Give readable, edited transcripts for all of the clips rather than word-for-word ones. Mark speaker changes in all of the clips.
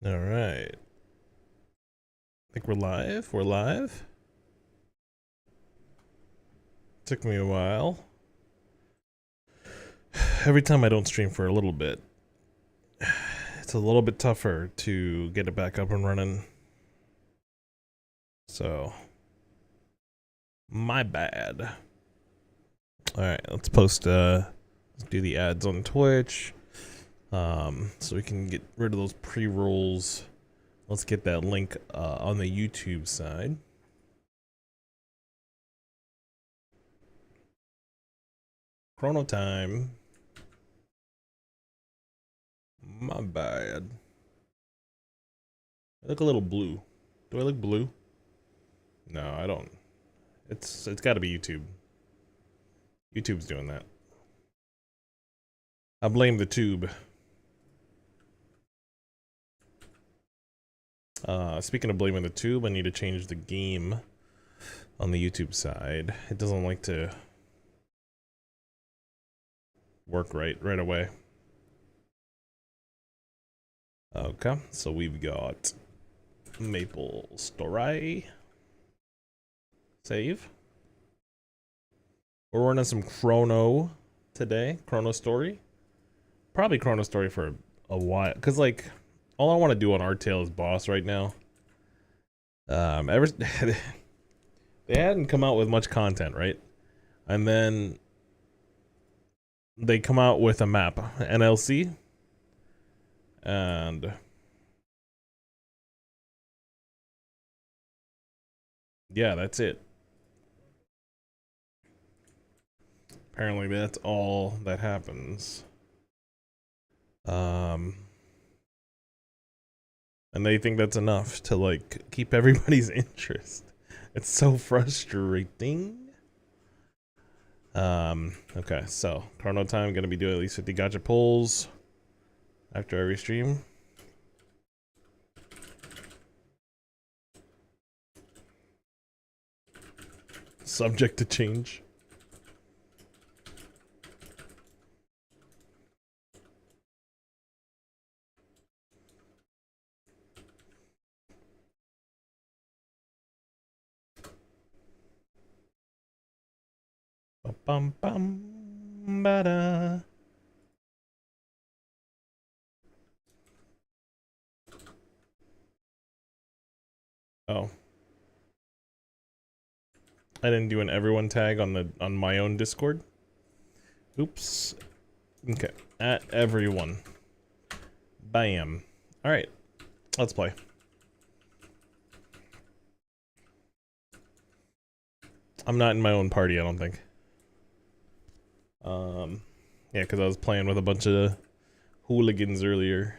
Speaker 1: All right. I think we're live. We're live. Took me a while. Every time I don't stream for a little bit, it's a little bit tougher to get it back up and running. So, my bad. All right, let's post. Let's do the ads on Twitch. So we can get rid of those pre-rolls. Let's get that link on the YouTube side. Chrono Time. My bad. I look a little blue. Do I look blue? No, I don't. It's got to be YouTube. YouTube's doing that. I blame the tube. Speaking of blaming the tube, I need to change the game on the YouTube side. It doesn't like to work right away. Okay, so we've got Maple Story. Save. We're running some Chrono today. Chronostory. Probably Chronostory for a while. Because, like, all I want to do on Artale is boss right now. They hadn't come out with much content, right? And then they come out with a map, NLC. And yeah, that's it. Apparently that's all that happens. And they think that's enough to, like, keep everybody's interest. It's so frustrating. Okay, so Chrono Time, gonna be doing at least 50 gacha pulls after every stream. Subject to change. Bum bum ba-da. Oh. I didn't do an everyone tag on my own Discord. Oops. Okay. At everyone. Bam. Alright. Let's play. I'm not in my own party, I don't think. Yeah, because I was playing with a bunch of hooligans earlier.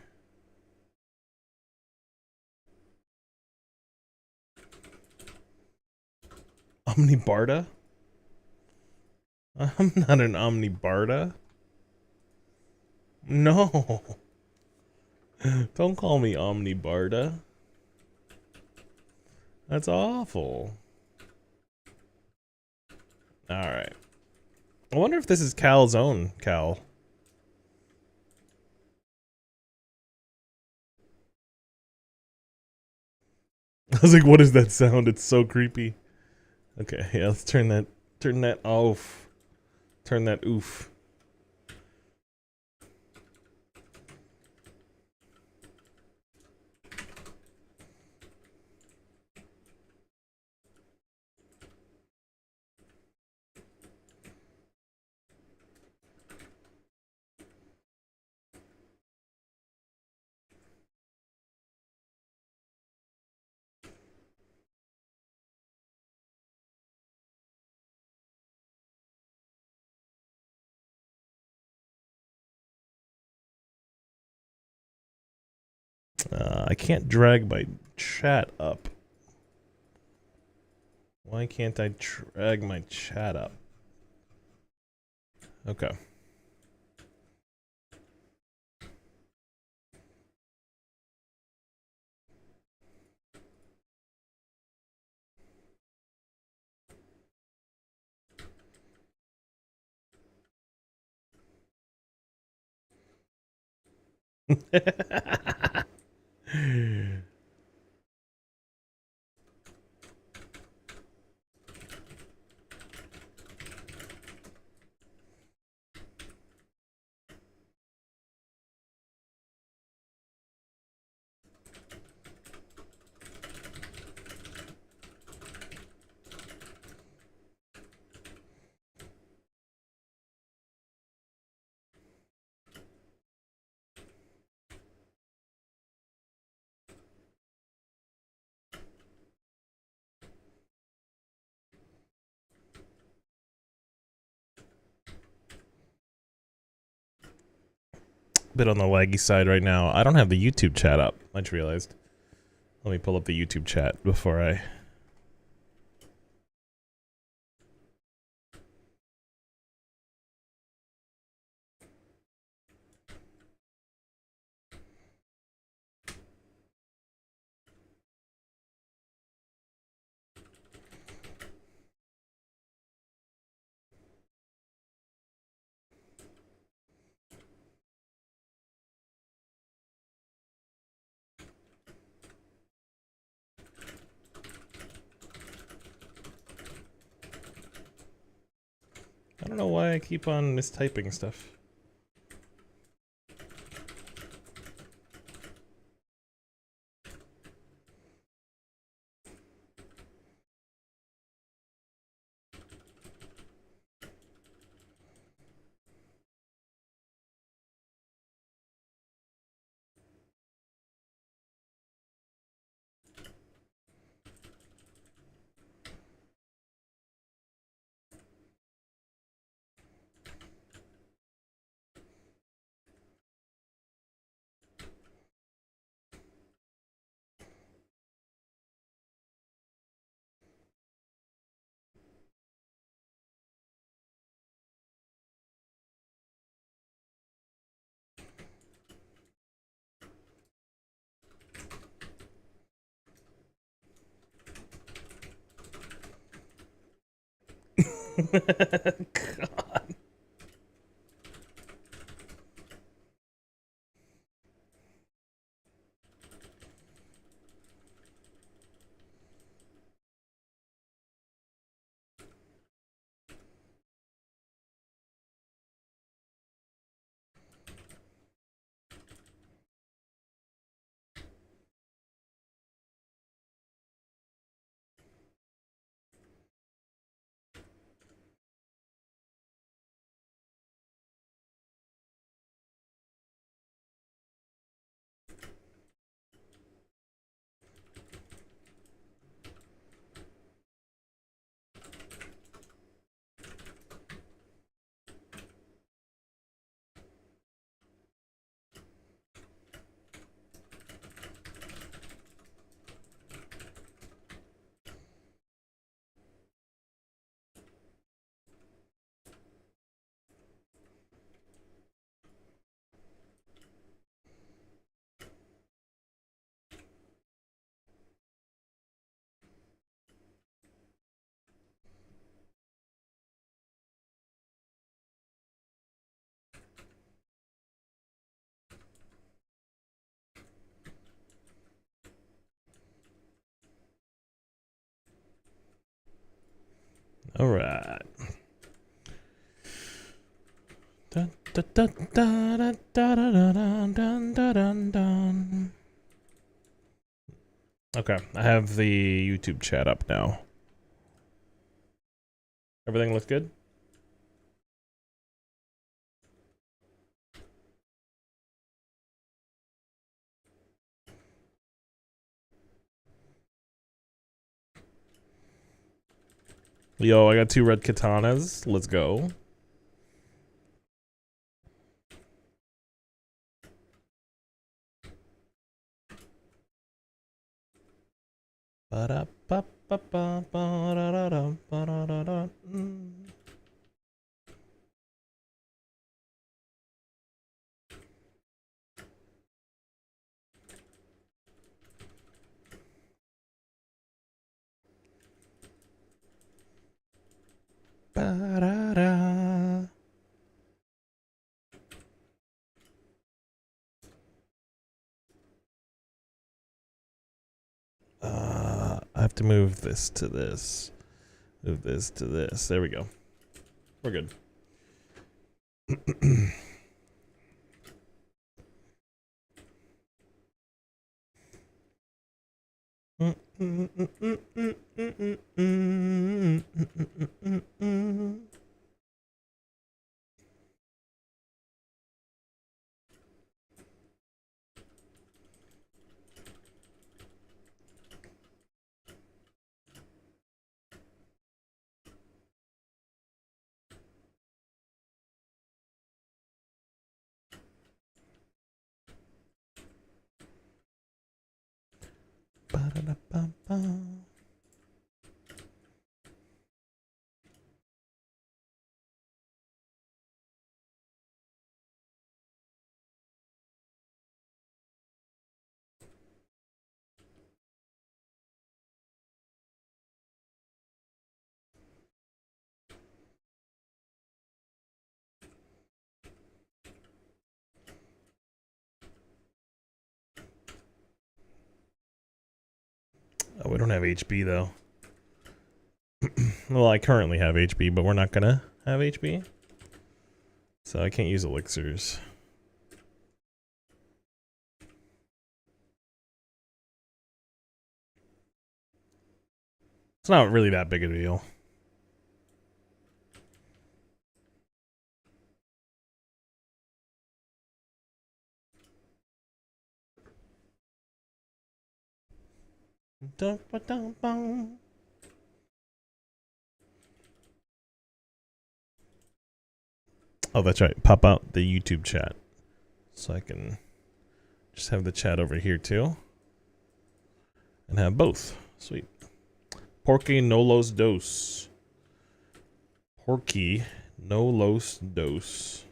Speaker 1: Omnibarda? I'm not an Omnibarda. No. Don't call me Omnibarda. That's awful. Alright. I wonder if this is Cal's own Cal. I was like, what is that sound? It's so creepy. Okay, yeah, let's turn that off. Turn that oof. I can't drag my chat up. Why can't I drag my chat up? Okay. Bit on the laggy side right now. I don't have the YouTube chat up. I just realized. Let me pull up the YouTube chat before I... I don't know why I keep on mistyping stuff. God. All right. Dun, dun, dun, dun, dun, dun, dun, dun, dun, dun. Okay, I have the YouTube chat up now. Everything looks good? Yo, I got 2 red katanas. Let's go. Ba-da-da. have to move this to this. Move this to this. There we go. We're good. Oh, we don't have HB though. Well, I currently have HB, but we're not gonna have HB. So I can't use elixirs. It's not really that big a deal. Oh, that's right. Pop out the YouTube chat. So I can just have the chat over here too. And have both. Sweet. Porky no los dos. Porky no los dos.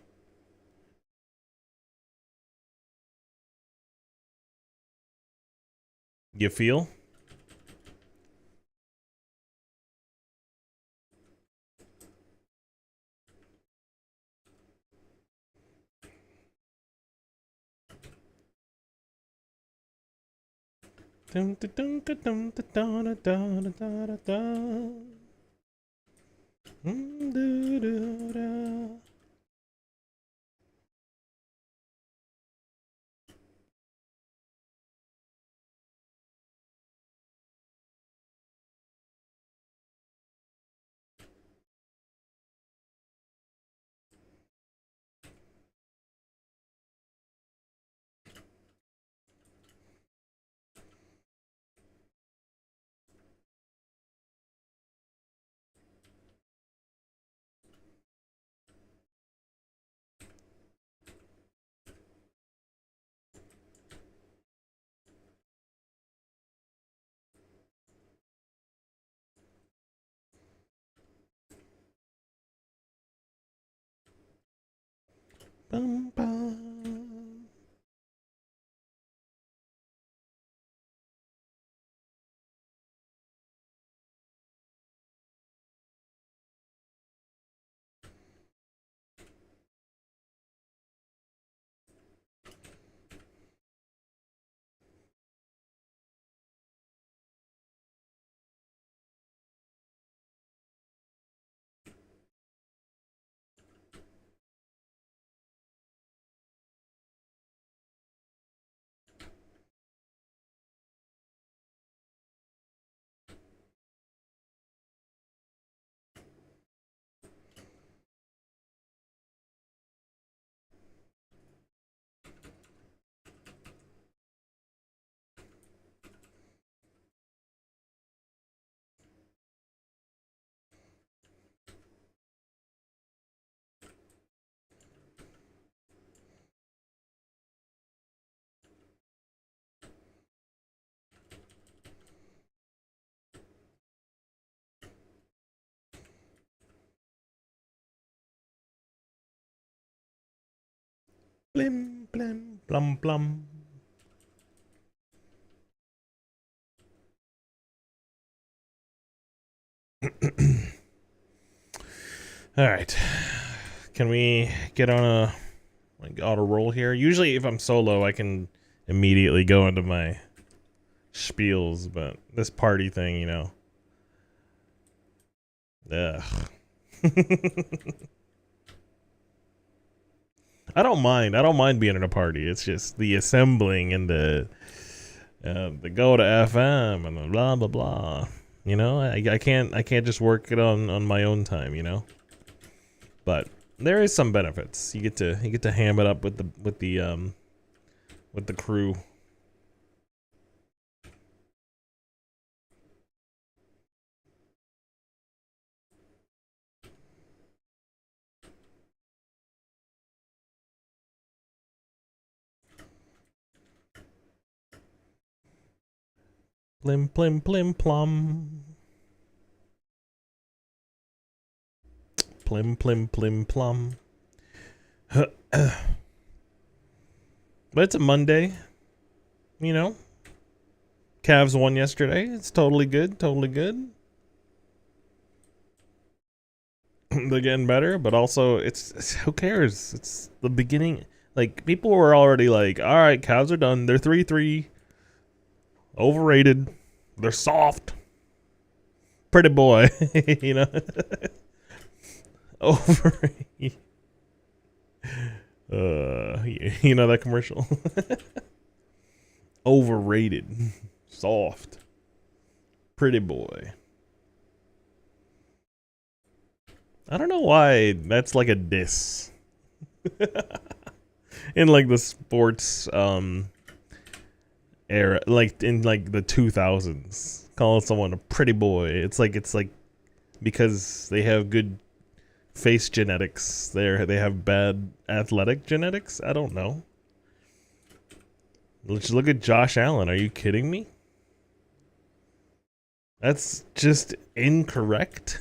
Speaker 1: You feel? Dum, dum, dum, dum, dum, dum, dum, dum, dum. Do, do, do. Bum, bum. Blim, blim, blum, blum. All right. Can we get on a auto roll here? Usually if I'm solo, I can immediately go into my spiels, but this party thing, you know. Ugh. I don't mind. I don't mind being at a party. It's just the assembling and the go to FM and the blah blah blah. You know, I can't just work it on my own time. You know, but there is some benefits. You get to ham it up with the crew. Plim plim plim plum. Plim plim plim plum. But it's a Monday. You know, Cavs won yesterday. It's totally good. Totally good. They're getting better, but also it's who cares? It's the beginning. Like people were already like, all right, Cavs are done. They're 3-3. Overrated. They're soft. Pretty boy, you know. Overrated. You know that commercial? Overrated. Soft. Pretty boy. I don't know why that's like a diss. In like the sports era, like in like the 2000s, calling someone a pretty boy. It's like because they have good face genetics. They have bad athletic genetics. I don't know. Let's look at Josh Allen. Are you kidding me? That's just incorrect.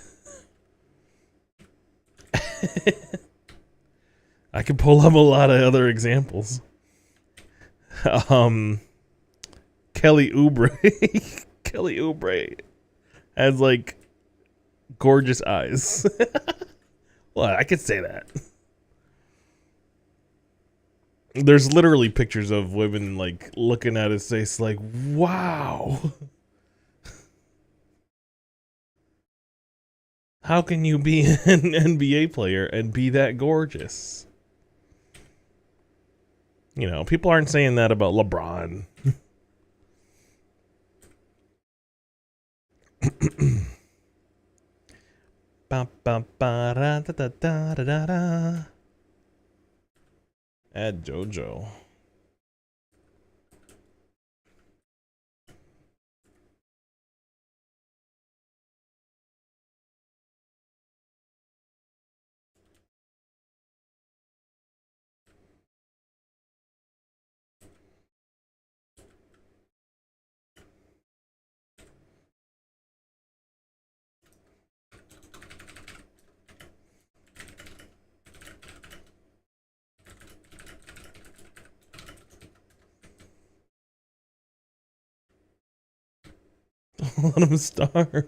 Speaker 1: I could pull up a lot of other examples. Kelly Oubre. Kelly Oubre has like gorgeous eyes. Well, I could say that. There's literally pictures of women like looking at his face like, wow. How can you be an NBA player and be that gorgeous? You know, people aren't saying that about LeBron. Add JoJo. Let him starve.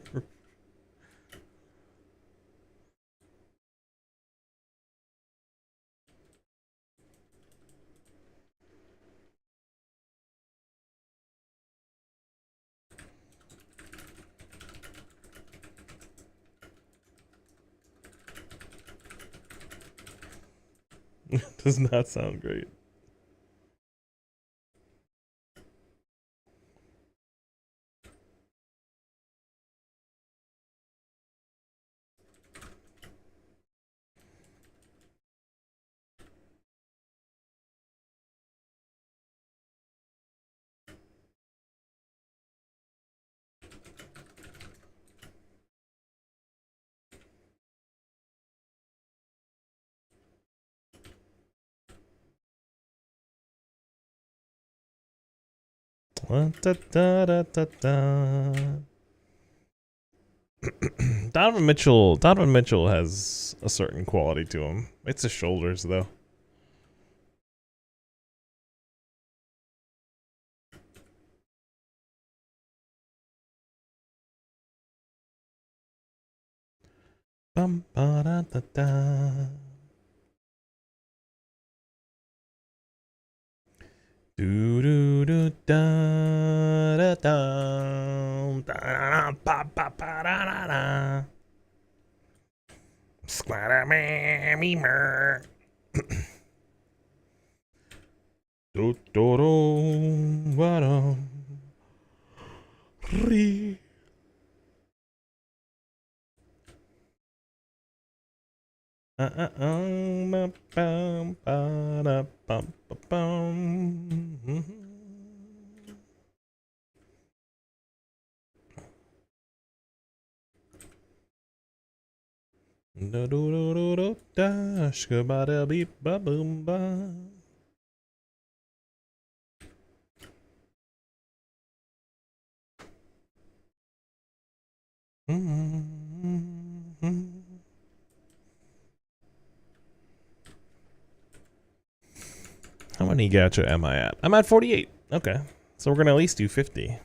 Speaker 1: Does not sound great. Donovan Mitchell has a certain quality to him. It's his shoulders, though. Bum, ba, da, da, da. Do do do da da How many gacha am I at? I'm at 48. Okay. So we're going to at least do 50.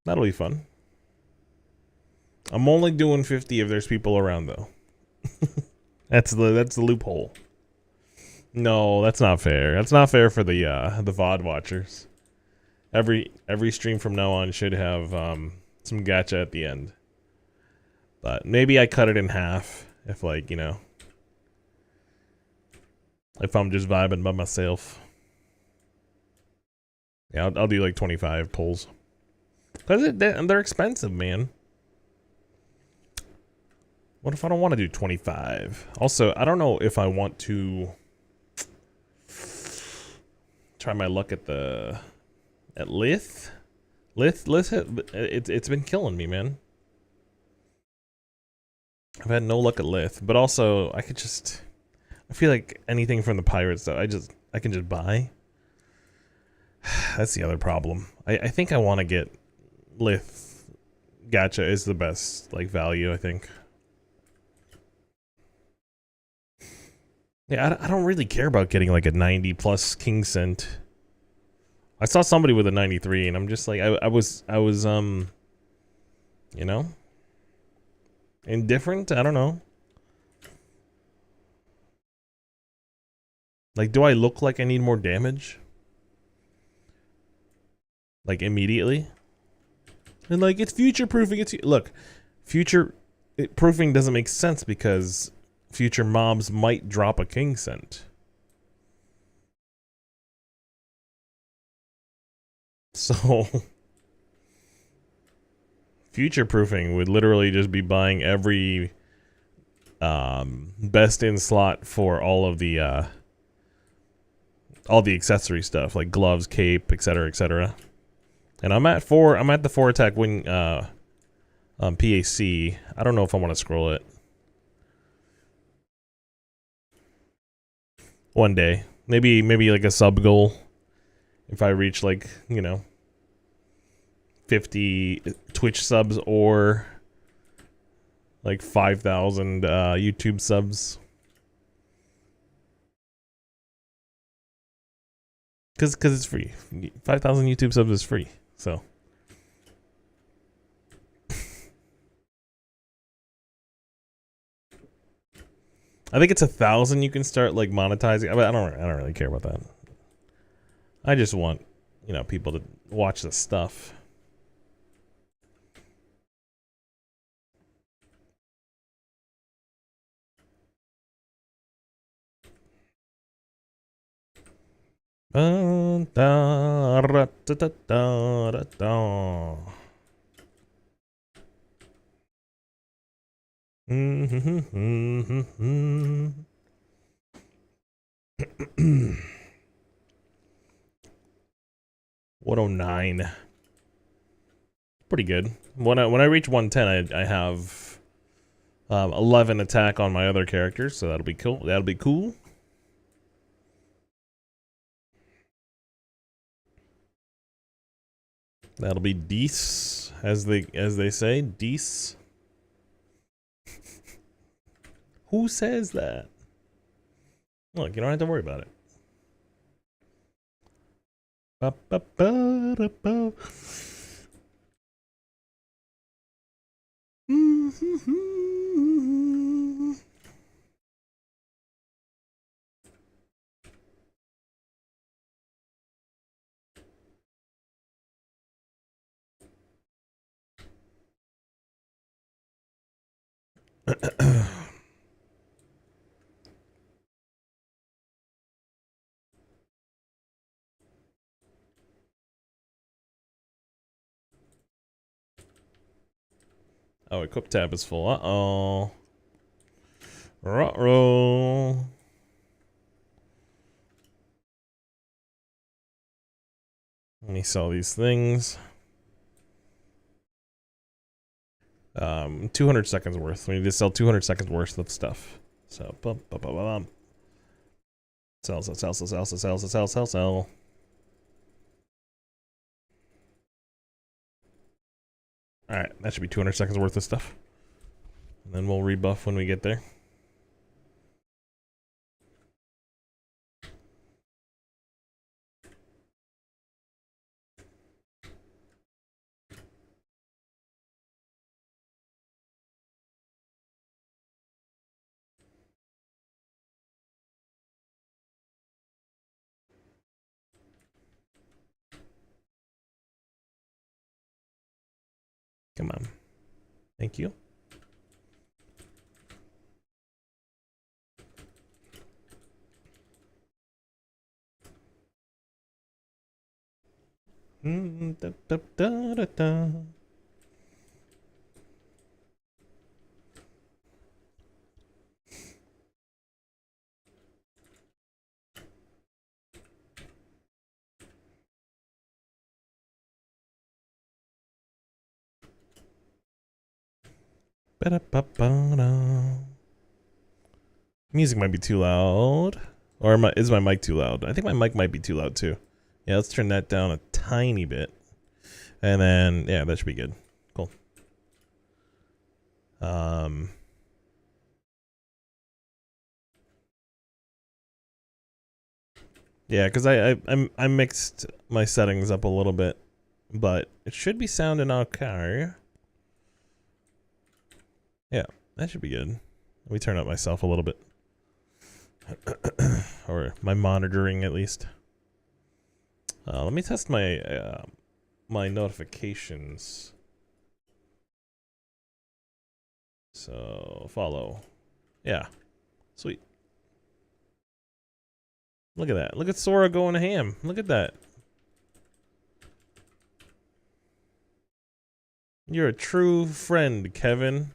Speaker 1: That'll be fun. I'm only doing 50 if there's people around, though. That's the loophole. No, that's not fair. That's not fair for the VOD watchers. Every stream from now on should have some gacha at the end. But maybe I cut it in half if, like, you know, if I'm just vibing by myself. Yeah, I'll do like 25 pulls. Because they're expensive, man. What if I don't want to do 25? Also, I don't know if I want to try my luck at Lith. Lith, it's been killing me, man. I've had no luck at Lith, but also I feel like anything from the pirates though, I can just buy. That's the other problem. I think I want to get Lith. Gacha is the best like value, I think. Yeah, I don't really care about getting like a 90 plus King Cent. I saw somebody with a 93 and I'm just like I was you know, indifferent. I don't know. Like, do I look like I need more damage? Like immediately? And like it's future proofing. Look, future proofing doesn't make sense because future mobs might drop a King Cent. So future proofing would literally just be buying every best in slot for all the accessory stuff like gloves, cape, etc., etc. And I'm at the 4 attack wing PAC. I don't know if I want to scroll it. One day. Maybe like a sub goal. If I reach like, you know, 50 Twitch subs or like 5,000 YouTube subs. Cause it's free. 5,000 YouTube subs is free. So I think it's 1,000 you can start like monetizing. I don't really care about that. I just want, you know, people to watch the stuff. $109. Pretty good. When I reach 110, I have 11 attack on my other characters, so that'll be cool. That'll be cool. That'll be dece, as they say, dece. Who says that? Look, you don't have to worry about it. Ba, ba, ba, da, ba. Oh, equip tab is full. Uh-oh. Ruh-roh. Let me sell these things. 200 seconds worth. We need to sell 200 seconds worth of stuff. So, bum, bum, bum, bum. Sell, sell, sell, sell, sell, sell, sell, sell, sell, sell. Alright, that should be 200 seconds worth of stuff. And then we'll rebuff when we get there. Come on. Thank you. Da, da, da, da, da. Ba-da-ba-ba-da. Music might be too loud. Or is my mic too loud? I think my mic might be too loud too. Yeah, let's turn that down a tiny bit. And then, yeah, that should be good. Cool. Yeah, because I mixed my settings up a little bit, but it should be sounding okay. Yeah, that should be good. Let me turn up myself a little bit. Or my monitoring, at least. Let me test my my notifications. So, follow. Yeah. Sweet. Look at that. Look at Sora going ham. Look at that. You're a true friend, Kevin.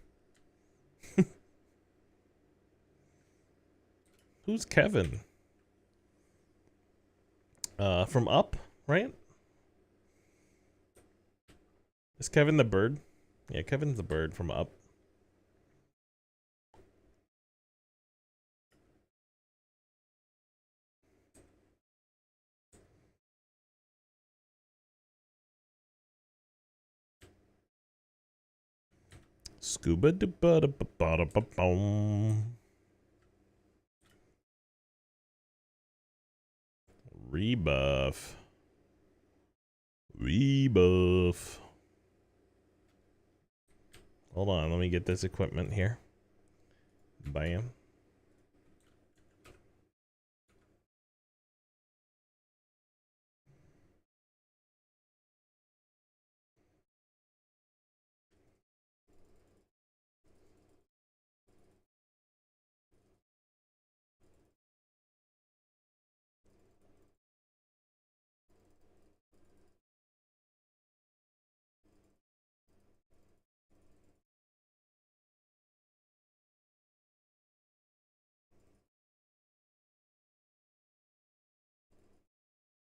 Speaker 1: Who's Kevin? From Up, right? Is Kevin the bird? Yeah, Kevin's the bird from Up. Scuba da ba da ba ba da ba boom. Rebuff. Rebuff. Hold on, let me get this equipment here. Bam.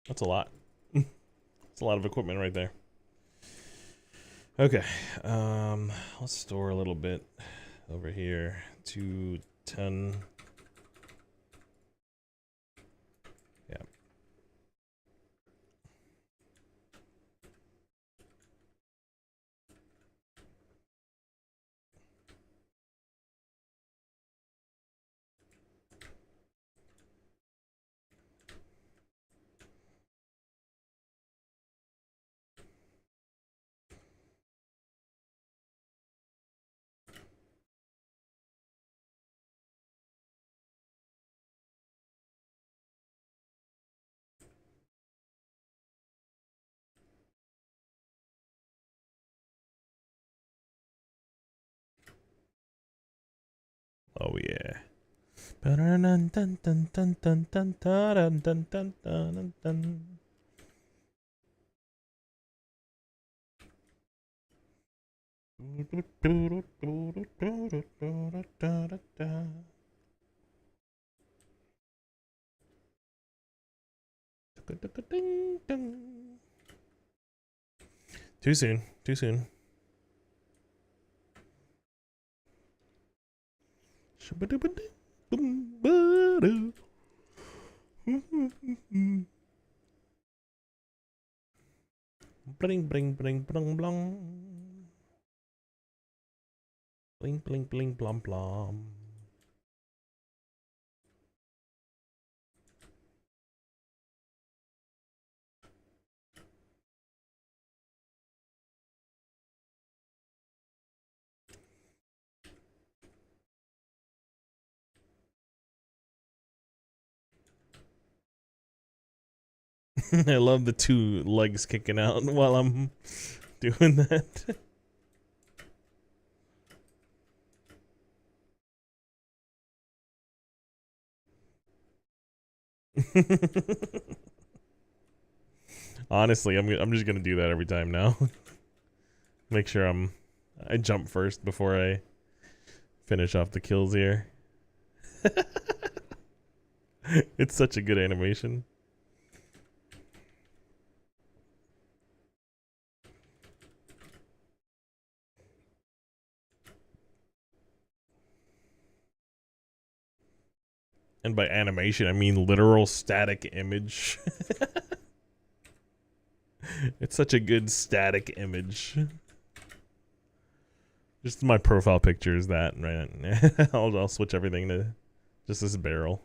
Speaker 1: That's a lot. That's a lot of equipment right there. Okay. Let's store a little bit over here. 210. Yeah. Oh yeah. Too soon. Too soon. Bling bling bling bling blong. Bling bling bling blom blom. I love the two legs kicking out while I'm doing that. Honestly, I'm just gonna do that every time now. Make sure I jump first before I finish off the kills here. It's such a good animation. And by animation, I mean literal static image. It's such a good static image. Just my profile picture is that, right? I'll switch everything to just this barrel.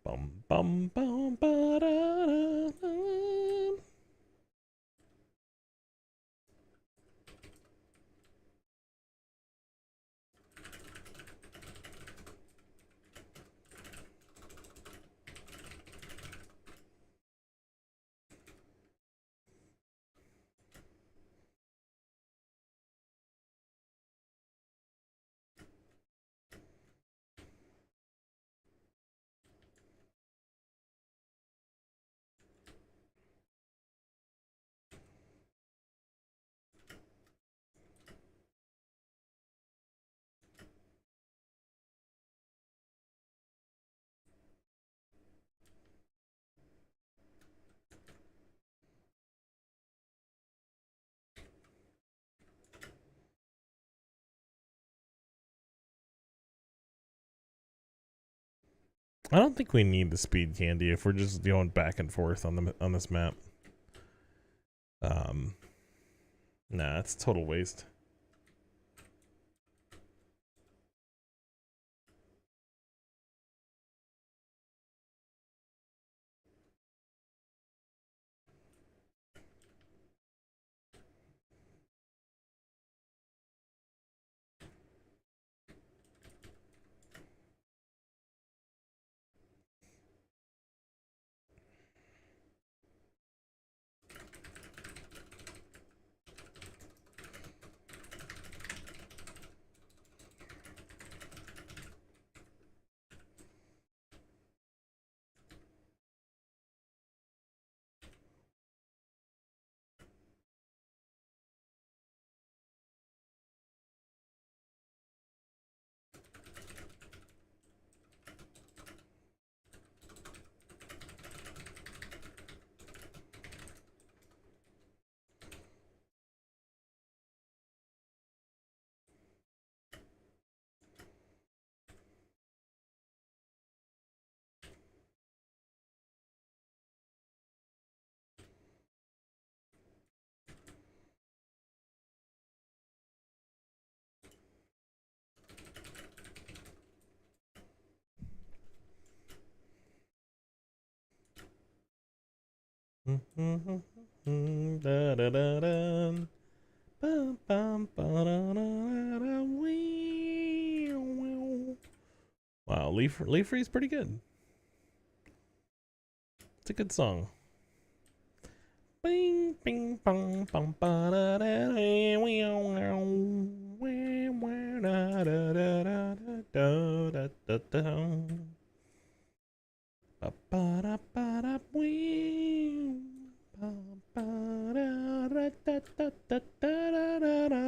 Speaker 1: Bum bum bum ba da da da. I don't think we need the speed candy if we're just going back and forth on this map. Um, nah, it's total waste. Da da da da. Bum, bum, ba, da, da, da, da, wee, Wow, Leaf Free's pretty good. It's a good song. Bing, bing, bong, bong, ba, da, da, da, da, da, da, da. Ba, ba, da, ba, da, ba, ba, da, da, da, da, da, da, da, da.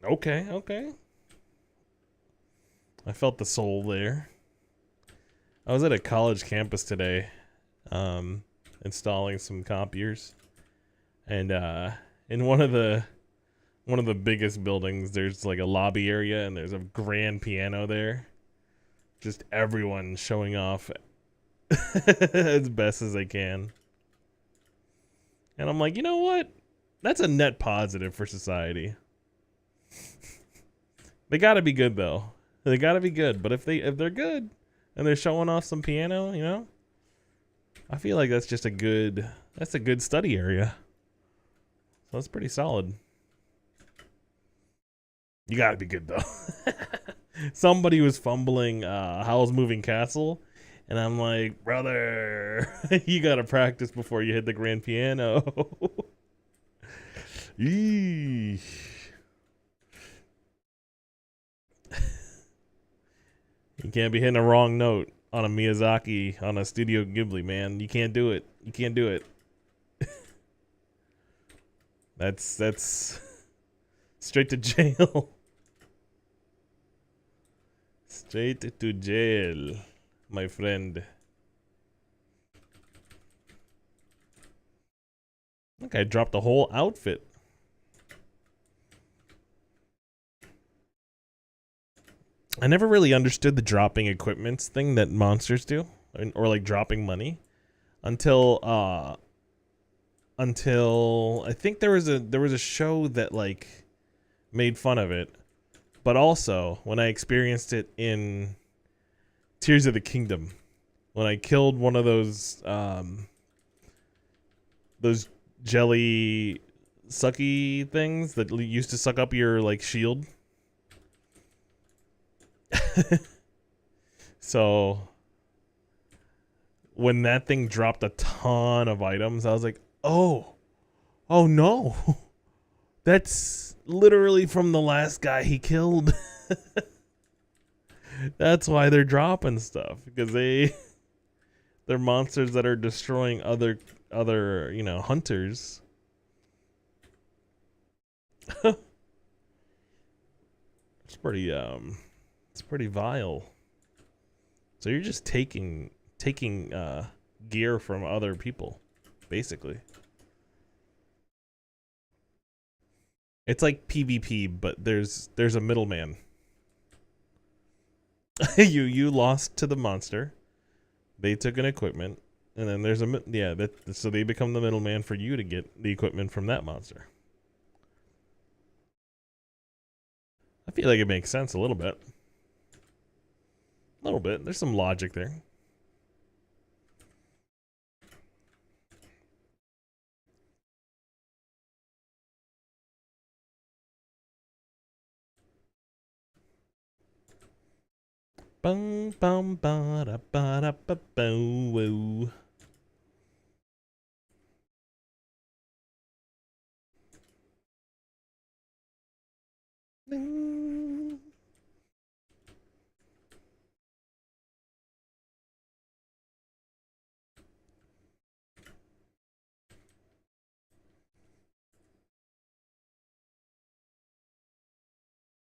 Speaker 1: Okay, okay. I felt the soul there. I was at a college campus today, installing some copiers, and in one of the biggest buildings, there's like a lobby area, and there's a grand piano there. Just everyone showing off as best as they can, and I'm like, you know what? That's a net positive for society. They gotta be good though. They gotta be good. But if they're good and they're showing off some piano, you know, I feel like that's just a good study area. So that's pretty solid. You gotta be good though. Somebody was fumbling Howl's Moving Castle, and I'm like, brother, you gotta practice before you hit the grand piano. Eesh. You can't be hitting a wrong note on a Miyazaki, on a Studio Ghibli, man. You can't do it. You can't do it. That's straight to jail. Straight to jail, my friend. Look, I dropped the whole outfit. I never really understood the dropping equipments thing that monsters do, or like dropping money, until I think there was a show that like made fun of it, but also when I experienced it in Tears of the Kingdom, when I killed one of those jelly sucky things that used to suck up your like shield. So when that thing dropped a ton of items, I was like, oh no. That's literally from the last guy he killed. That's why they're dropping stuff, because they're monsters that are destroying other hunters. It's pretty vile. So you're just taking gear from other people, basically. It's like PvP, but there's a middleman. you lost to the monster. They took an equipment, and then there's so they become the middleman for you to get the equipment from that monster. I feel like it makes sense a little bit. A little bit. There's some logic there. Bum bum ba da ba da ba bo.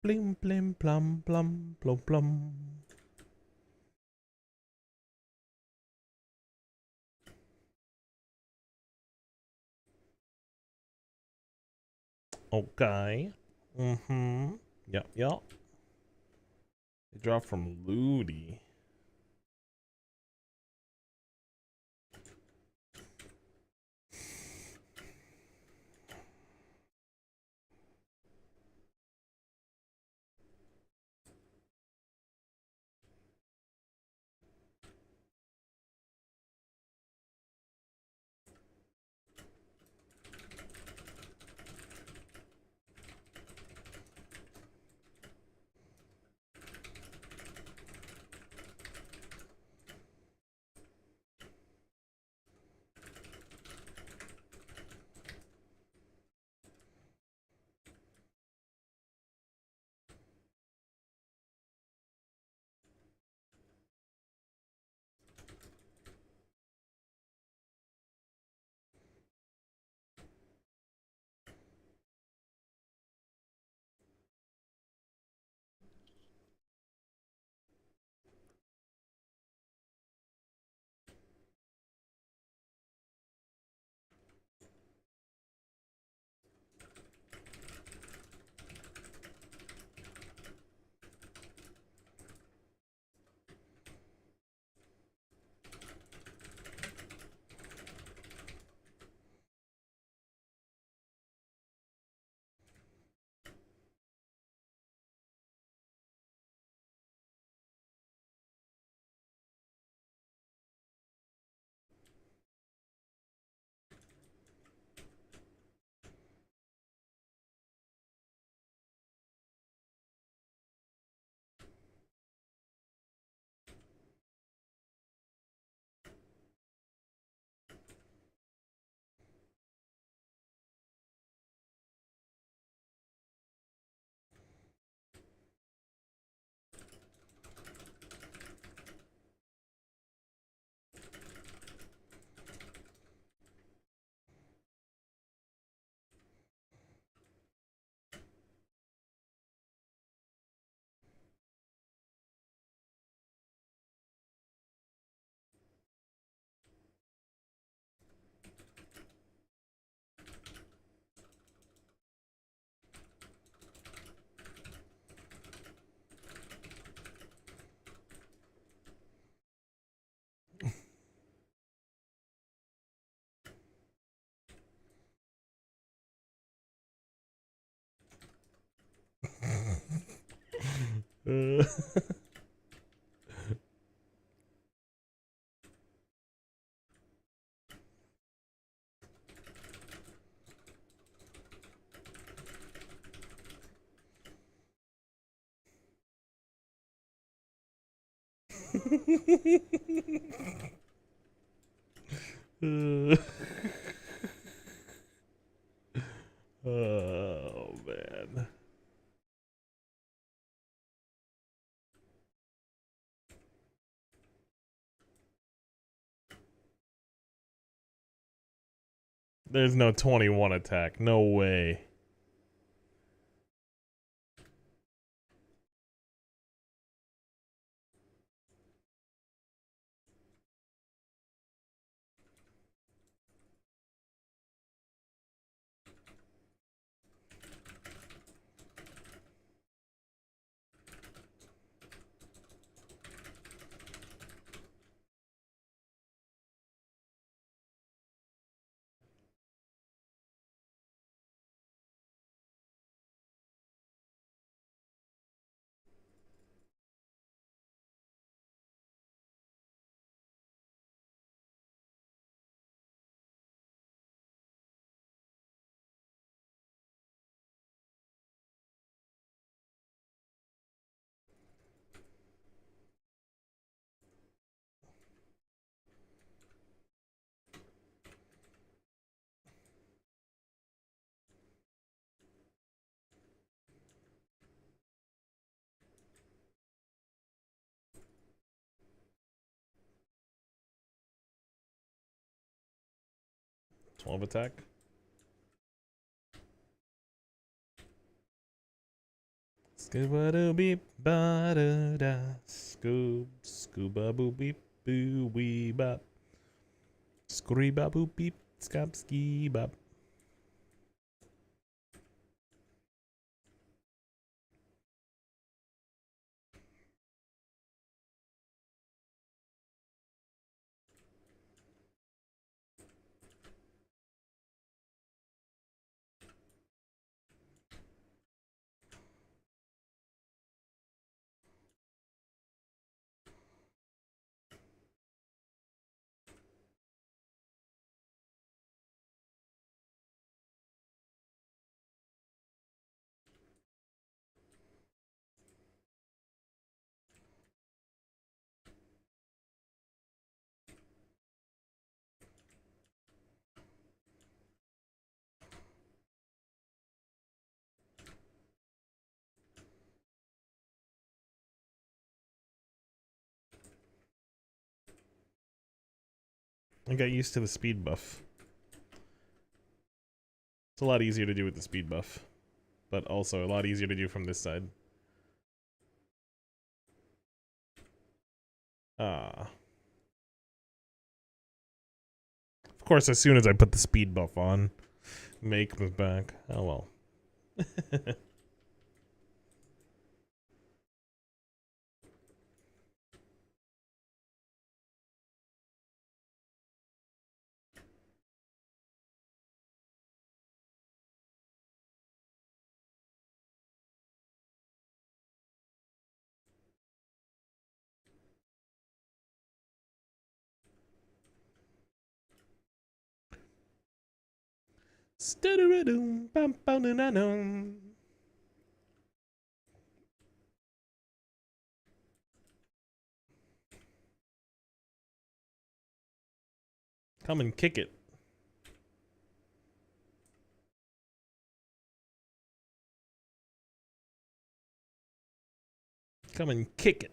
Speaker 1: Blim blim plum plum plum plum. Okay. Mm-hmm. Yep. They dropped from Ludi. Oh man. There's no 21 attack. No way. Twelve attack. Scuba doo beep ba da da. Scuba boo beep boo wee bop. Scree-bop boop beep scop ski bop. I got used to the speed buff. It's a lot easier to do with the speed buff, but also a lot easier to do from this side. Ah. Of course, as soon as I put the speed buff on, Make was back. Oh well. Come and kick it. Come and kick it.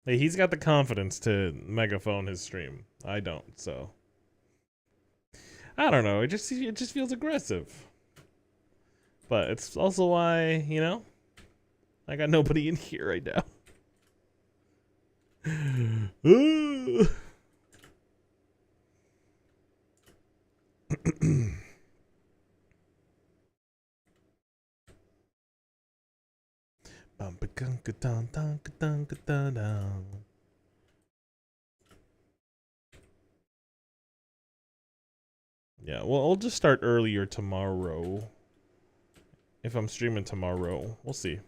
Speaker 1: Hey, he's got the confidence to megaphone his stream. I don't, so I don't know. It just feels aggressive. But it's also why, you know, I got nobody in here right now. Yeah, well, I'll just start earlier tomorrow. If I'm streaming tomorrow. We'll see.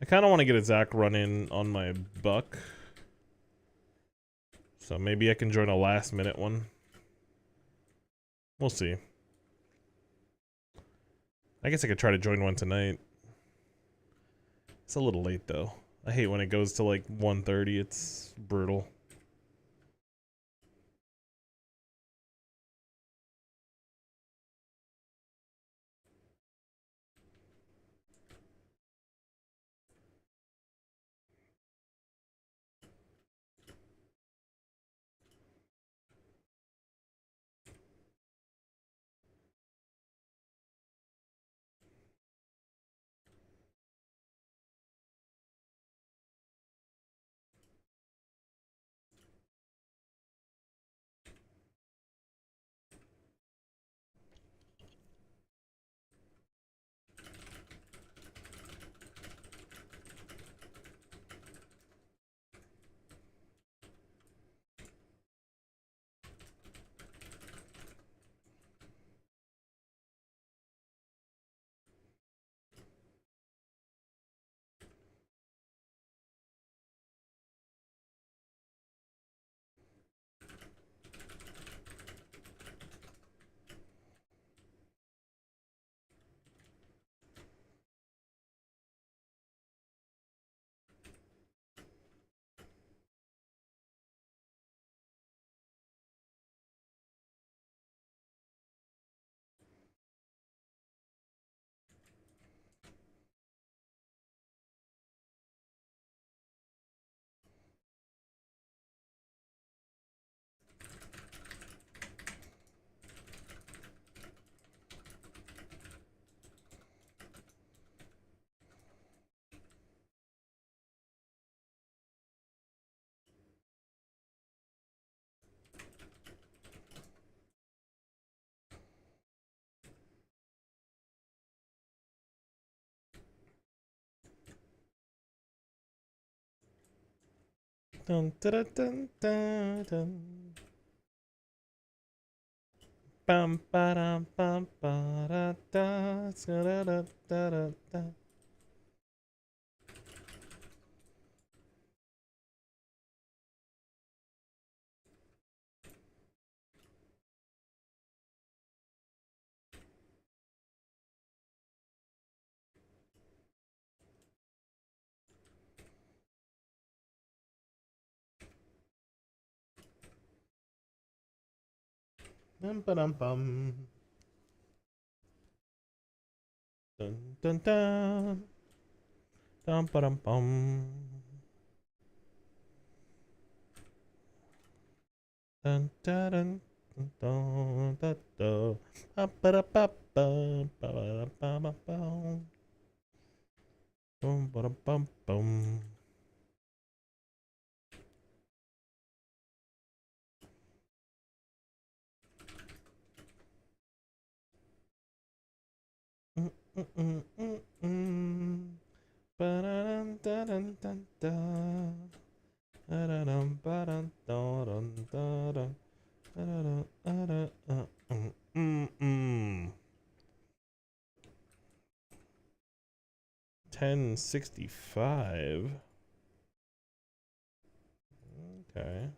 Speaker 1: I kind of want to get a Zach run-in on my buck. So maybe I can join a last-minute one. We'll see. I guess I could try to join one tonight. It's a little late, though. I hate when it goes to like 1:30. It's brutal. Dun, dun, dun, dun, dun. Bum, ba-dum, bum, ba-da-da, da-da-da-da-da. Bum, ba-dum, bum. Dun, dun, dun. Dum, ba-dum, bum. Dun, dun, dun, dun, dun, dun. Ba-ba-da-ba-bum, ba-ba-da-ba-ba-bum. Bum, ba-dum, bum, bum. Mm, mm, mm, mm, mm. Ba-da-dum, da-dum, dun, dun. Da-da-dum, ba-dum, dun, dun, dun. Da-da-dum, da-da, mm, mm. 1065. Okay.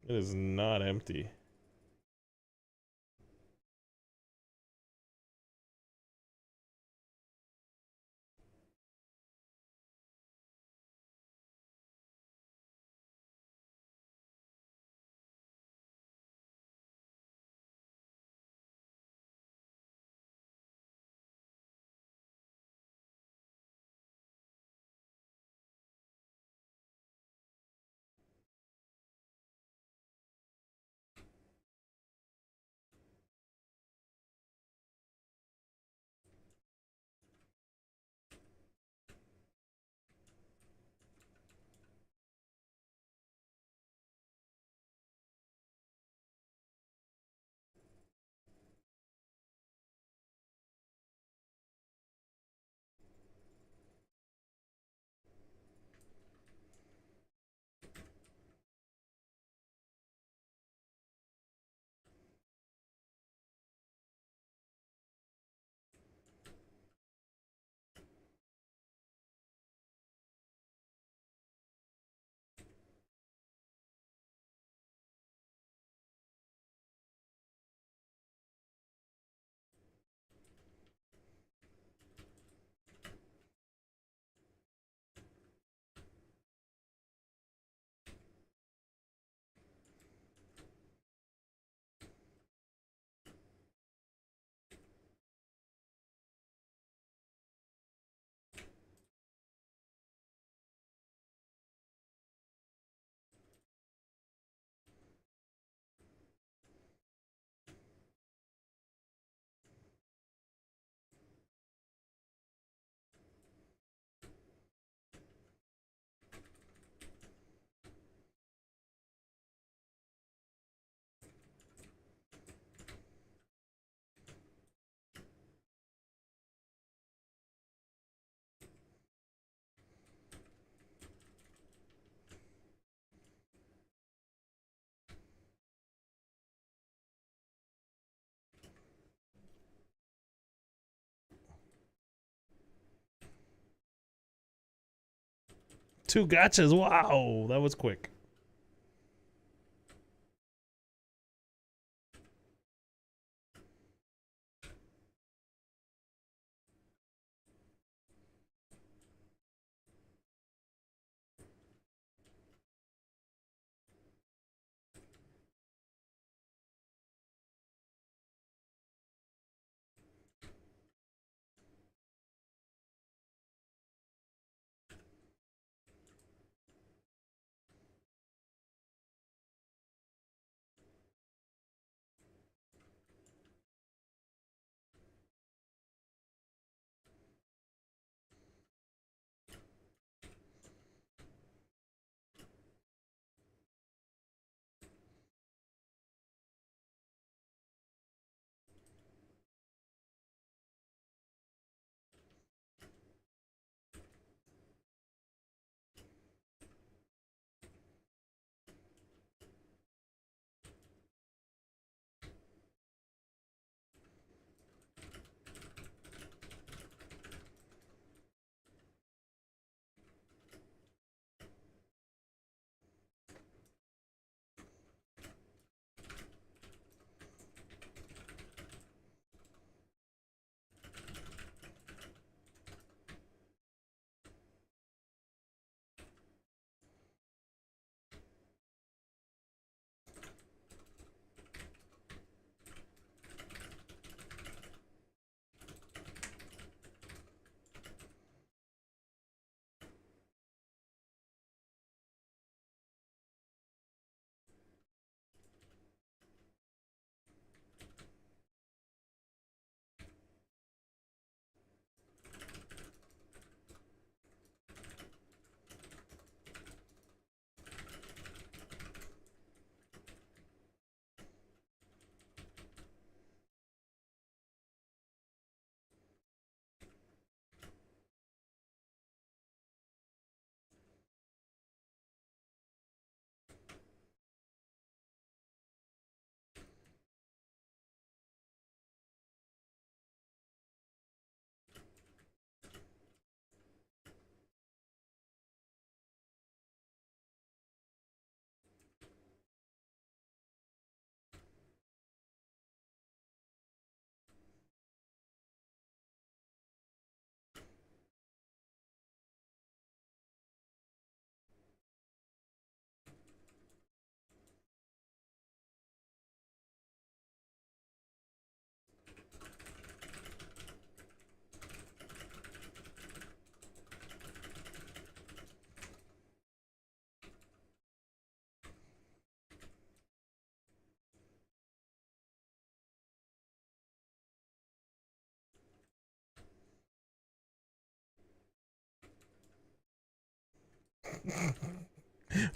Speaker 1: It is not empty. 2 gotchas. Wow, that was quick.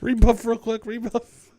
Speaker 1: Rebuff real quick, rebuff.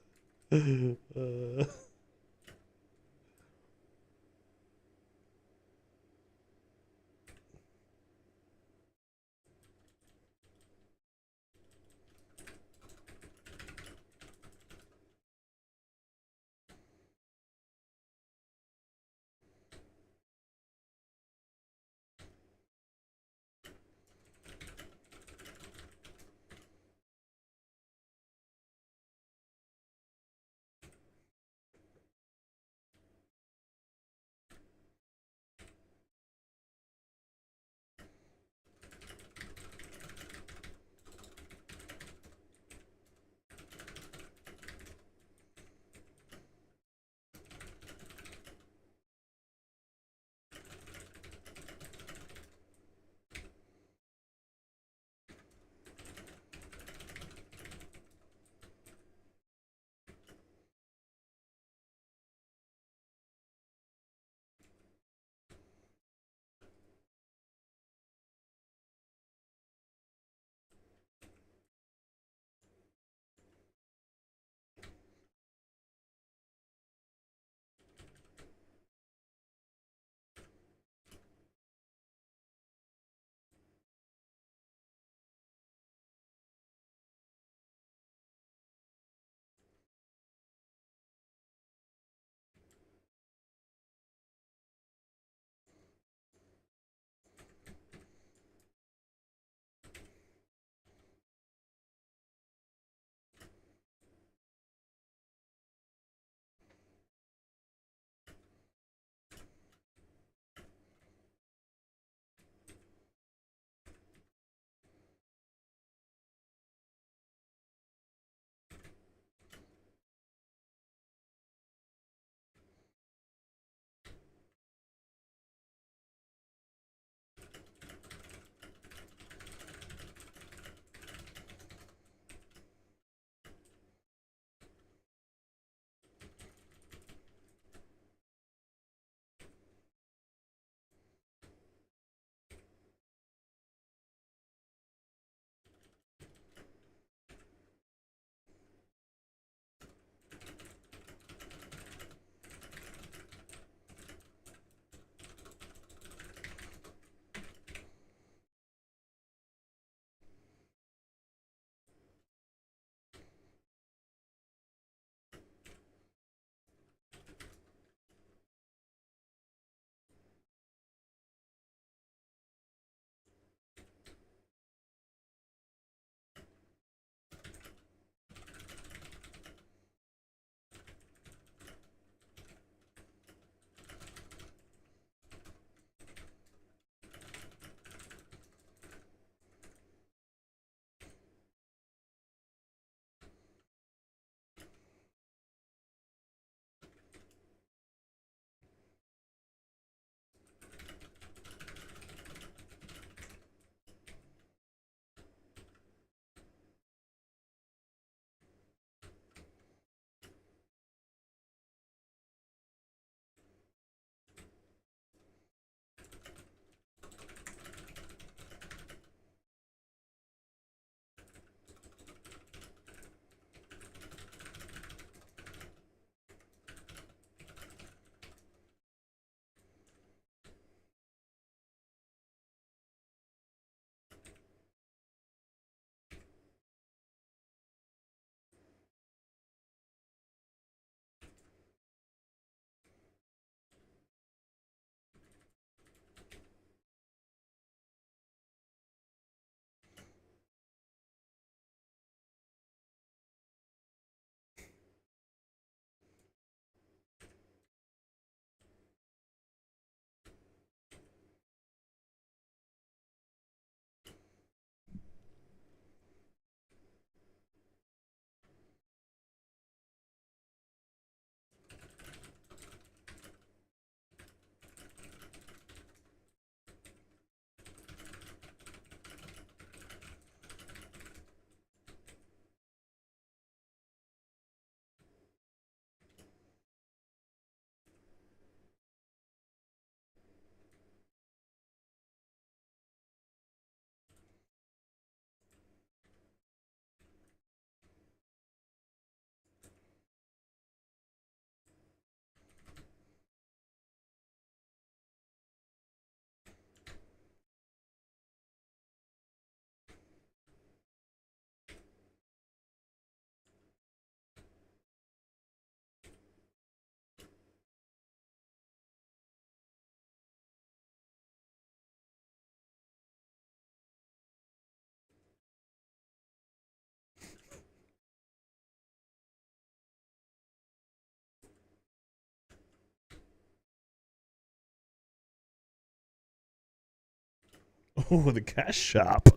Speaker 1: Oh, the cash shop.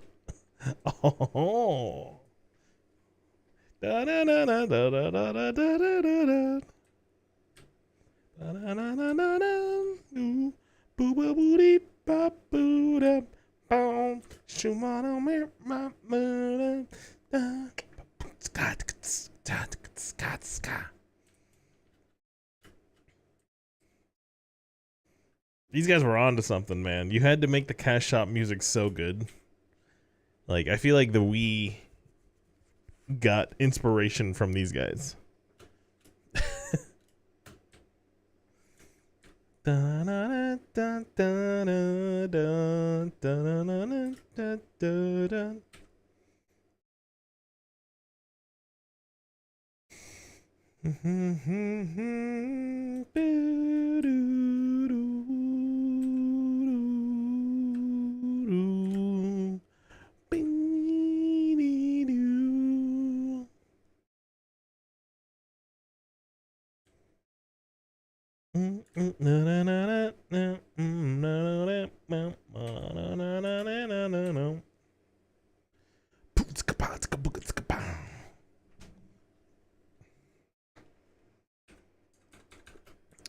Speaker 1: Oh. Da da da da da da da da da da da. Da da da da da da. Ooh. Boo boo boo dee ba boo da. Boom. Shumano mir ma ma da. Scat scat scat scat. These guys were on to something, man. You had to make the cash shop music so good. Like, I feel like the Wii got inspiration from these guys.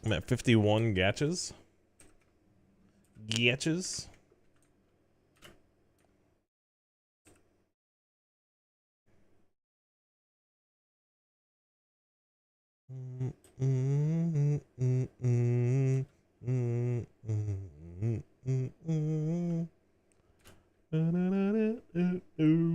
Speaker 1: I'm at 51 gatches. Gatches. Boom.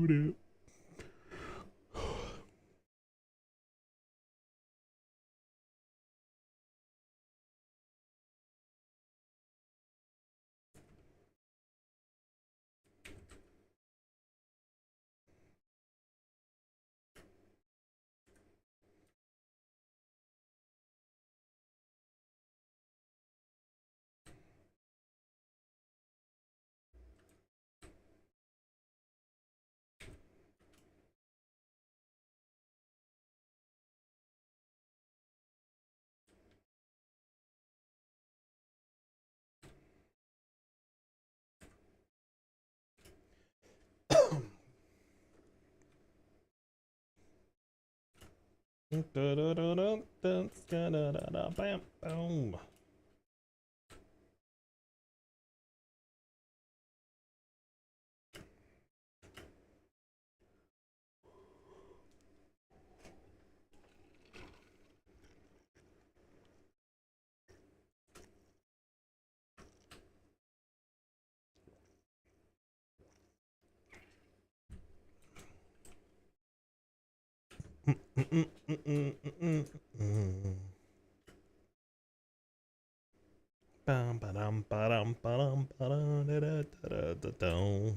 Speaker 1: Bum ba-dum ba-dum ba-dum ba-dum da-da-da-da-da-dum.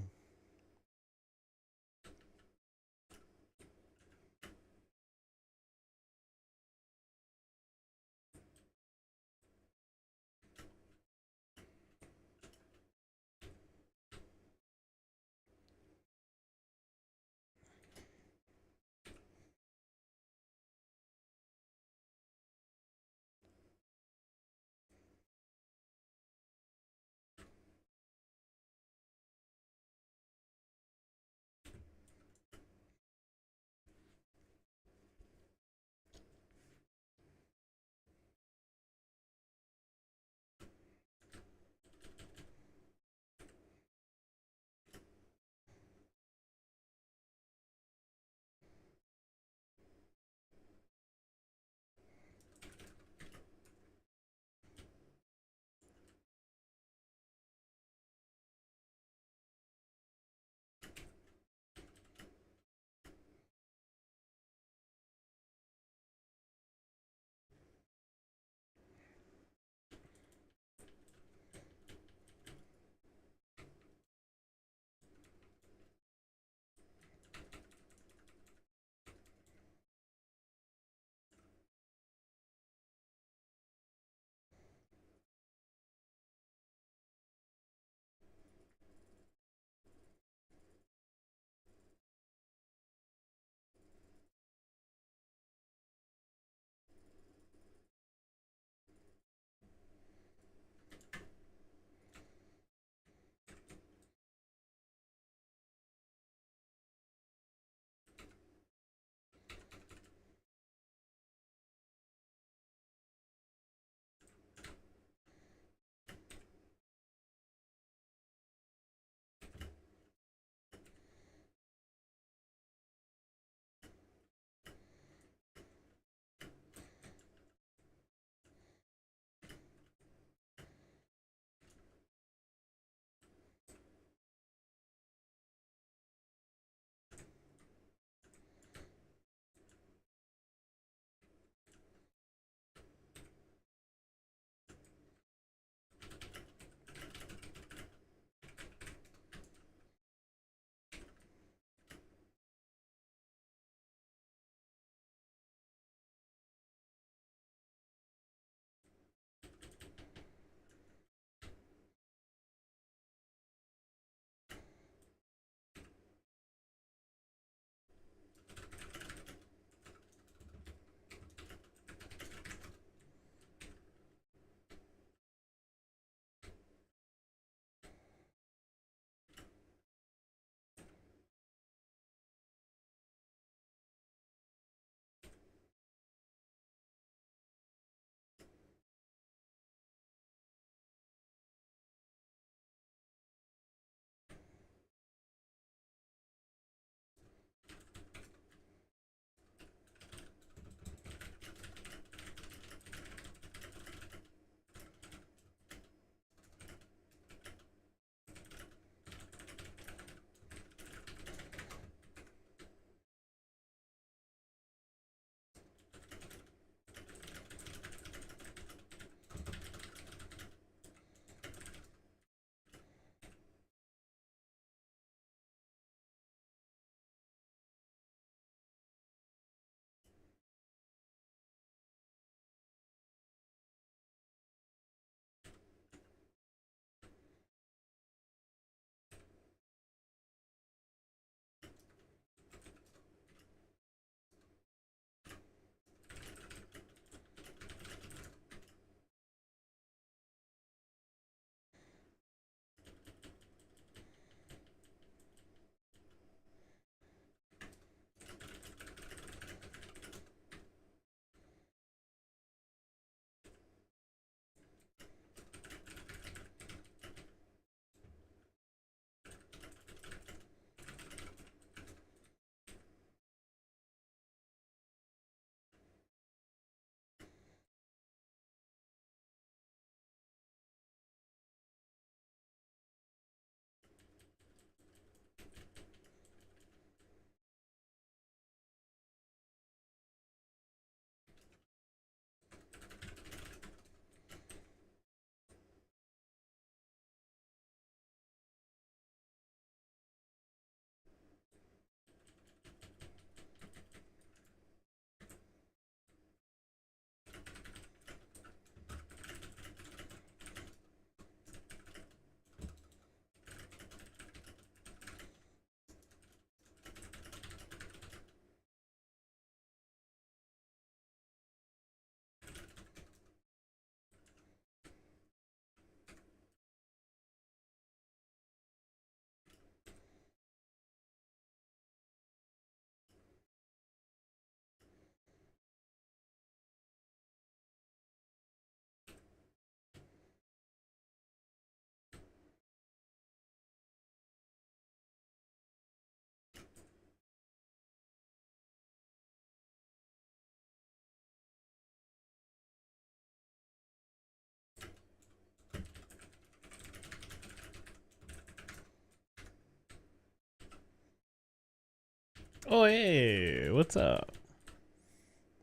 Speaker 1: Oh, hey, what's up?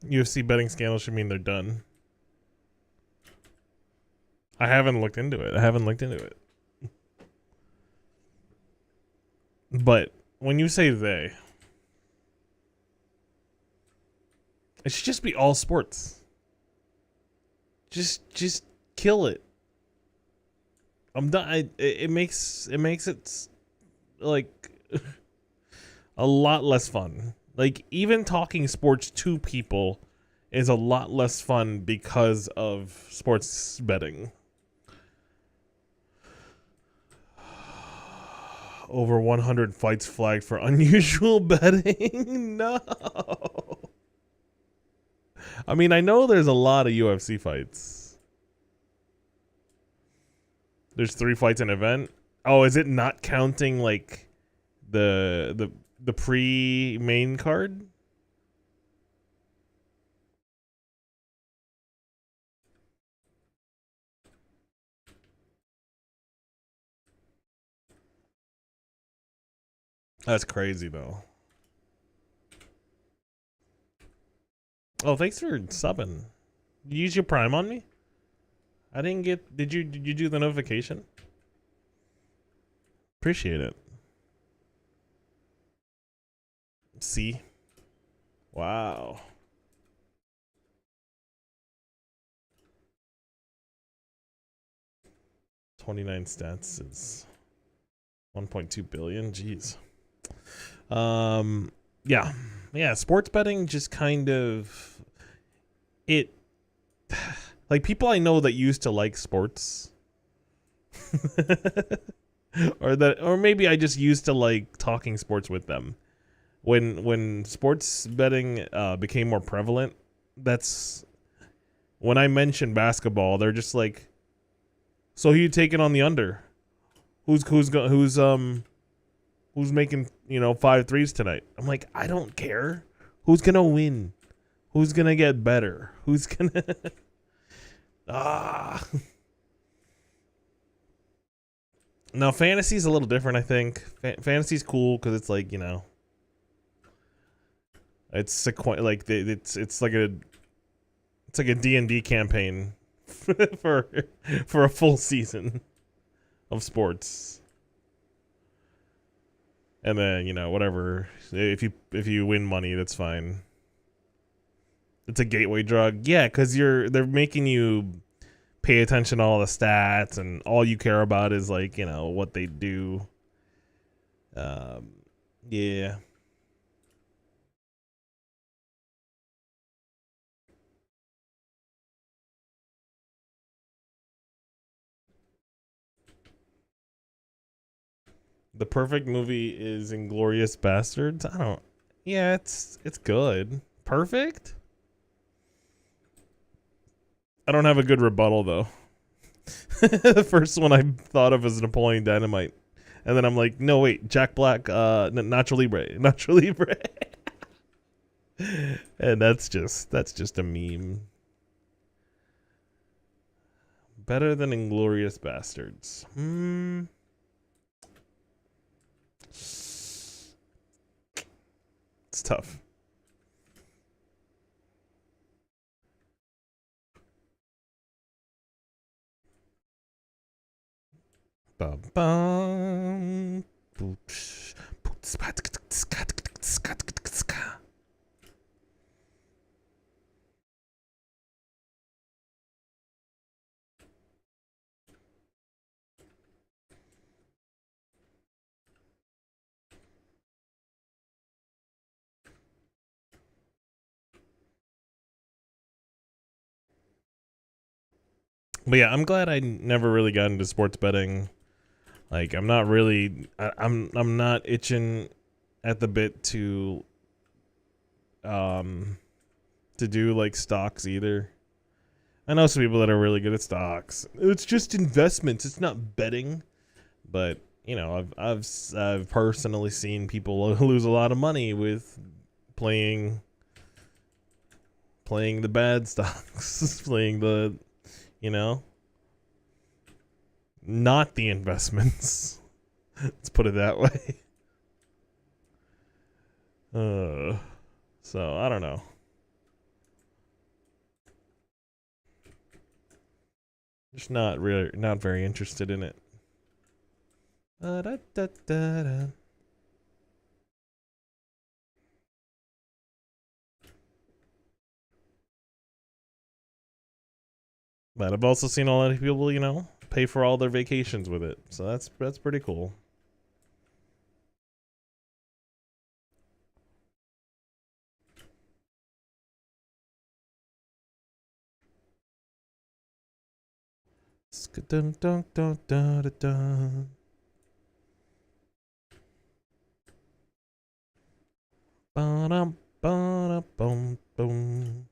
Speaker 1: UFC betting scandal should mean they're done. I haven't looked into it. But when you say they, it should just be all sports. Just kill it. I'm done. It makes it like a lot less fun. Like, even talking sports to people is a lot less fun because of sports betting. Over 100 fights flagged for unusual betting. No. I mean, I know there's a lot of UFC fights. There's 3 fights an event. Oh, is it not counting like the pre-main card? That's crazy though. Oh, thanks for subbing. You use your Prime on me? I didn't get. Did you do the notification? Appreciate it. See? Wow. 29 stats is 1.2 billion. Jeez. Yeah. Yeah, sports betting just kind of it like people I know that used to like sports or maybe I just used to like talking sports with them. When sports betting became more prevalent, that's when I mentioned basketball, they're just like, so who you taking on the under? Who's making, 5 threes tonight? I'm like, I don't care. Who's gonna win? Who's gonna get better? Who's gonna Now fantasy's a little different, I think. Fantasy's cool because it's like, it's it's like a D&D campaign for a full season of sports. And then, whatever. If you win money, that's fine. It's a gateway drug. Yeah, because they're making you pay attention to all the stats, and all you care about is like, what they do. Yeah. The perfect movie is Inglorious Bastards. I don't. Yeah, it's good. Perfect. I don't have a good rebuttal though. The first one I thought of was Napoleon Dynamite, and then I'm like, no wait, Jack Black, Nacho Libre, and that's just a meme. Better than Inglorious Bastards. It's tough. But yeah, I'm glad I never really got into sports betting. Like, I'm not really, I'm not itching at the bit to do like stocks either. I know some people that are really good at stocks. It's just investments. It's not betting. But I've personally seen people lose a lot of money with playing the bad stocks, playing the, not the investments. Let's put it that way. So I don't know. Just not really, not very interested in it. Da, da, da, da. But I've also seen a lot of people, you know, pay for all their vacations with it. So that's pretty cool. Boom.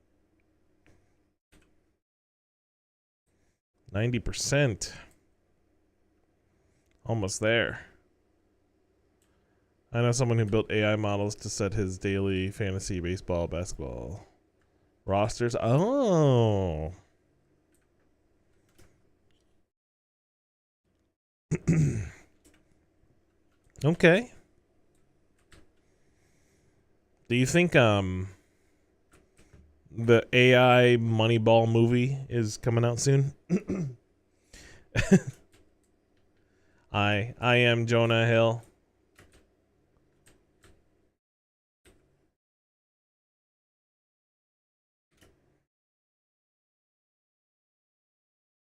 Speaker 1: 90%. Almost there. I know someone who built AI models to set his daily fantasy baseball, basketball rosters. Oh. Okay. Do you think the AI Moneyball movie is coming out soon? I am Jonah Hill.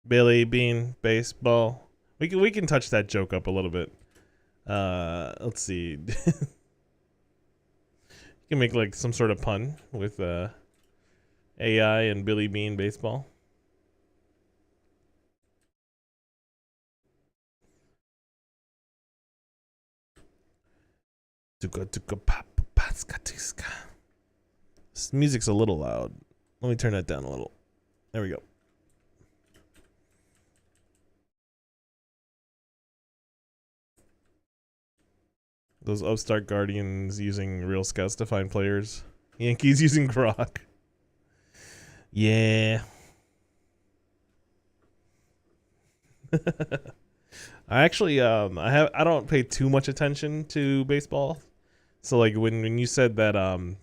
Speaker 1: Billy Bean baseball. We can touch that joke up a little bit. Let's see. You can make like some sort of pun with AI and Billy Bean baseball. This music's a little loud. Let me turn that down a little. There we go. Those upstart Guardians using real scouts to find players. Yankees using Grok. Yeah. I actually I don't pay too much attention to baseball. So like when you said that a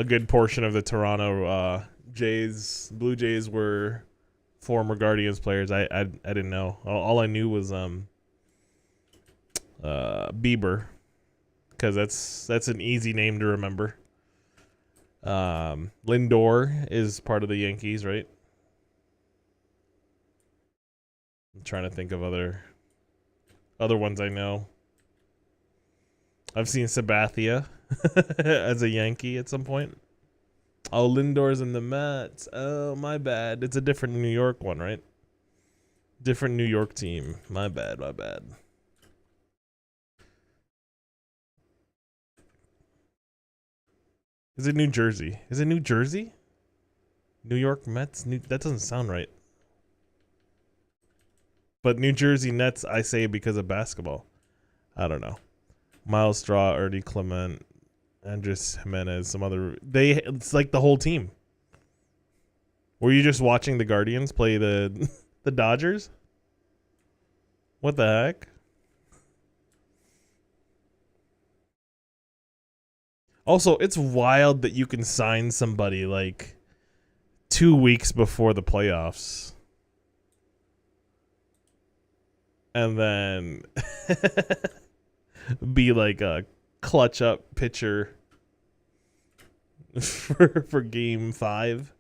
Speaker 1: good portion of the Toronto Blue Jays were former Guardians players, I didn't know. All I knew was Bieber, because that's an easy name to remember. Lindor is part of the Yankees, right? I'm trying to think of other ones I know. I've seen Sabathia as a Yankee at some point. Oh, Lindor's in the Mets. Oh, my bad. It's a different New York one, right? Different New York team. My bad. Is it New Jersey? Is it New Jersey? New York Mets? That doesn't sound right. But New Jersey Nets, I say because of basketball. I don't know. Miles Straw, Ernie Clement, Andres Jimenez, some other. It's like the whole team. Were you just watching the Guardians play the the Dodgers? What the heck? Also, it's wild that you can sign somebody like 2 weeks before the playoffs. And then be like a clutch up pitcher for game 5.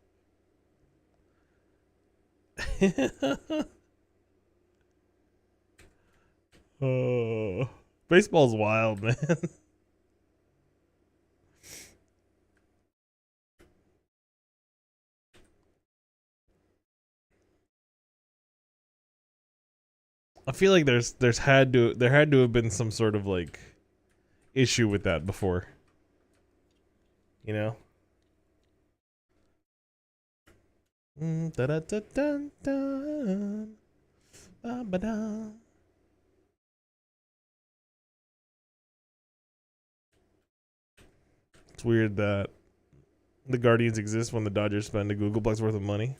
Speaker 1: Oh, baseball's wild, man. I feel like there had to have been some sort of like issue with that before. You know? It's weird that the Guardians exist when the Dodgers spend a Googleplex worth of money.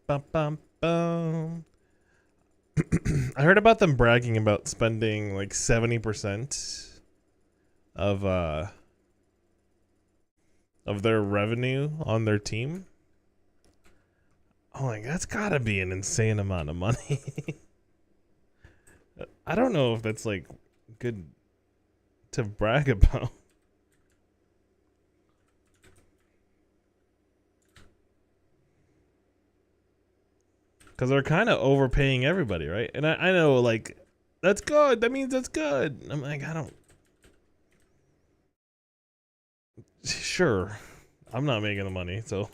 Speaker 1: Bum, bum, bum. I heard about them bragging about spending like 70% of their revenue on their team. Oh, like that's gotta be an insane amount of money. I don't know if that's like good to brag about. Because they're kind of overpaying everybody, right? And I know, like, that's good. That means that's good. I'm like, I don't. Sure. I'm not making the money, so.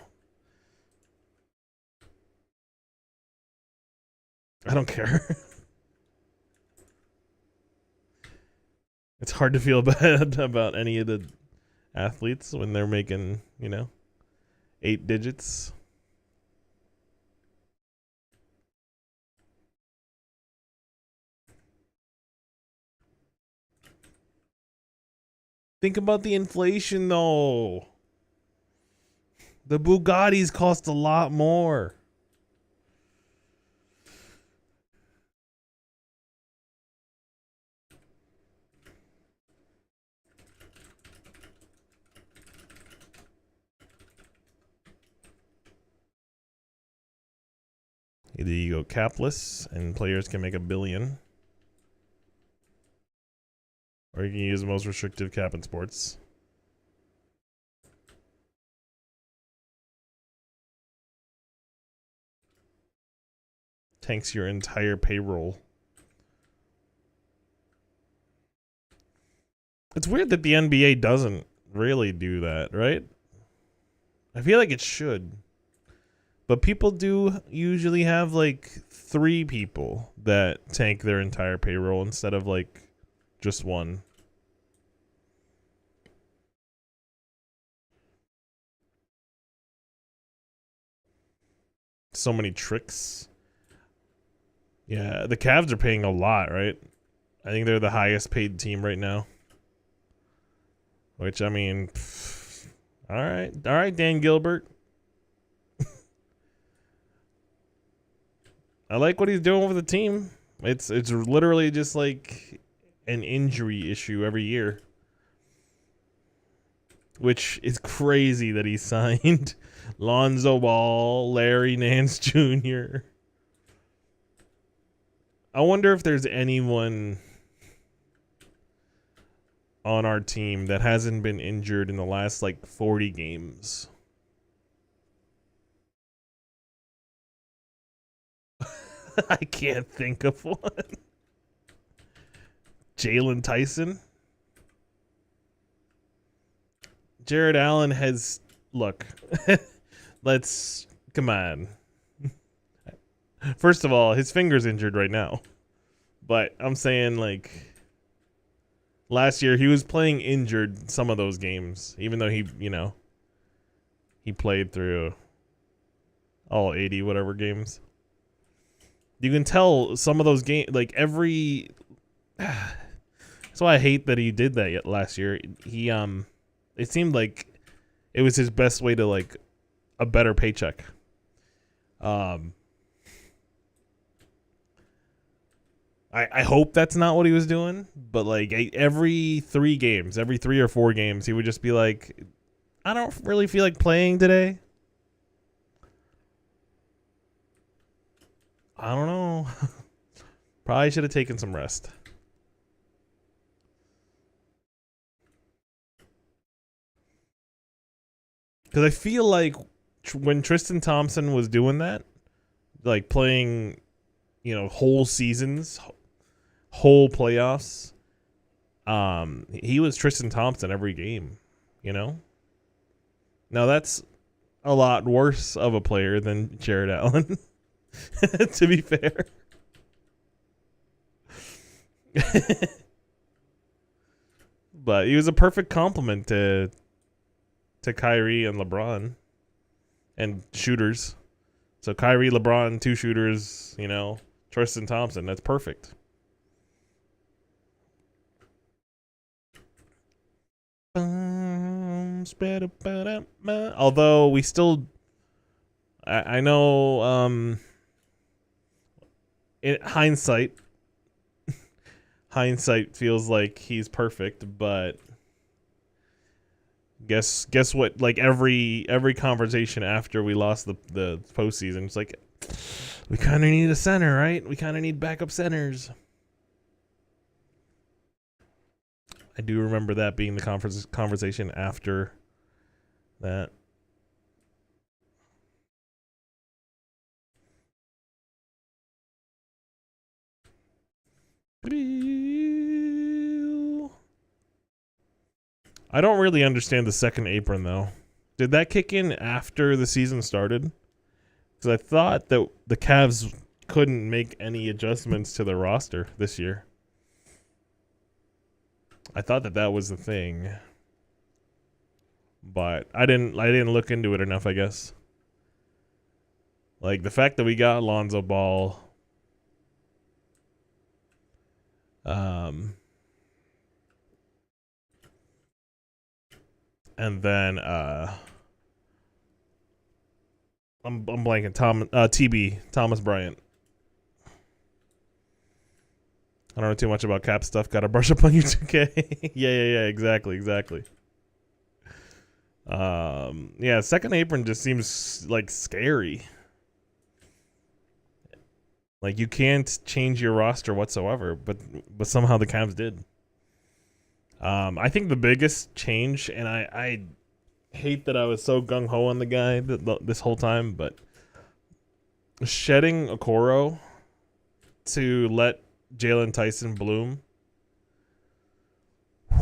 Speaker 1: I don't care. It's hard to feel bad about any of the athletes when they're making, 8 digits. Think about the inflation, though. The Bugattis cost a lot more. Either you go capless and players can make $1 billion, or you can use the most restrictive cap in sports. Tanks your entire payroll. It's weird that the NBA doesn't really do that, right? I feel like it should. But people do usually have like 3 people that tank their entire payroll instead of like just one. So many tricks. Yeah, the Cavs are paying a lot, right? I think they're the highest paid team right now. Which, I mean, all right, Dan Gilbert. I like what he's doing with the team. It's literally just like an injury issue every year, which is crazy that he signed Lonzo Ball, Larry Nance Jr. I wonder if there's anyone on our team that hasn't been injured in the last like 40 games. I can't think of one. Jalen Tyson. Jared Allen has look. Let's come on. First of all, his finger's injured right now. But I'm saying like last year he was playing injured some of those games, even though he played through all 80 whatever games. You can tell some of those games, like every. That's why I hate that he did that last year. He it seemed like it was his best way to like a better paycheck. I hope that's not what he was doing, but like every 3 or 4 games, he would just be like, I don't really feel like playing today. I don't know. Probably should have taken some rest. Because I feel like when Tristan Thompson was doing that, like playing, whole seasons, whole playoffs, he was Tristan Thompson every game, Now that's a lot worse of a player than Jared Allen, to be fair. But he was a perfect complement to Kyrie and LeBron and shooters. So Kyrie, LeBron, 2 shooters, Tristan Thompson. That's perfect. Although we still, I know. In hindsight, hindsight feels like he's perfect, but guess what? Like every conversation after we lost the postseason, it's like we kind of need a center, right? We kind of need backup centers. I do remember that being the conversation after that. I don't really understand the second apron though. Did that kick in after the season started? Because I thought that the Cavs couldn't make any adjustments to the roster this year. I thought that was the thing, but I didn't look into it enough, I guess. Like the fact that we got Lonzo Ball, and then I'm blanking. Thomas Bryant. I don't know too much about cap stuff. Gotta brush up on you, 2K. yeah, exactly. Yeah, second apron just seems like scary. Like you can't change your roster whatsoever, but somehow the Cavs did. I think the biggest change, and I hate that I was so gung ho on the guy this whole time, but shedding Okoro to let Jalen Tyson bloom.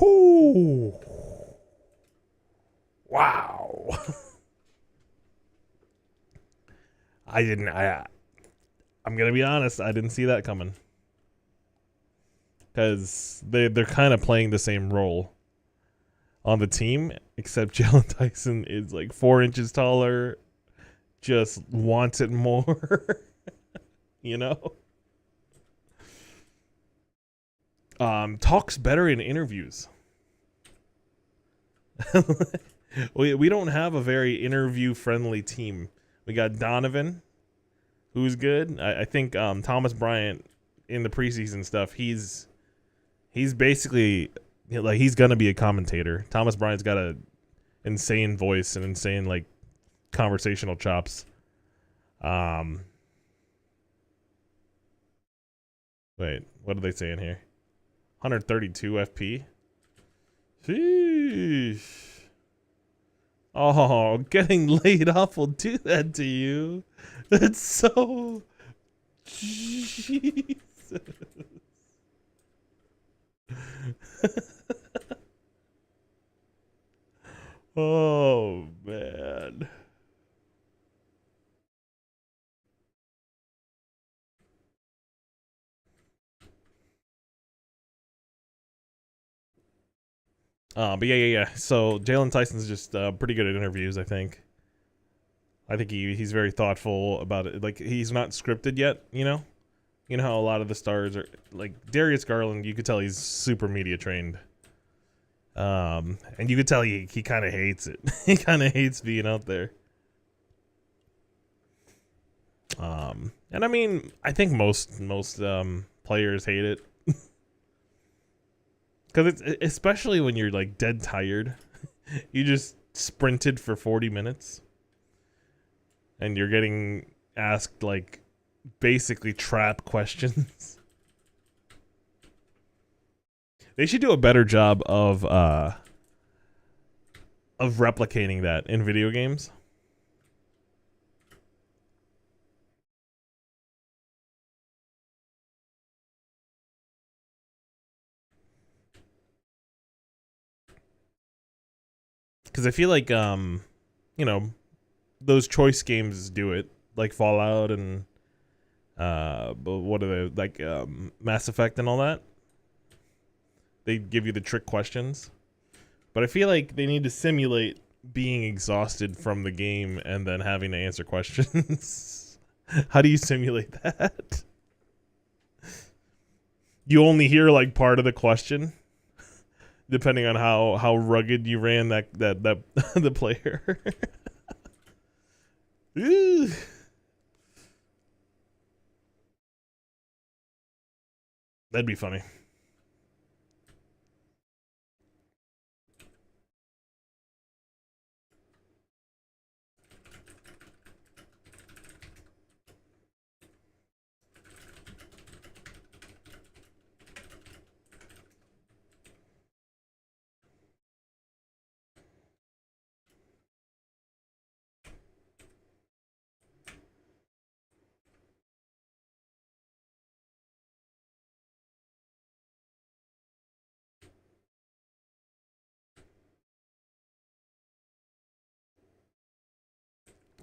Speaker 1: Whoo! Wow! I'm gonna be honest. I didn't see that coming because they're kind of playing the same role on the team, except Jalen Tyson is like 4 inches taller, just wants it more, you know. Talks better in interviews. we don't have a very interview friendly team. We got Donovan, who's good. I think Thomas Bryant in the preseason stuff, he's basically like he's gonna be a commentator. Thomas Bryant's got a insane voice and insane like conversational chops. Wait, what are they saying here? 132 FP. Sheesh. Oh, getting laid off will do that to you. That's so. Jesus. Oh, man. But yeah. So Jalen Tyson's just pretty good at interviews, I think. I think he's very thoughtful about it. Like he's not scripted yet, you know? You know how a lot of the stars are like Darius Garland, you could tell he's super media trained. And you could tell he kind of hates it. He kind of hates being out there. And I mean, I think most players hate it. Cuz it's especially when you're like dead tired. You just sprinted for 40 minutes and you're getting asked like basically trap questions. They should do a better job of replicating that in video games. Because I feel like you know, those choice games do it, like Fallout and but what are they like Mass Effect and all that. They give you the trick questions, but I feel like they need to simulate being exhausted from the game and then having to answer questions. How do you simulate that? You only hear like part of the question, depending on how rugged you ran that the player. Ooh. That'd be funny.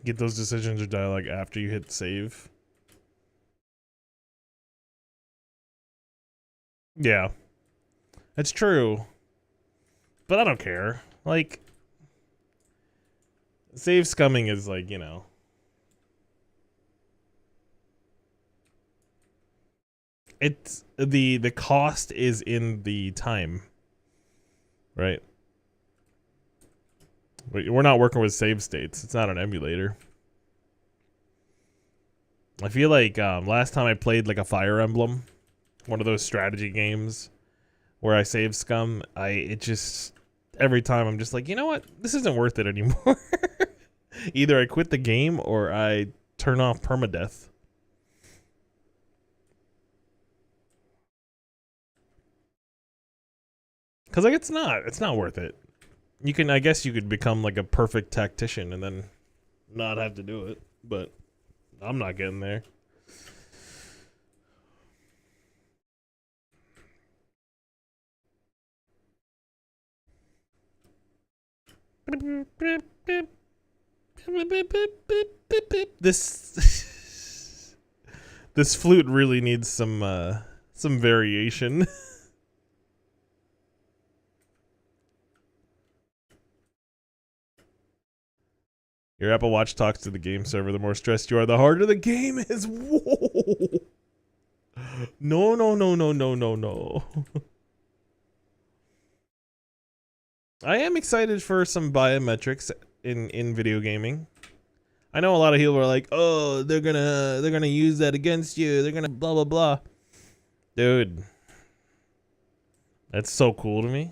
Speaker 1: Get those decisions or dialogue after you hit save. Yeah, that's true. But I don't care. Like, save scumming is like, you know. It's the cost is in the time. Right? We're not working with save states. It's not an emulator. I feel like last time I played like a Fire Emblem, one of those strategy games where I save scum, it just every time I'm just like, you know what? This isn't worth it anymore. Either I quit the game or I turn off permadeath. Cause like it's not worth it. I guess you could become like a perfect tactician and then not have to do it, but I'm not getting there. This this flute really needs some variation. Your Apple Watch talks to the game server. The more stressed you are, the harder the game is. Whoa! No, no, no, no, no, no, no. I am excited for some biometrics in video gaming. I know a lot of people are like, "Oh, they're gonna use that against you. They're gonna blah blah blah." Dude, that's so cool to me.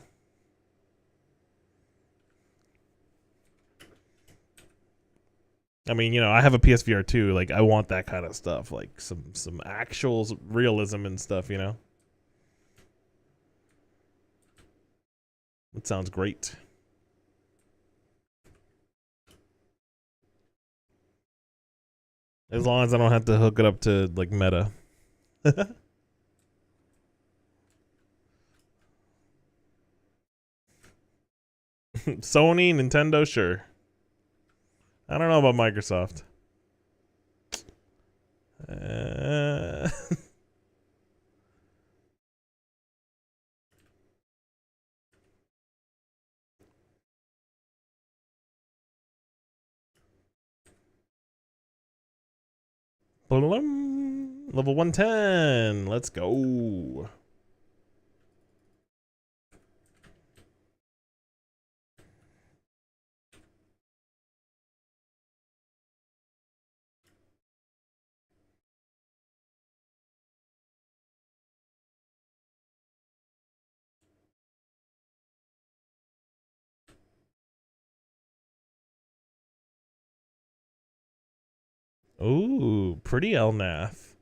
Speaker 1: I mean, you know, I have a PSVR too. Like, I want that kind of stuff, like some actual realism and stuff. You know, it sounds great. As long as I don't have to hook it up to like Meta. Sony, Nintendo, sure. I don't know about Microsoft. Uh... Level 110. Let's go. Ooh, pretty Elnath.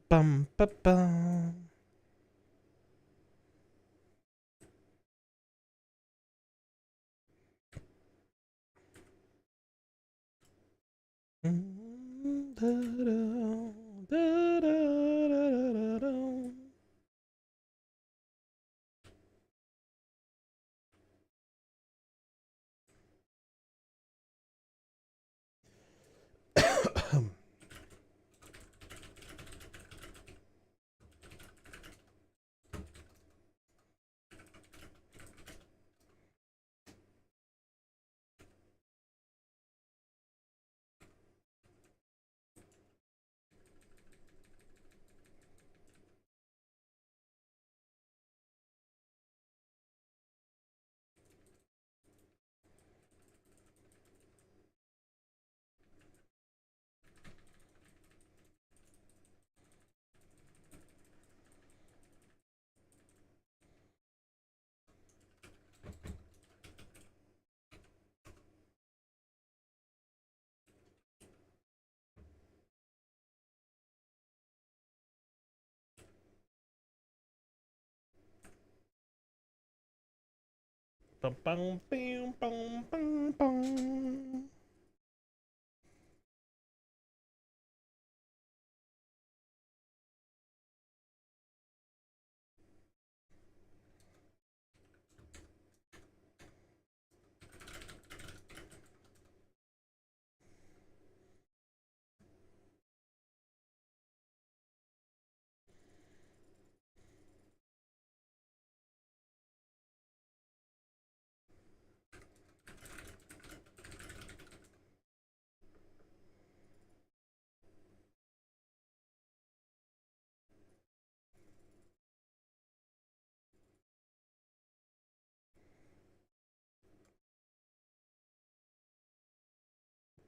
Speaker 1: Bum ba bum. Bum, bum, bum, bum, bum, bum.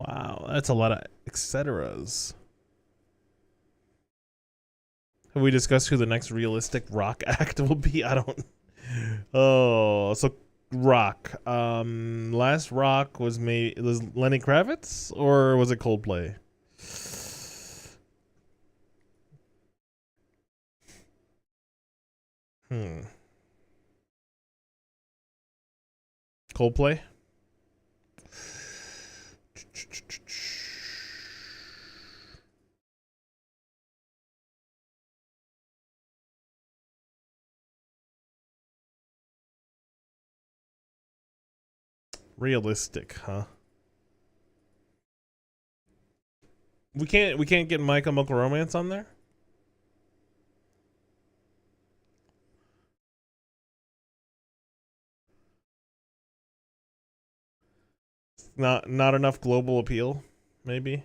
Speaker 1: Wow, that's a lot of etceteras. Have we discussed who the next realistic rock act will be? I don't. Oh, so rock. Last rock was was Lenny Kravitz or was it Coldplay? Hmm. Coldplay. Realistic, huh? We can't get My Chemical Romance on there. Not enough global appeal, maybe.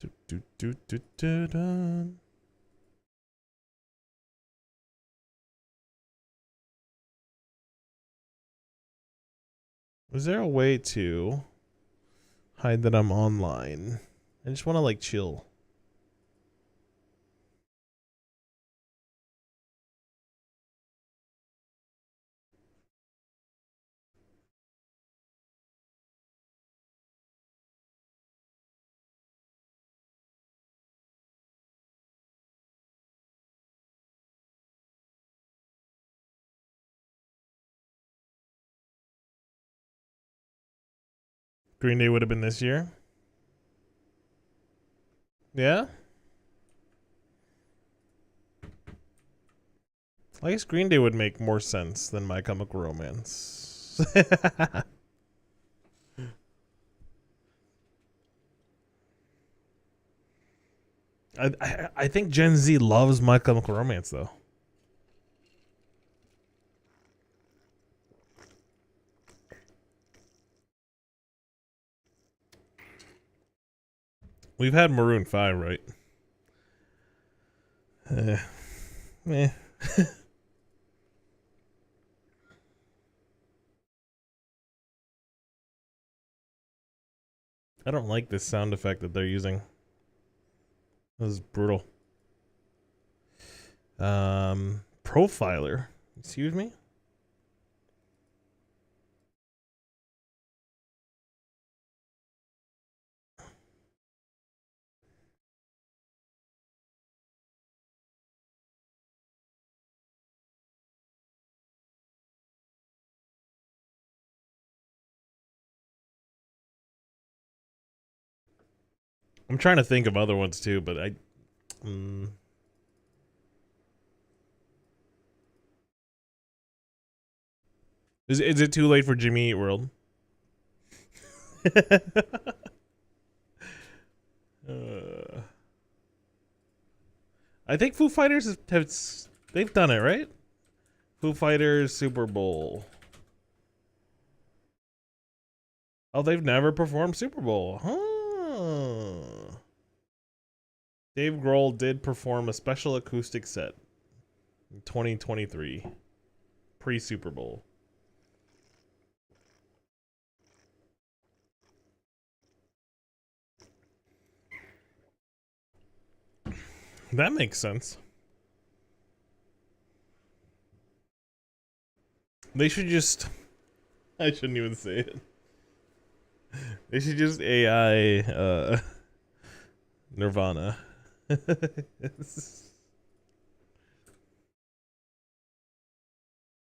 Speaker 1: Do, do, do, do, do, do. Was there a way to hide that I'm online? I just want to like chill. Green Day would have been this year. Yeah? I guess Green Day would make more sense than My Chemical Romance. I think Gen Z loves My Chemical Romance though. We've had Maroon 5, right? Eh. Eh. I don't like this sound effect that they're using. This is brutal. Profiler. Excuse me? I'm trying to think of other ones too, but I. Mm, is it too late for Jimmy Eat World? uh, I think Foo Fighters have they've done it, right? Foo Fighters Super Bowl. Oh, they've never performed Super Bowl. Huh. Dave Grohl did perform a special acoustic set in 2023, pre Super Bowl. That makes sense. They should just. I shouldn't even say it. They should just AI Nirvana.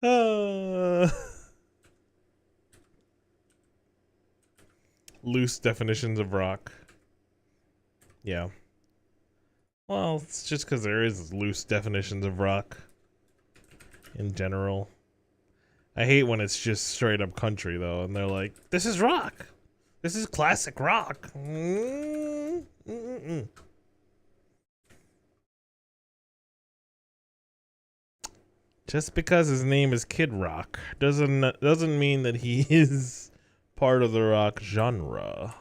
Speaker 1: uh, loose definitions of rock. Yeah. Well, it's just because there is loose definitions of rock in general. I hate when it's just straight up country though, and they're like, "This is rock. This is classic rock." Just because his name is Kid Rock doesn't mean that he is part of the rock genre.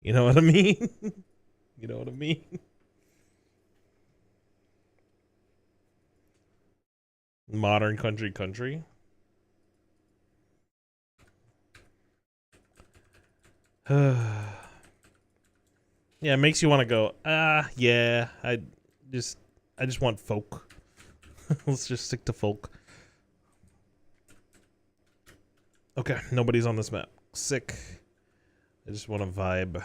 Speaker 1: You know what I mean? You know what I mean? Modern country. Yeah, it makes you want to go, yeah, just I just want folk. Let's just stick to folk. Okay, nobody's on this map. Sick. I just want to vibe.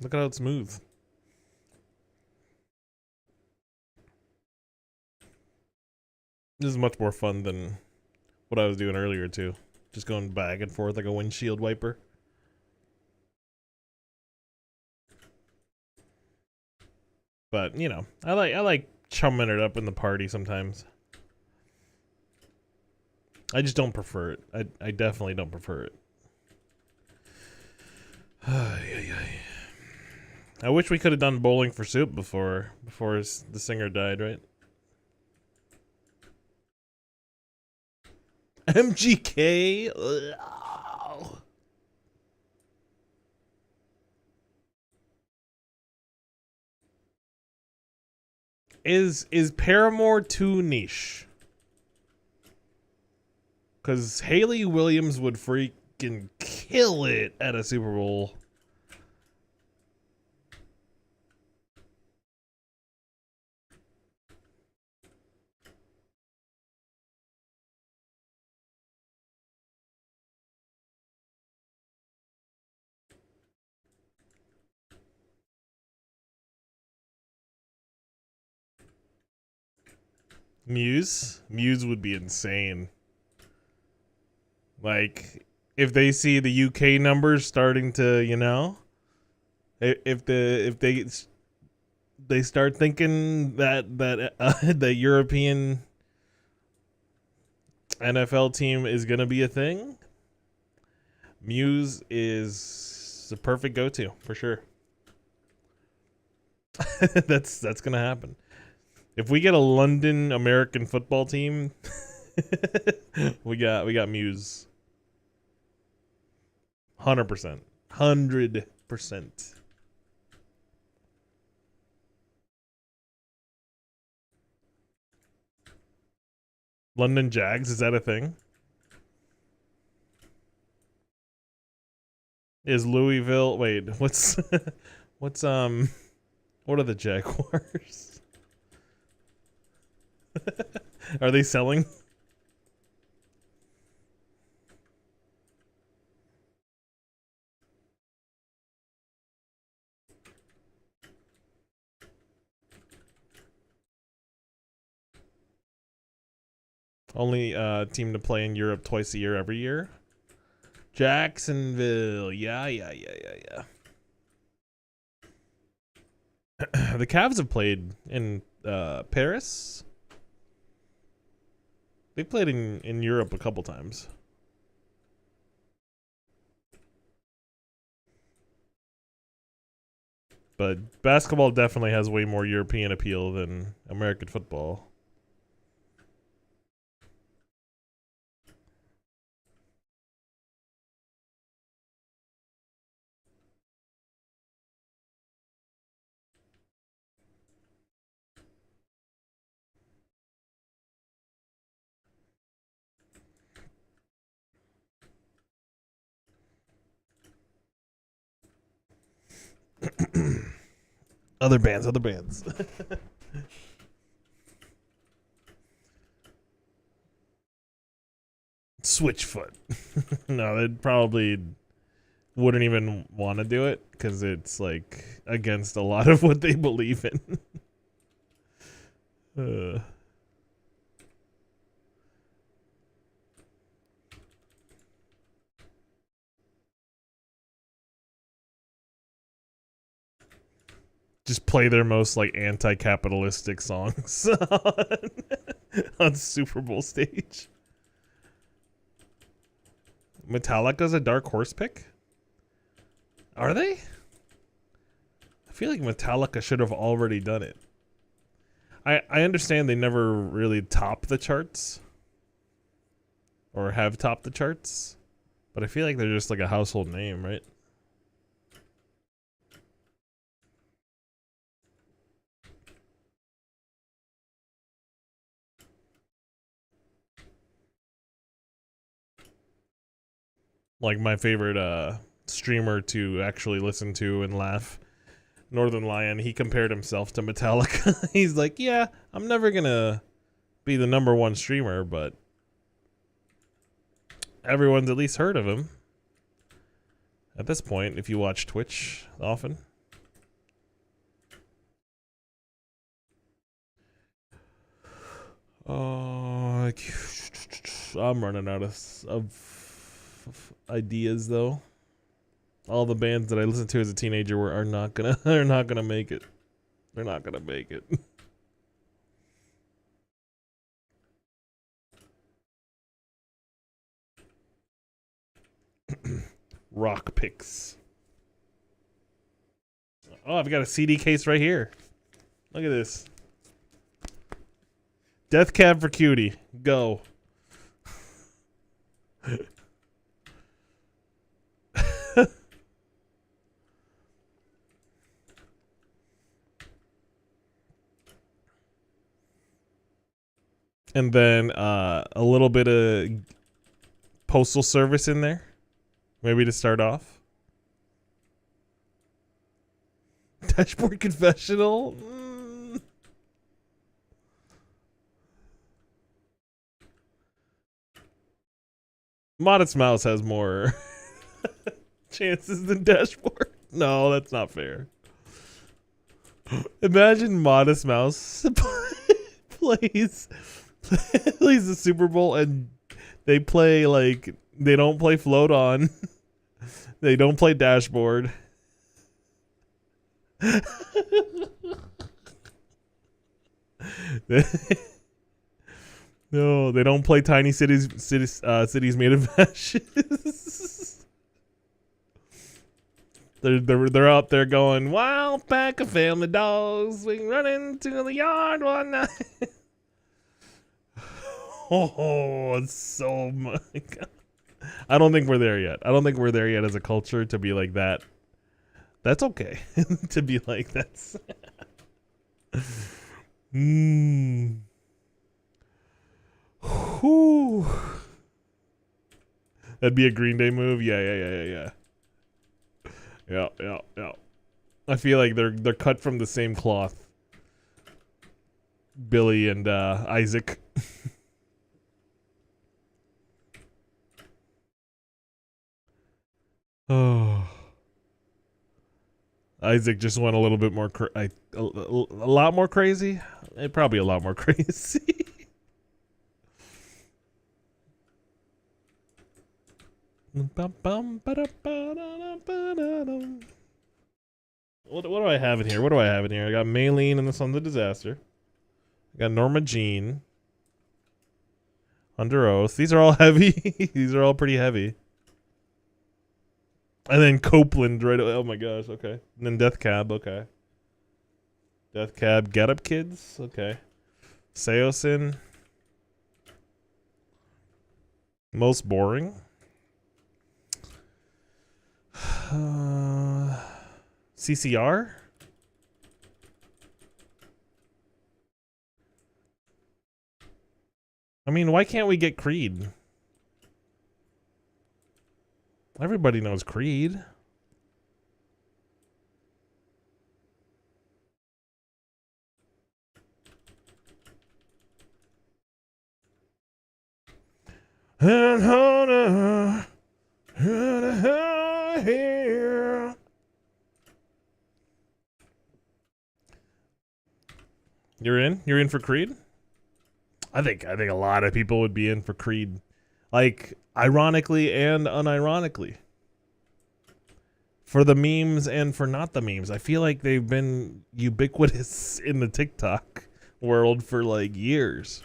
Speaker 1: Look at how it's smooth. This is much more fun than what I was doing earlier too. Just going back and forth like a windshield wiper. But you know, I like chumming it up in the party sometimes. I just don't prefer it. I definitely don't prefer it. I wish we could have done Bowling for Soup before the singer died, right? MGK. Is Paramore too niche? Because Haley Williams would freaking kill it at a Super Bowl. Muse would be insane. Like, if they see the UK numbers starting to, you know, if they start thinking that the European NFL team is gonna be a thing, Muse is the perfect go-to for sure. That's gonna happen. If we get a London American football team, we got Muse. 100%. 100%. London Jags, is that a thing? Is Louisville wait, what's what are the Jaguars? Are they selling? Only team to play in Europe twice a year every year? Jacksonville. Yeah. The Cavs have played in Paris. They played in Europe a couple times. But basketball definitely has way more European appeal than American football. Other bands, other bands. Switchfoot. No, they'd probably wouldn't even want to do it because it's like against a lot of what they believe in. Just play their most like anti-capitalistic songs on Super Bowl stage. Metallica's a dark horse pick? Are they? I feel like Metallica should have already done it. I understand they never really top the charts. Or have topped the charts. But I feel like they're just like a household name, right? Like my favorite streamer to actually listen to and laugh, Northern Lion, he compared himself to Metallica. He's like, yeah, I'm never gonna be the #1 streamer, but everyone's at least heard of him. At this point, if you watch Twitch often. I'm running out of ideas though. All the bands that I listened to as a teenager are not gonna make it. They're not gonna make it. Rock picks. Oh, I've got a CD case right here. Look at this. Death Cab for Cutie. Go. And then a little bit of Postal Service in there. Maybe to start off. Dashboard Confessional. Modest Mouse has more chances than Dashboard. No, that's not fair. Imagine Modest Mouse plays the Super Bowl and they play like they don't play Float On. They don't play Dashboard. No, they don't play Tiny Cities Made of Ashes. They're out there going, wild pack of family dogs, we run into the yard one night. Oh, it's so my God. I don't think we're there yet. I don't think we're there yet as a culture to be like that. That's okay. To be like that's. Whew. That'd be a Green Day move. Yeah. Yeah. I feel like they're cut from the same cloth. Billy and Isaac. Oh. Isaac just went a little bit more a lot more crazy. Probably a lot more crazy. What do I have in here? I got Maylene and the Sons of Disaster. I got Norma Jean. Under Oath. These are all heavy. These are all pretty heavy. And then Copeland right away. Oh my gosh, okay. And then Death Cab, okay. Death Cab, Get Up Kids, okay. Seosin. Most boring. CCR? I mean, why can't we get Creed? Everybody knows Creed. You're in? You're in for Creed? I think a lot of people would be in for Creed. Like, ironically and unironically. For the memes and for not the memes. I feel like they've been ubiquitous in the TikTok world for like years.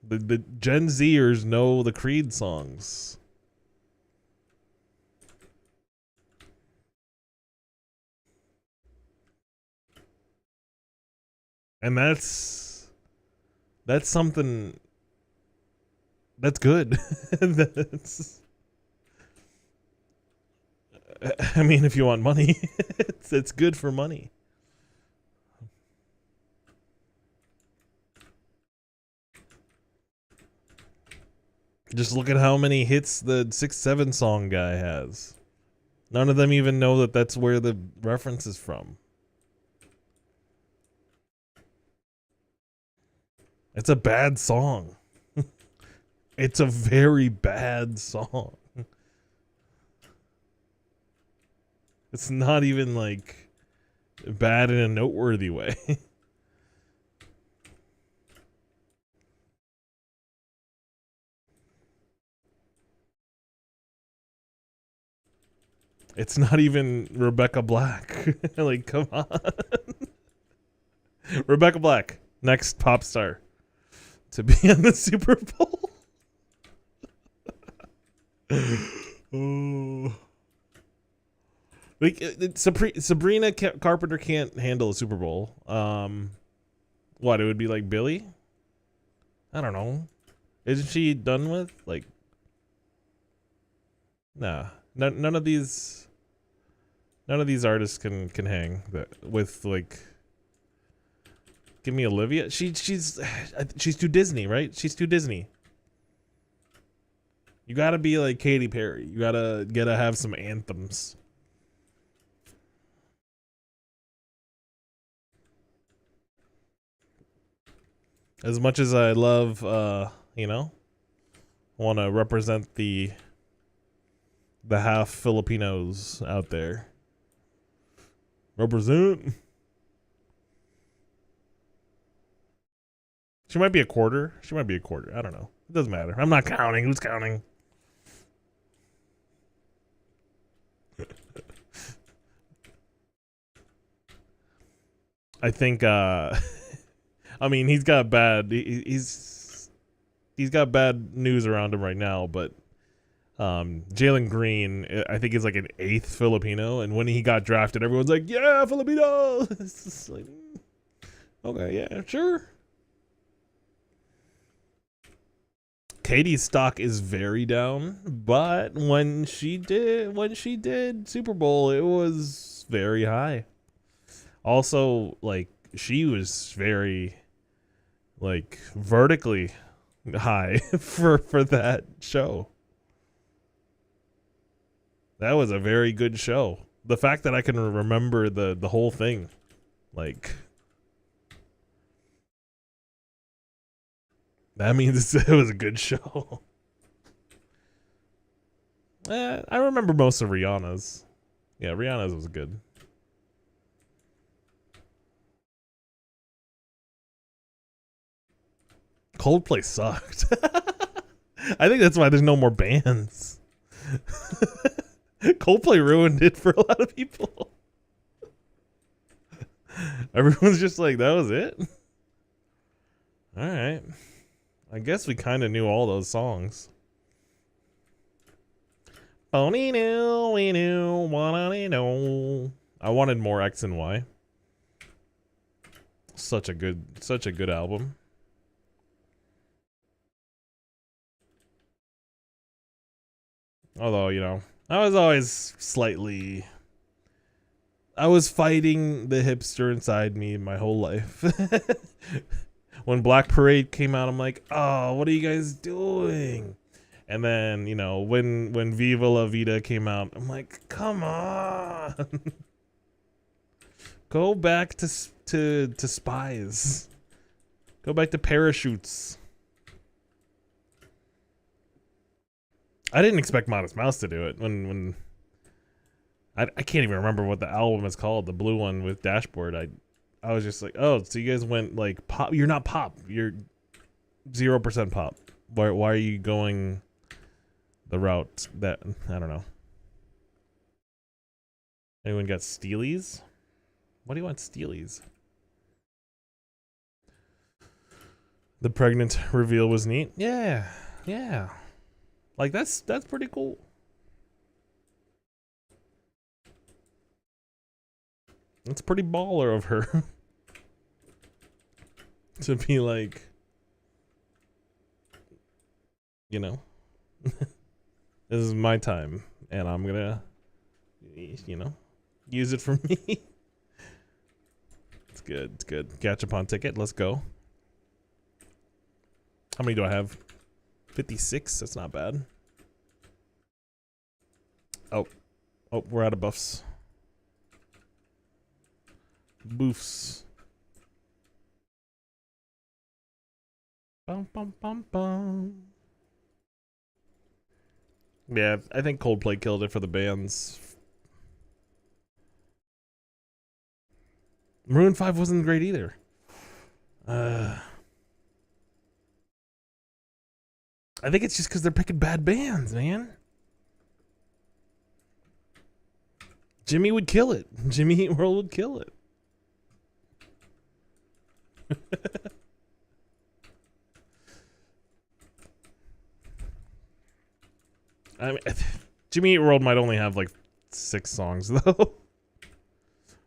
Speaker 1: The Gen Zers know the Creed songs. And that's something that's good. That's, I mean, if you want money, it's good for money. Just look at how many hits the 6-7 song guy has. None of them even know that that's where the reference is from. It's a bad song. It's a very bad song. It's not even like bad in a noteworthy way. It's not even Rebecca Black. Like, come on. Rebecca Black, next pop star to be on the Super Bowl. Oh. Like, Sabrina Carpenter can't handle a Super Bowl. What, it would be like Billy? I don't know. Isn't she done with? Like, nah. None of these artists can hang with like. Give me Olivia. She's too Disney, right? She's too Disney. You gotta be like Katy Perry. You gotta have some anthems. As much as I love, you know, want to represent the half Filipinos out there. Represent. She might be a quarter. She might be a quarter. I don't know. It doesn't matter. I'm not counting. Who's counting? I think I mean, he's got bad he's got bad news around him right now, but Jalen Green, I think, is like an 8th Filipino, and when he got drafted, everyone's like, "Yeah, Filipino." It's just like, okay, yeah, sure. Katie's stock is very down, but when she did Super Bowl, it was very high. Also, like, she was very like vertically high for that show. That was a very good show. The fact that I can remember the whole thing, like, that means it was a good show. I remember most of Rihanna's. Yeah, Rihanna's was good. Coldplay sucked. I think that's why there's no more bands. Coldplay ruined it for a lot of people. Everyone's just like, that was it? Alright. I guess we kind of knew all those songs. We knew, wanna know. I wanted more X and Y. Such a good album. Although, you know, I was always slightly... I was fighting the hipster inside me my whole life. When Black Parade came out, I'm like, oh, what are you guys doing? And then, you know, when Viva La Vida came out, I'm like, come on. Go back to Spies. Go back to Parachutes. I didn't expect Modest Mouse to do it when I can't even remember what the album is called, the blue one with Dashboard. I was just like, oh, so you guys went like pop. You're not pop. You're 0% pop. Why are you going the route that I don't know? Anyone got Steelies? What do you want Steelies? The pregnant reveal was neat. Yeah, yeah. Like that's pretty cool. It's pretty baller of her to be like, you know, this is my time and I'm gonna, you know, use it for me. It's good. It's good. Gachapon ticket. Let's go. How many do I have? 56. That's not bad. Oh, we're out of buffs. Boofs. Bum bum bum bum. Yeah, I think Coldplay killed it for the bands. Maroon 5 wasn't great either. I think it's just because they're picking bad bands, man. Jimmy would kill it. Jimmy Eat World would kill it. I mean, Jimmy Eat World might only have like 6 songs though.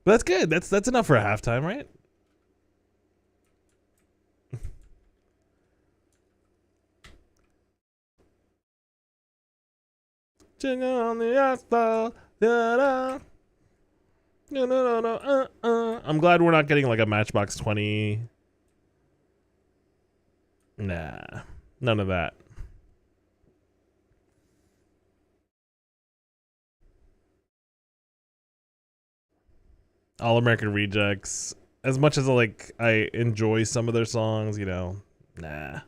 Speaker 1: But that's good. That's enough for a halftime, right? On the asphalt. I'm glad we're not getting like a Matchbox 20. Nah, none of that. All American Rejects. As much as I enjoy some of their songs, you know, nah.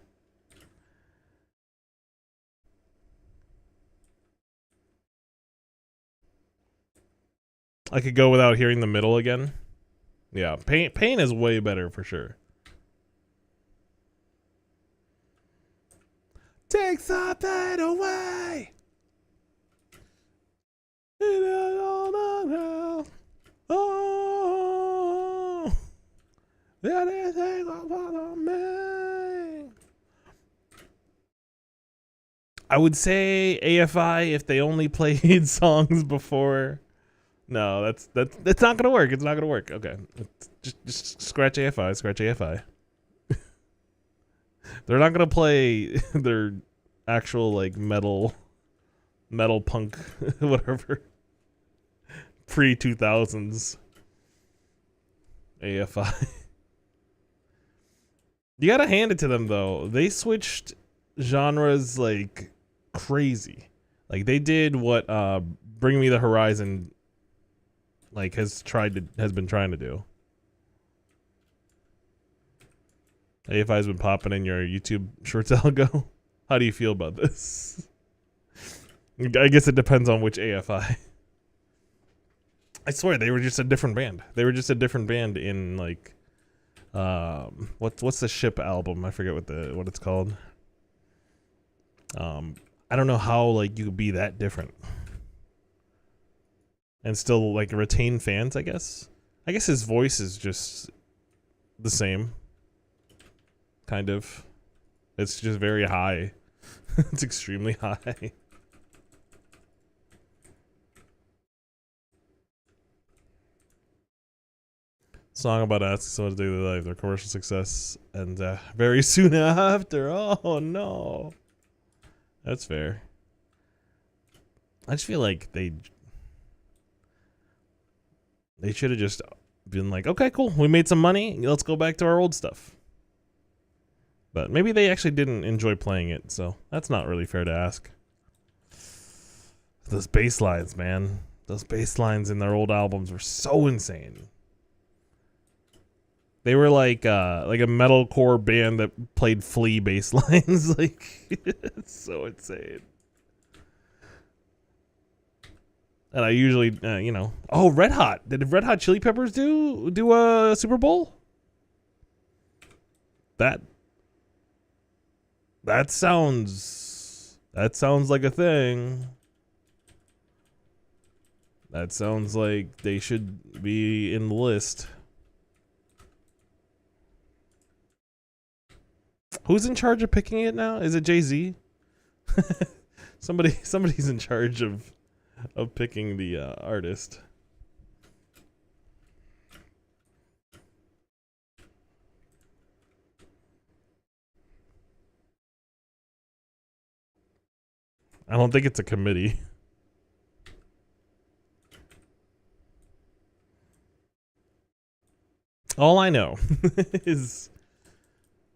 Speaker 1: I could go without hearing the middle again. Yeah, Pain is way better for sure. Take something away. Oh, anything about me. I would say AFI if they only played songs before. No, that's not gonna work. It's not gonna work. Okay, just scratch AFI. Scratch AFI. They're not gonna play their actual like metal punk whatever pre 2000s AFI. You gotta hand it to them though. They switched genres like crazy. Like they did what Bring Me the Horizon like has been trying to do. AFI's been popping in your YouTube shorts algo. How do you feel about this? I guess it depends on which AFI. I swear they were just a different band. They were just a different band in like what's the Ship album? I forget what it's called. I don't know how like you could be that different and still like retain fans, I guess. I guess his voice is just the same. Kind of. It's just very high. It's extremely high. Song about asking someone to do their life, their commercial success, and very soon after. Oh no. That's fair. I just feel like they should have just been like, okay, cool, we made some money, let's go back to our old stuff. But maybe they actually didn't enjoy playing it, so that's not really fair to ask. Those bass lines, man. Those bass lines in their old albums were so insane. They were like a metalcore band that played Flea bass lines. Like, it's so insane. And I usually, you know, oh, Red Hot. Did Red Hot Chili Peppers do a Super Bowl? That sounds like a thing. That sounds like they should be in the list. Who's in charge of picking it now? Is it Jay-Z? Somebody's in charge of picking the artist. I don't think it's a committee. All I know is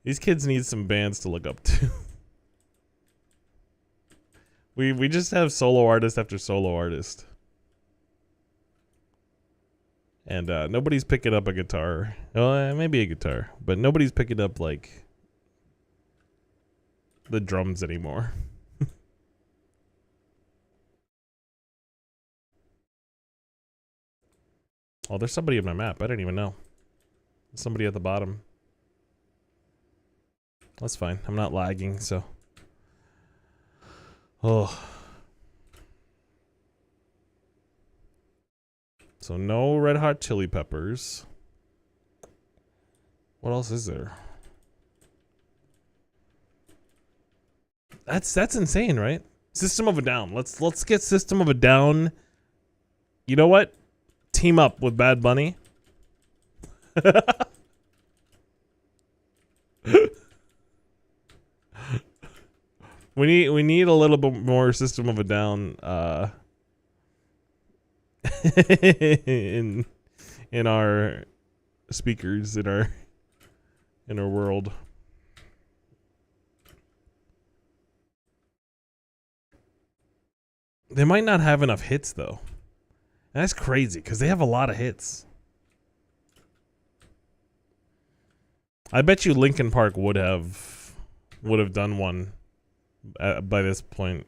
Speaker 1: these kids need some bands to look up to. We just have solo artist after solo artist. And nobody's picking up a guitar. Well, maybe a guitar, but nobody's picking up like the drums anymore. Oh, there's somebody on my map. I didn't even know. There's somebody at the bottom. That's fine. I'm not lagging, so. Oh. So no Red Hot Chili Peppers. What else is there? That's insane, right? System of a Down. Let's get System of a Down. You know what? Team up with Bad Bunny. we need a little bit more System of a Down in our speakers in our world. They might not have enough hits though. And that's crazy because they have a lot of hits. I bet you Linkin Park would have done one by this point.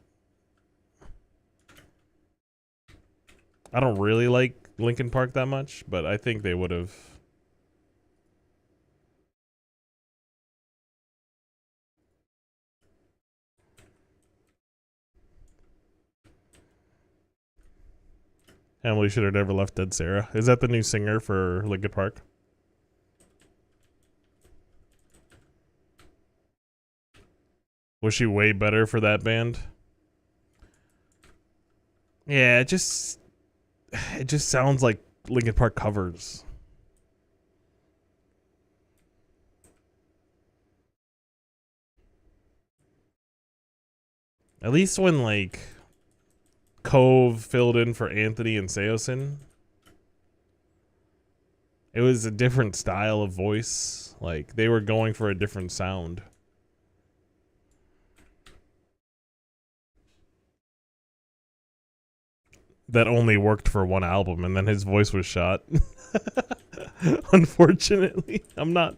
Speaker 1: I don't really like Linkin Park that much, but I think they would have. Emily should have never left Dead Sarah. Is that the new singer for Linkin Park? Was she way better for that band? Yeah, it just sounds like Linkin Park covers. At least when like Cove filled in for Anthony and Seosin, it was a different style of voice. Like they were going for a different sound. That only worked for one album, and then his voice was shot. Unfortunately, I'm not.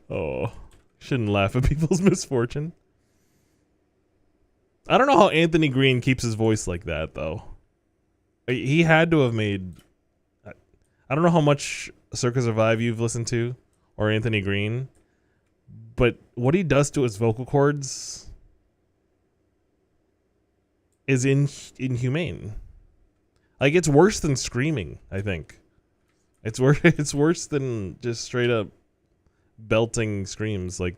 Speaker 1: Oh, shouldn't laugh at people's misfortune. I don't know how Anthony Green keeps his voice like that, though. He had to have made. I don't know how much Circa Survive you've listened to, or Anthony Green, but what he does to his vocal cords is inhumane. Like it's worse than screaming. I think it's worse. It's worse than just straight up belting screams. Like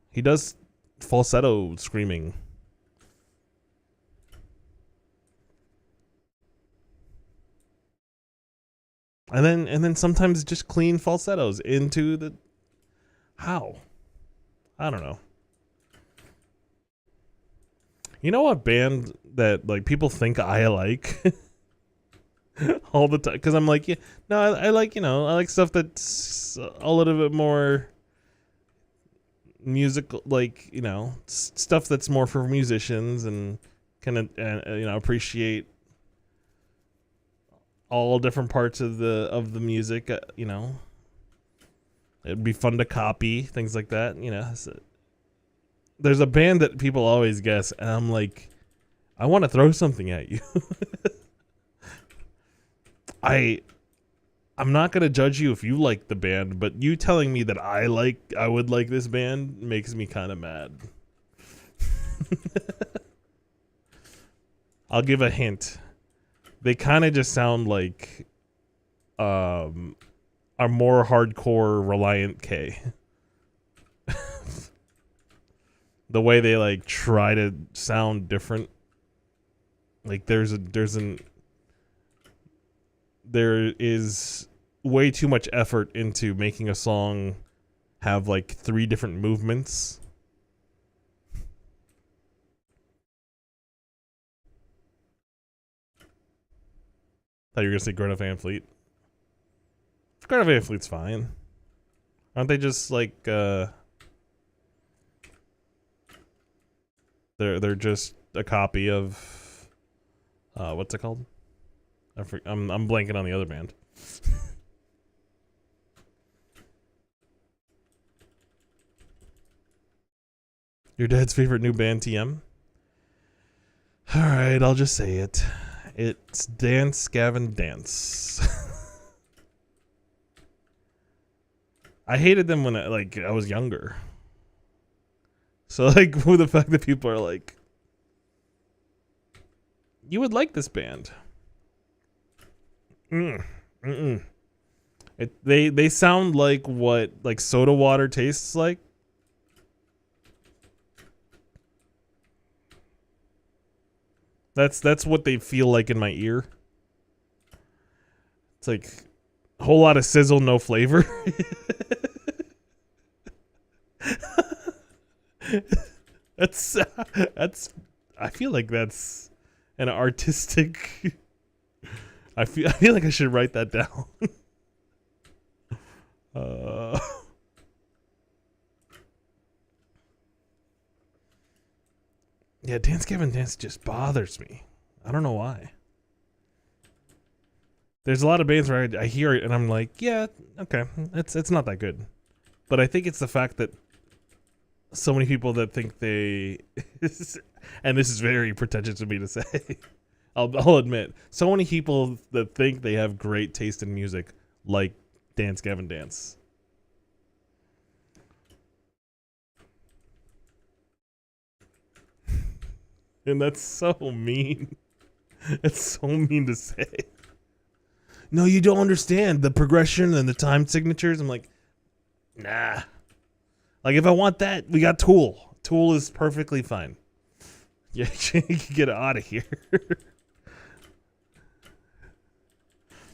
Speaker 1: he does falsetto screaming. And then sometimes just clean falsettos into the how? I don't know. You know what band that like people think I like all the time? Because I'm like, yeah, no, I like, you know, I like stuff that's a little bit more musical, like, you know, stuff that's more for musicians and kind of you know, appreciate all different parts of the music. You know, it'd be fun to copy things like that. You know, so there's a band that people always guess, and I'm like, I want to throw something at you. I'm not gonna judge you if you like the band, but you telling me that I would like this band makes me kind of mad. I'll give a hint. They kind of just sound like a more hardcore Reliant K. The way they like try to sound different. Like there is way too much effort into making a song have like 3 different movements. Thought you were gonna say Greta Van Fleet. Greta Van Fleet's fine. Aren't they just like they're just a copy of what's it called? I'm blanking on the other band. Your dad's favorite new band, TM? Alright, I'll just say it. It's Dance Gavin Dance. I hated them when I was younger. So like with the fact that people are like, you would like this band. They sound like what like soda water tastes like. That's what they feel like in my ear. It's like a whole lot of sizzle, no flavor. that's I feel like that's an artistic. I feel like I should write that down. Yeah, Dance Gavin Dance just bothers me. I don't know why. There's a lot of bands where I hear it and I'm like, yeah, okay, it's not that good. But I think it's the fact that so many people that think they, and this is very pretentious of me to say, I'll admit, so many people that think they have great taste in music like Dance Gavin Dance. And that's so mean. It's so mean to say. No, you don't understand the progression and the time signatures. I'm like, nah. Like, if I want that, we got Tool. Tool is perfectly fine. Yeah, you can get out of here.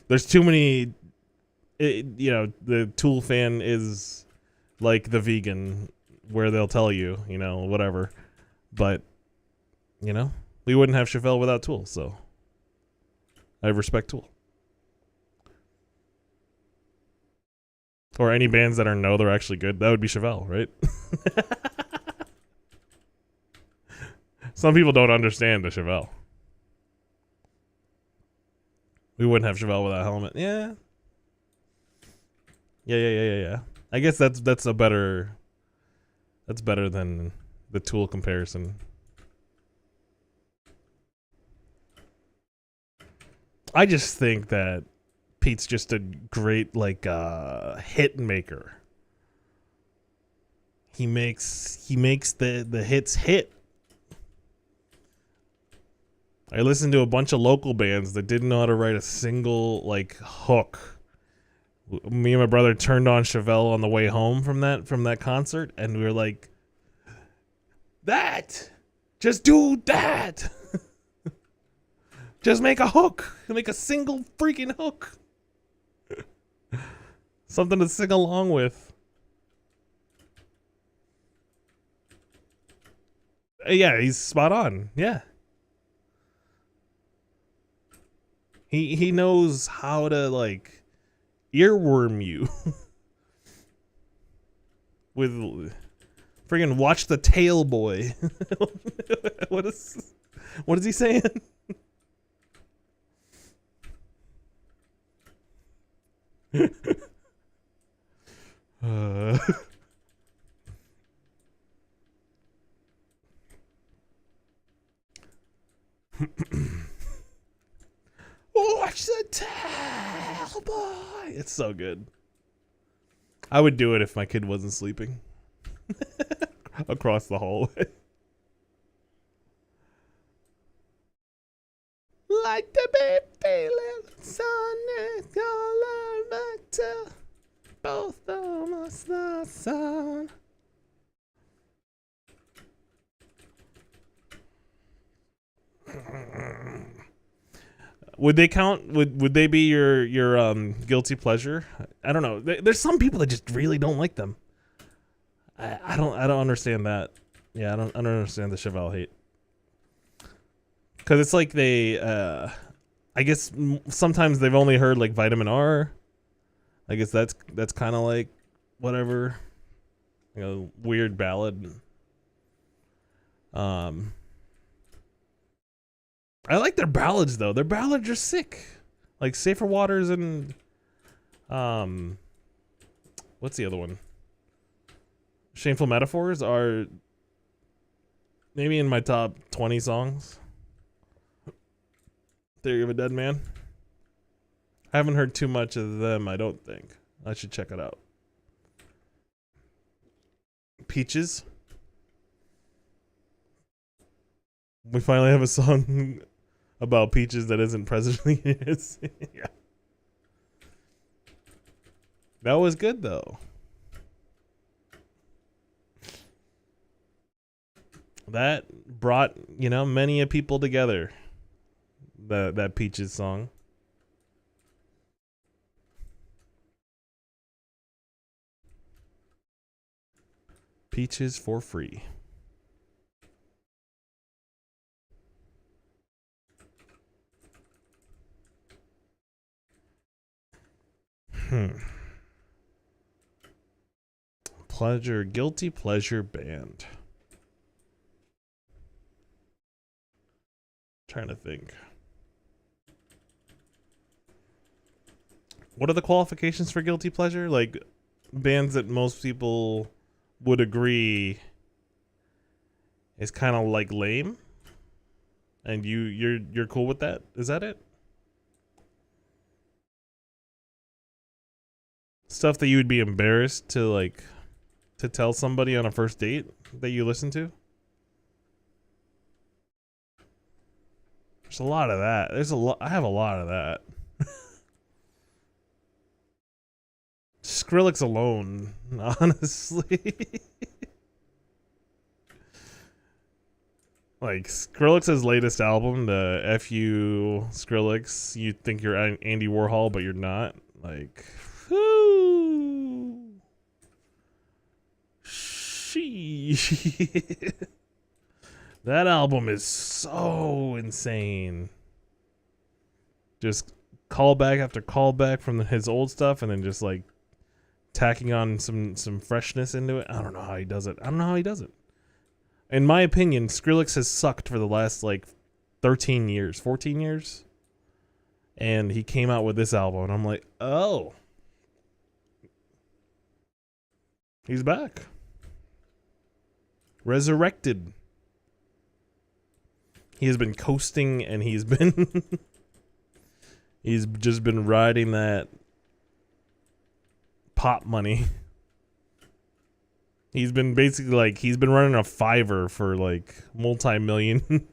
Speaker 1: There's too many. The Tool fan is like the vegan, where they'll tell you, whatever. But, we wouldn't have Chevelle without Tool, so I respect Tool. Or any bands that they're actually good. That would be Chevelle, right? Some people don't understand the Chevelle. We wouldn't have Chevelle without Helmet. Yeah. Yeah. I guess that's better than the Tool comparison. I just think that Pete's just a great hit maker. He makes the hits hit. I listened to a bunch of local bands that didn't know how to write a single hook. Me and my brother turned on Chevelle on the way home from that concert, and we were like, "That, just do that." Just make a hook. Make a single freaking hook. Something to sing along with. Yeah, he's spot on. Yeah. He knows how to earworm you. With friggin' Watch the Tail Boy. What is he saying? It's so good. I would do it if my kid wasn't sleeping. Across the hallway. Like the big feeling, sun is gonna back to both of us the sun. Would they count? Would they be your guilty pleasure? I don't know. There's some people that just really don't like them. I don't understand that. Yeah, I don't understand the Chevelle hate. Because it's like they, I guess sometimes they've only heard like Vitamin R. I guess that's kind of like whatever, you know, weird ballad. I like their ballads though. Their ballads are sick. Like Safer Waters and what's the other one? Shameful Metaphors are maybe in my top 20 songs. Theory of a Dead Man. I haven't heard too much of them, I don't think. I should check it out. Peaches. We finally have a song about peaches that isn't presently his. Yeah. That was good though. That brought, you know, many a people together. That Peaches song. Peaches for free. Pleasure, guilty pleasure band. Trying to think. What are the qualifications for guilty pleasure? Like bands that most people would agree is kind of like lame, and you're cool with that? Is that it? Stuff that you would be embarrassed to tell somebody on a first date that you listen to? There's a lot of that. I have a lot of that. Skrillex alone, honestly. Like Skrillex's latest album, the F.U. Skrillex, you think you're Andy Warhol, but you're not. Like, whoo. That album is so insane. Just callback after callback from his old stuff, and then just like tacking on some freshness into it. I don't know how he does it. In my opinion, Skrillex has sucked for the last like 13 years, 14 years. And he came out with this album, and I'm like, oh. He's back. Resurrected. He has been coasting, and he's just been riding that pop money. He's been basically like, he's been running a Fiverr for like multi-million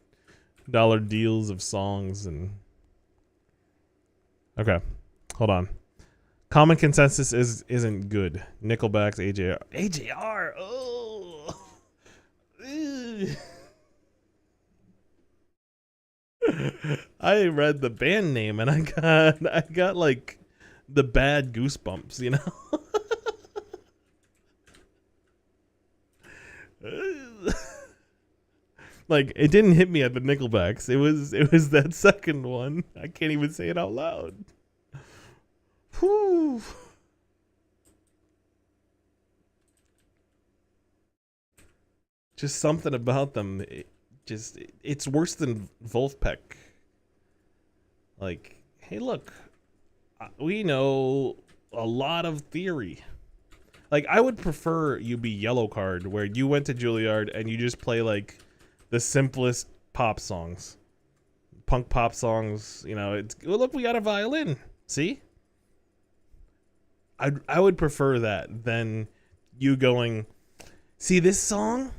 Speaker 1: dollar deals of songs. And okay, hold on. Common consensus isn't good. Nickelback's AJR. Oh. I read the band name and I got like the bad goosebumps, you know? Like, it didn't hit me at the Nickelbacks. It was that second one. I can't even say it out loud. Whew. Just something about them. It's worse than Wolfpack. Like, hey, look, we know a lot of theory. Like, I would prefer you be Yellow Card, where you went to Juilliard and you just play like the simplest pop songs, punk pop songs. You know, it's, well, look, we got a violin. See, I would prefer that than you going, see this song?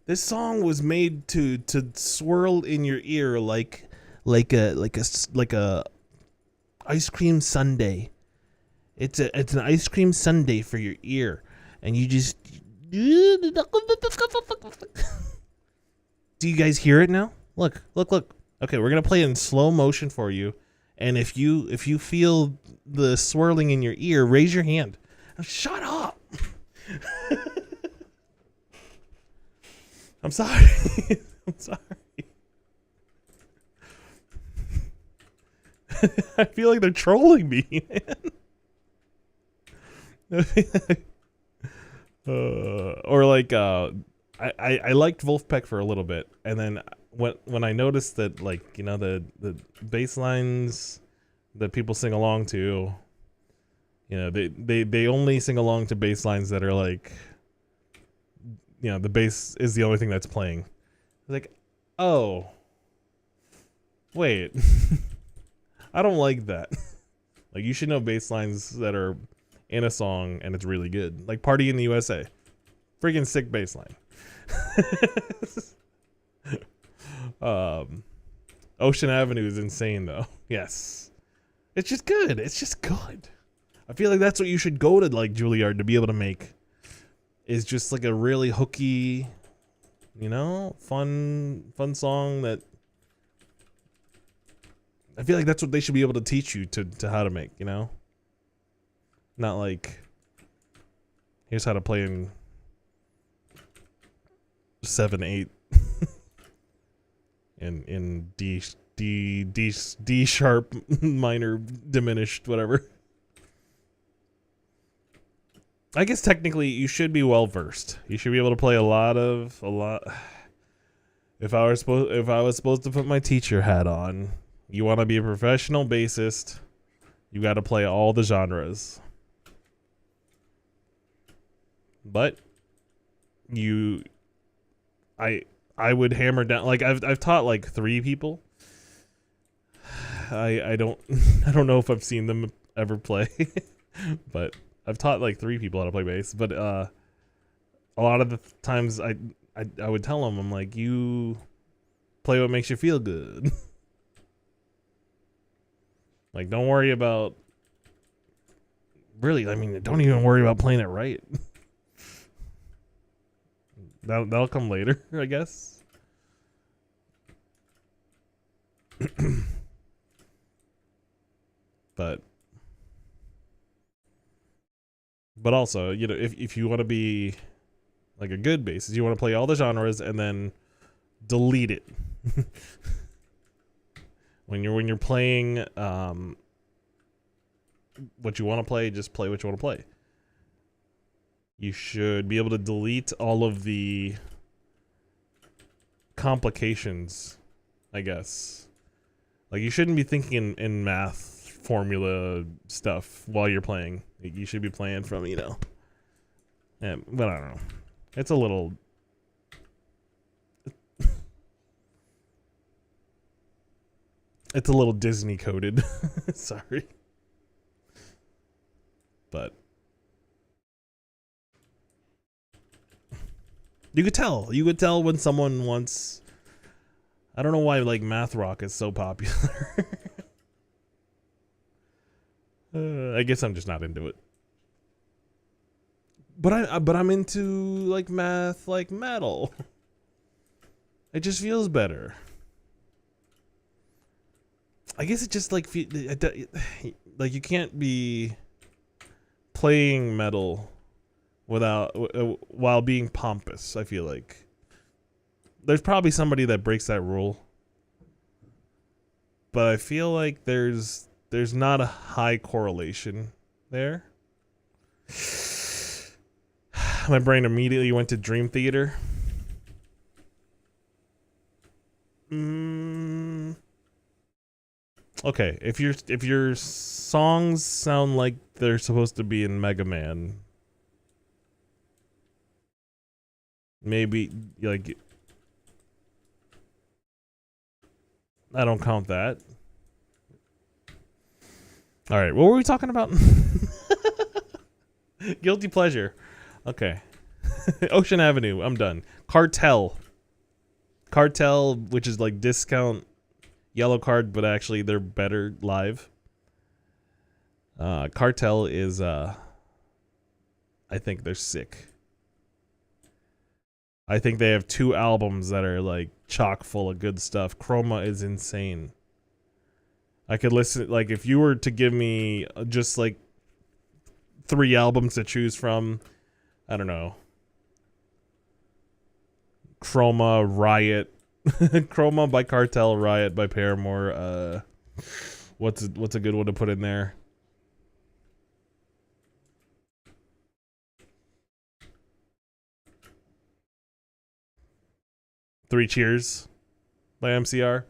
Speaker 1: This song was made to swirl in your ear like a ice cream sundae. It's an ice cream sundae for your ear, and you just. Do you guys hear it now? Look. Okay, we're gonna play it in slow motion for you, and if you feel the swirling in your ear, raise your hand. Shut up. I'm sorry. I'm sorry. I feel like they're trolling me, man. Or like I liked Wolfpack for a little bit, and then when I noticed that, like, you know, the bass lines that people sing along to, you know, they only sing along to bass lines that are like, you know, the bass is the only thing that's playing. Like, oh, wait, I don't like that. Like, you should know bass lines that are in a song and it's really good. Like Party in the USA, freaking sick bass line. Ocean Avenue is insane though. Yes, it's just good. It's just good. I feel like that's what you should go to, like, Juilliard to be able to make, is just like a really hooky, you know, fun song that I feel like that's what they should be able to teach you to how to make, you know? Not like, here's how to play in 7/8 in D sharp minor diminished, whatever. I guess technically you should be well versed. You should be able to play a lot. If I was supposed to put my teacher hat on, you want to be a professional bassist, you got to play all the genres. But I would hammer down, like, I've taught like 3 people. I don't know if I've seen them ever play, but I've taught like 3 people how to play bass. But a lot of the times I would tell them, I'm like, you play what makes you feel good. Like, don't worry about, really, I mean, don't even worry about playing it right. That'll come later, I guess. But also, you know, if you want to be like a good bassist, you want to play all the genres and then delete it. when you're playing what you want to play, just play what you want to play. You should be able to delete all of the complications, I guess. Like, you shouldn't be thinking in math formula stuff while you're playing. You should be playing from, you know. Yeah, but I don't know. It's a little... it's a little Disney coded. Sorry. But... You could tell when someone wants... I don't know why, like, math rock is so popular. I guess I'm just not into it. But I'm into, like, math, like metal. It just feels better. I guess it just, like, like, you can't be playing metal without while being pompous. I feel like there's probably somebody that breaks that rule, but I feel like there's not a high correlation there. My brain immediately went to Dream Theater. Okay, if your songs sound like they're supposed to be in Mega Man, maybe, like, I don't count that. All right, what were we talking about? Guilty pleasure. Okay. Ocean Avenue. I'm done. Cartel. Cartel, which is like discount yellow card, but actually they're better live. Cartel is I think they're sick. I think they have 2 albums that are like chock full of good stuff. Chroma is insane. I could listen, like, if you were to give me just like 3 albums to choose from, I don't know. Chroma, Riot, Chroma by Cartel, Riot by Paramore. What's a good one to put in there? Three Cheers by MCR.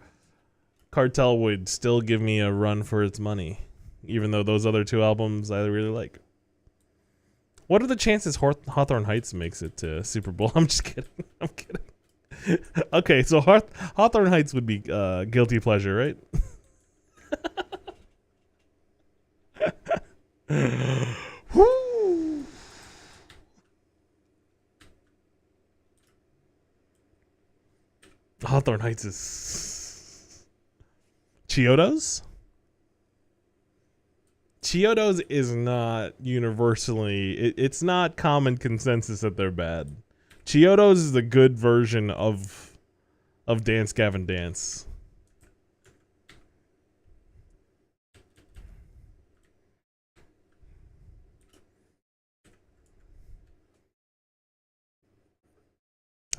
Speaker 1: Cartel would still give me a run for its money, even though those other 2 albums I really like. What are the chances Hawthorne Heights makes it to Super Bowl? I'm just kidding. I'm kidding. Okay, so Hawthorne Heights would be guilty pleasure, right? Woo! Hawthorne Heights is Chiodos? Chiodos is not universally, it's not common consensus that they're bad. Chiodos is the good version of Dance Gavin Dance.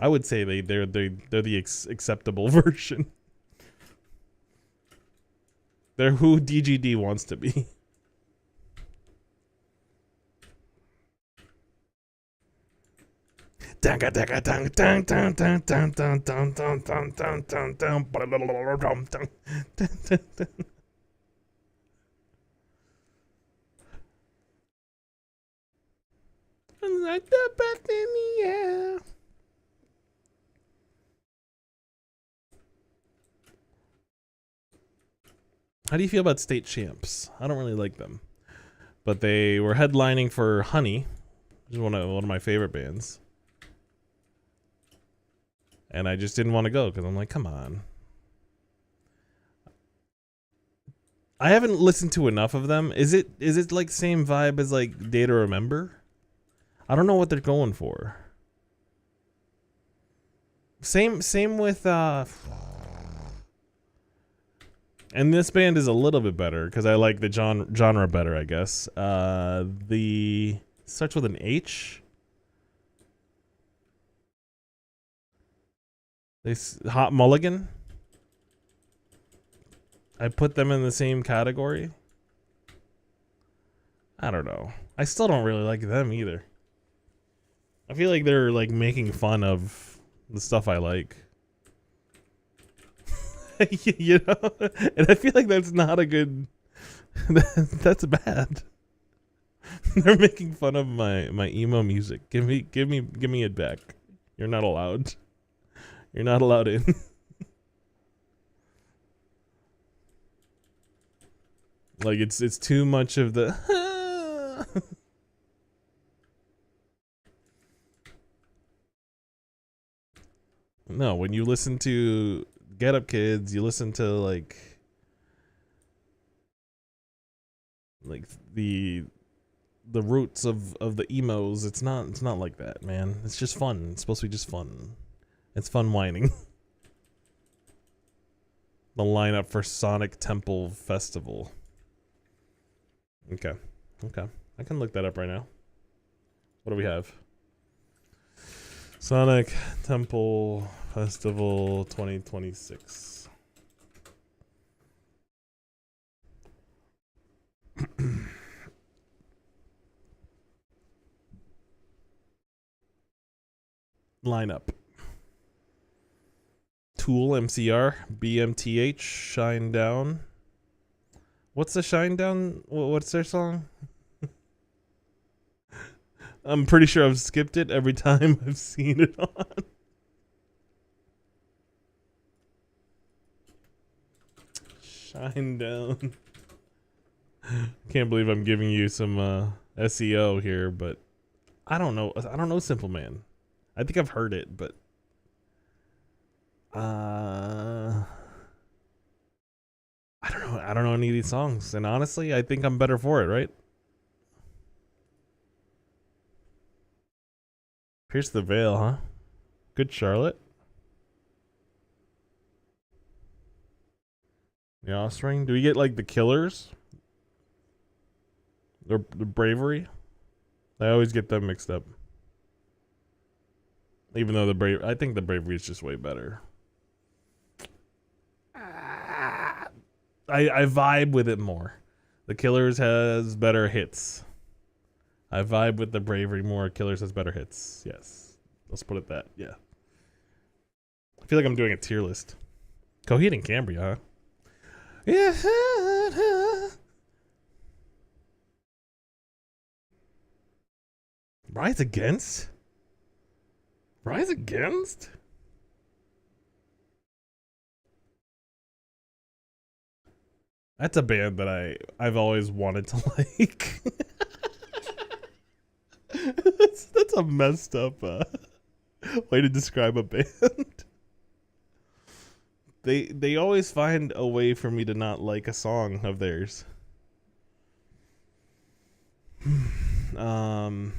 Speaker 1: I would say they're the acceptable version. They're who DGD wants to be. Like the breath in the air. How do you feel about State Champs? I don't really like them, but they were headlining for Honey, which is one of my favorite bands, and I just didn't want to go because I'm like, come on. I haven't listened to enough of them. Is it like same vibe as like Day to Remember? I don't know what they're going for. Same with and this band is a little bit better because I like the genre better, I guess. The starts with an H. Hot Mulligan. I put them in the same category. I don't know. I still don't really like them either. I feel like they're like making fun of the stuff I like. You know? And I feel like that's not a good that's bad. They're making fun of my emo music. Give me it back. You're not allowed. You're not allowed in. Like it's too much of the No, when you listen to Get Up Kids, you listen to like the roots of the emos. It's not like that, man. It's just fun. It's supposed to be just fun. It's fun whining. The lineup for Sonic Temple Festival. Okay. I can look that up right now. What do we have? Sonic Temple Festival 2026. Lineup. Tool, MCR, BMTH, Shine Down. What's the Shine Down? What's their song? I'm pretty sure I've skipped it every time I've seen it on. Shine Down. Can't believe I'm giving you some SEO here, but I don't know. I don't know Simple Man. I think I've heard it, but I don't know. I don't know any of these songs, and honestly, I think I'm better for it, right? Pierce the Veil, huh? Good Charlotte. The Offspring. Do we get like the Killers? Or the Bravery? I always get them mixed up. Even though I think the Bravery is just way better. I vibe with it more. The Killers has better hits. I vibe with the Bravery more. Killers has better hits. Yes. Let's put it that. Yeah. I feel like I'm doing a tier list. Coheed and Cambria, huh? Yeah. Rise Against? Rise Against? That's a band that I've always wanted to like. that's a messed up way to describe a band. They always find a way for me to not like a song of theirs. I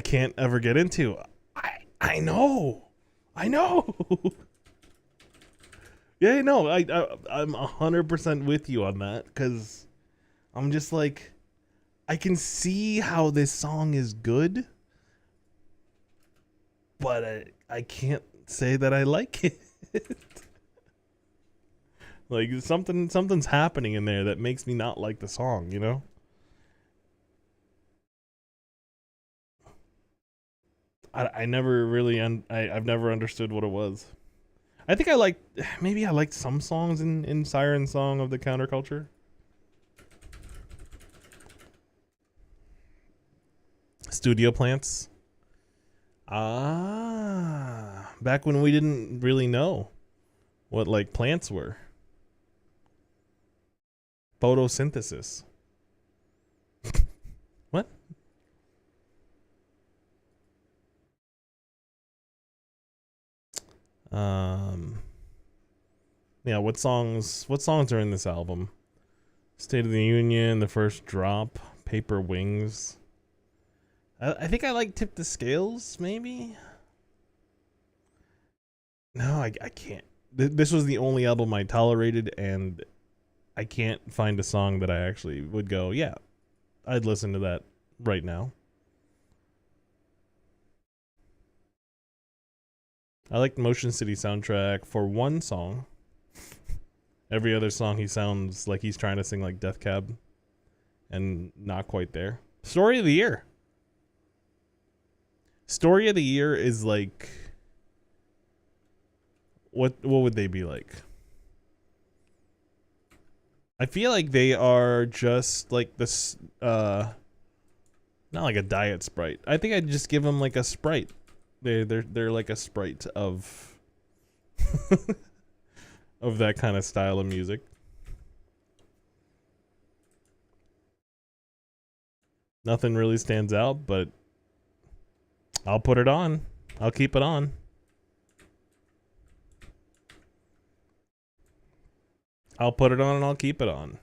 Speaker 1: can't ever get into. I know. I know. Yeah, no, I'm 100% with you on that because I'm just like, I can see how this song is good, but I can't say that I like it. Like something's happening in there that makes me not like the song, you know? I never really I've never understood what it was. I think maybe I liked some songs in Siren Song of the Counterculture. Studio Plants. Back when we didn't really know what like plants were. Photosynthesis. What? Yeah, what songs are in this album? State of the Union, The First Drop, Paper Wings. I think I like Tip the Scales, maybe? No, I can't. This was the only album I tolerated, and I can't find a song that I actually would go, yeah, I'd listen to that right now. I like Motion City soundtrack for one song. Every other song he sounds like he's trying to sing like Death Cab and not quite there. Story of the Year. Story of the Year is like, what would they be like? I feel like they are just like this not like a diet Sprite. I think I'd just give them like a Sprite. They're like a Sprite of of that kind of style of music. Nothing really stands out, but I'll put it on. I'll keep it on. I'll put it on and I'll keep it on.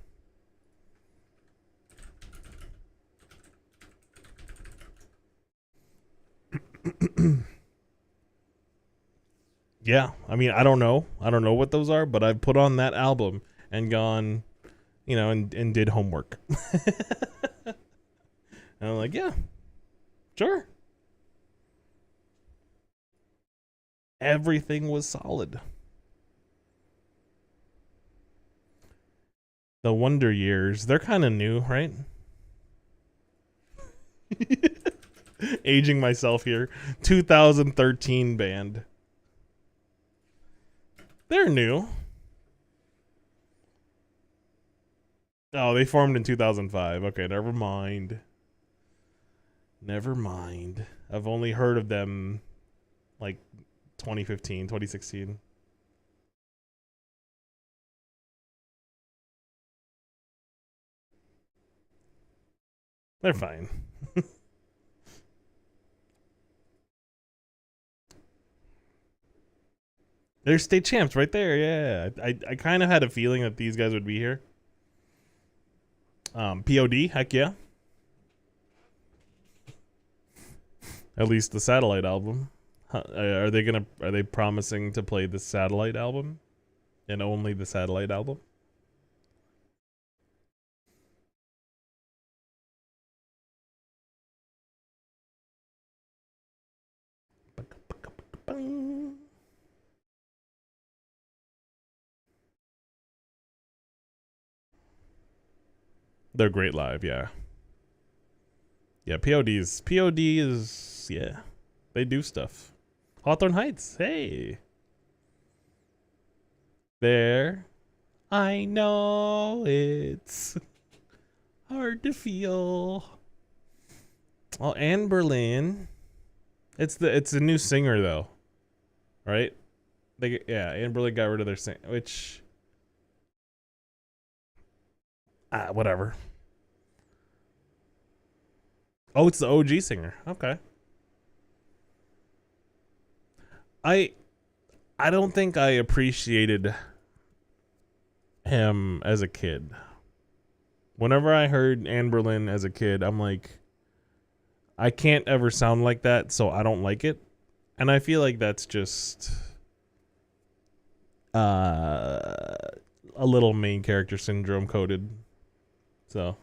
Speaker 1: Yeah, I mean, I don't know. I don't know what those are, but I've put on that album and gone, you know, and did homework. And I'm like, yeah, sure. Everything was solid. The Wonder Years, they're kind of new, right? Aging myself here. 2013 band. They're new. Oh, they formed in 2005. Okay, never mind. Never mind. I've only heard of them like 2015, 2016. They're fine. They're state champs right there. Yeah, I kind of had a feeling that these guys would be here. POD, heck yeah. At least the satellite album. Are they promising to play the satellite album and only the satellite album? They're great live, yeah. Yeah, POD is yeah. They do stuff. Hawthorne Heights, hey. There. I know it's hard to feel. Oh, Anne Berlin. It's a new singer though, right? Anne Berlin got rid of their singer, which whatever. Oh, it's the OG singer. Okay. I I don't think I appreciated him as a kid. Whenever I heard Anne Berlin as a kid, I'm like, I can't ever sound like that, so I don't like it. And I feel like that's just a little main character syndrome coded. So,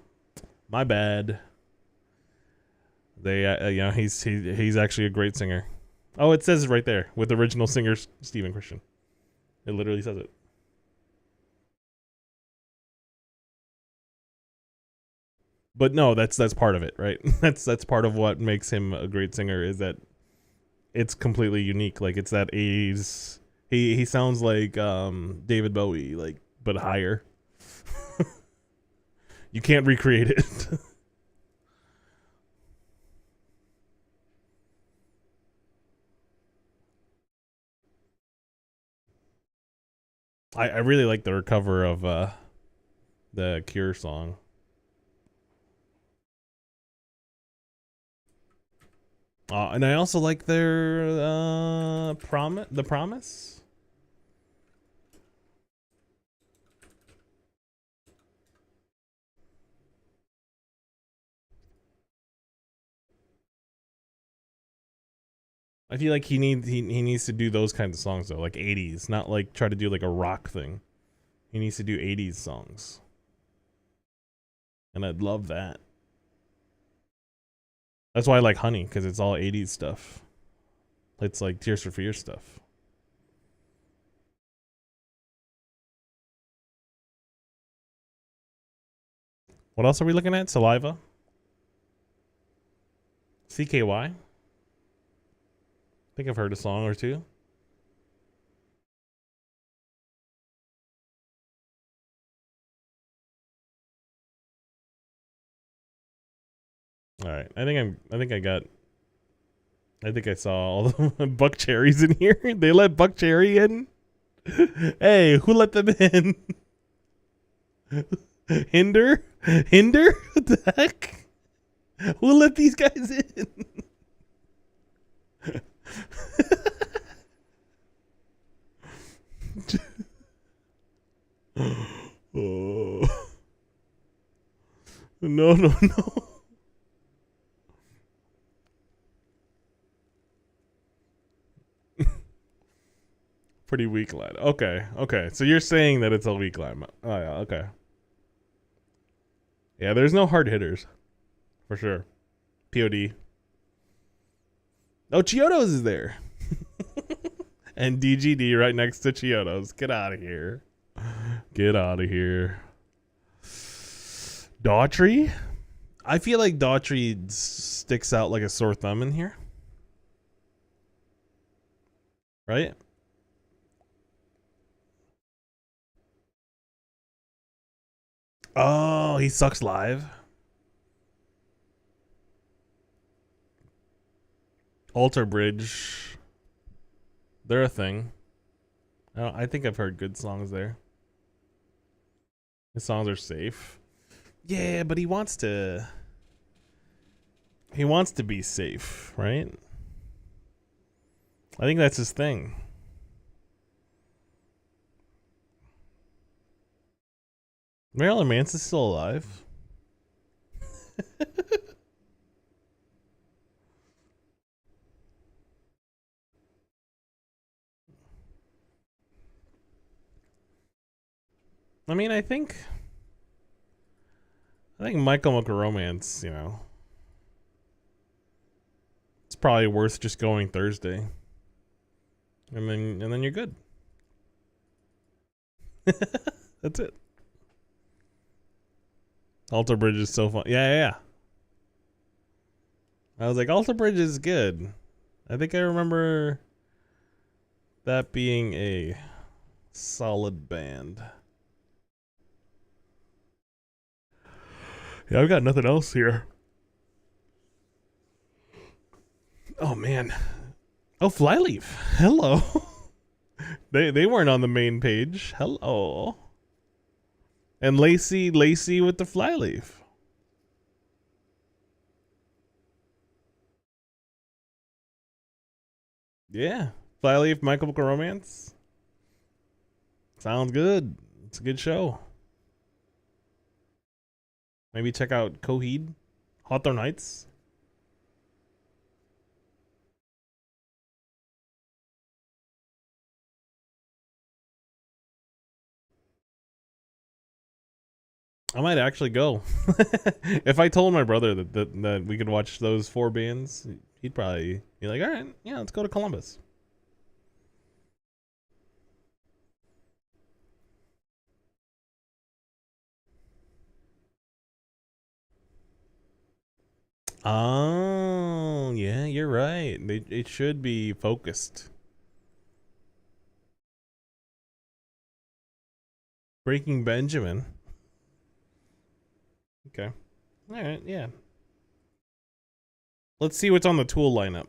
Speaker 1: my bad. He's actually a great singer. Oh, it says it right there with original singer Stephen Christian. It literally says it. But no, that's part of it, right? that's part of what makes him a great singer is that it's completely unique. Like it's that 80s. He sounds like David Bowie, like but higher. You can't recreate it. I really like the cover of the Cure song. And I also like their The Promise. I feel like he needs to do those kinds of songs though, like 80s, not like try to do like a rock thing. He needs to do 80s songs. And I'd love that. That's why I like Honey, because it's all 80s stuff. It's like Tears for Fears stuff. What else are we looking at? Saliva? CKY? I think I've heard a song or two. All right. I think I saw all the Buck Cherries in here. They let Buck Cherry in. Hey, who let them in? Hinder? What the heck? Who let these guys in? Oh. No. Pretty weak line. Okay. So you're saying that it's a weak line. Oh yeah, okay. Yeah, there's no hard hitters. For sure. POD. Oh, Chiodos is there. And DGD right next to Chiodos. Get out of here. Daughtry? I feel like Daughtry sticks out like a sore thumb in here. Right? Oh, he sucks live. Alter Bridge. They're a thing. I think I've heard good songs there. His songs are safe. Yeah, but he wants to. He wants to be safe, right? I think that's his thing. Marilyn Manson's still alive. I mean, I think My Chemical Romance, you know, it's probably worth just going Thursday, and then you're good. That's it. Alter Bridge is so fun. Yeah. I was like, Alter Bridge is good. I think I remember that being a solid band. Yeah, I've got nothing else here. Oh man. Oh, Flyleaf. Hello. They weren't on the main page. Hello. And Lacey with the Flyleaf. Yeah. Flyleaf, My Chemical Romance. Sounds good. It's a good show. Maybe check out Coheed, Hawthorne Heights. I might actually go. If I told my brother that we could watch those 4 bands, he'd probably be like, all right, yeah, let's go to Columbus. Oh, yeah, you're right. It should be focused. Breaking Benjamin. Okay. All right, yeah. Let's see what's on the Tool lineup.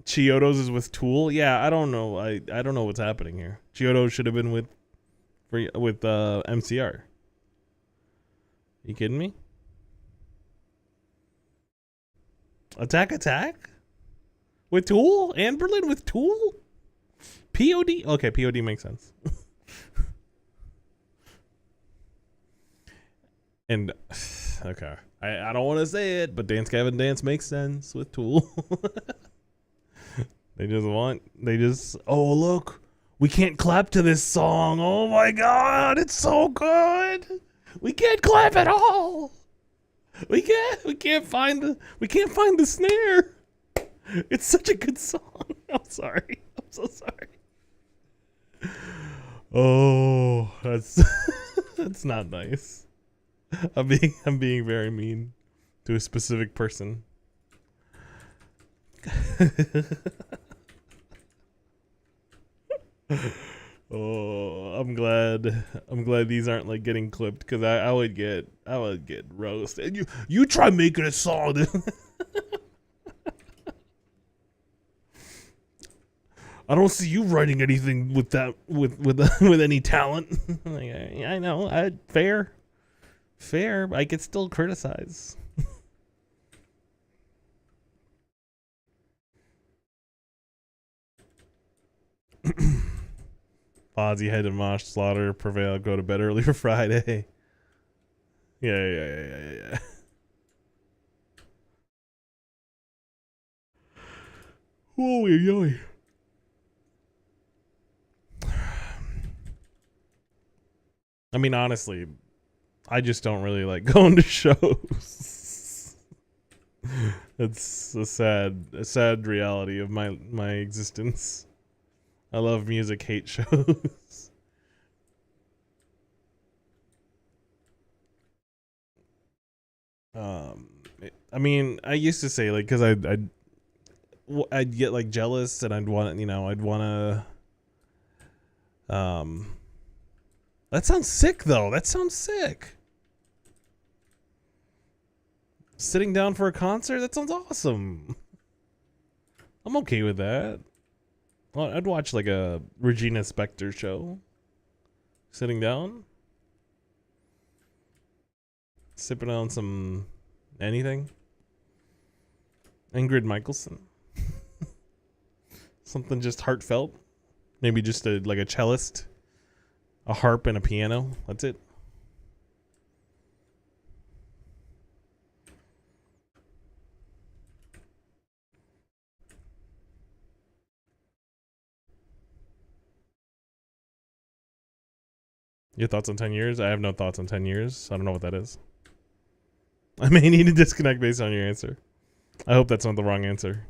Speaker 1: Chiodos is with Tool. Yeah, I don't know. I don't know what's happening here. Chiodos should have been with MCR. You kidding me? Attack with Tool and Berlin with Tool. POD. Okay, POD makes sense. And okay, I don't want to say it, but Dance Gavin Dance makes sense with Tool. They just oh look, we can't clap to this song. Oh my god, it's so good. We can't clap at all. We can't find the snare. It's such a good song. I'm sorry. I'm so sorry. Oh, that's that's not nice. I'm being very mean to a specific person. Oh, I'm glad these aren't like getting clipped, because I would get roasted. You try making a song. I don't see you writing anything with that with any talent. Like, I know, fair. I could still criticize. Fozzy head to Mosh Slaughter Prevail, go to bed early for Friday. Yeah. Oh, yo. I mean, honestly, I just don't really like going to shows. It's a sad reality of my existence. I love music, hate shows. I mean, I used to say, like, because I'd get like jealous, and I'd want to that sounds sick though. That sounds sick. Sitting down for a concert? That sounds awesome. I'm okay with that. Well, I'd watch like a Regina Spektor show. Sitting down. Sipping on some anything. Ingrid Michaelson. Something just heartfelt. Maybe just like a cellist, a harp, and a piano. That's it. Your thoughts on 10 years? I have no thoughts on 10 years. I don't know what that is. I may need to disconnect based on your answer. I hope that's not the wrong answer.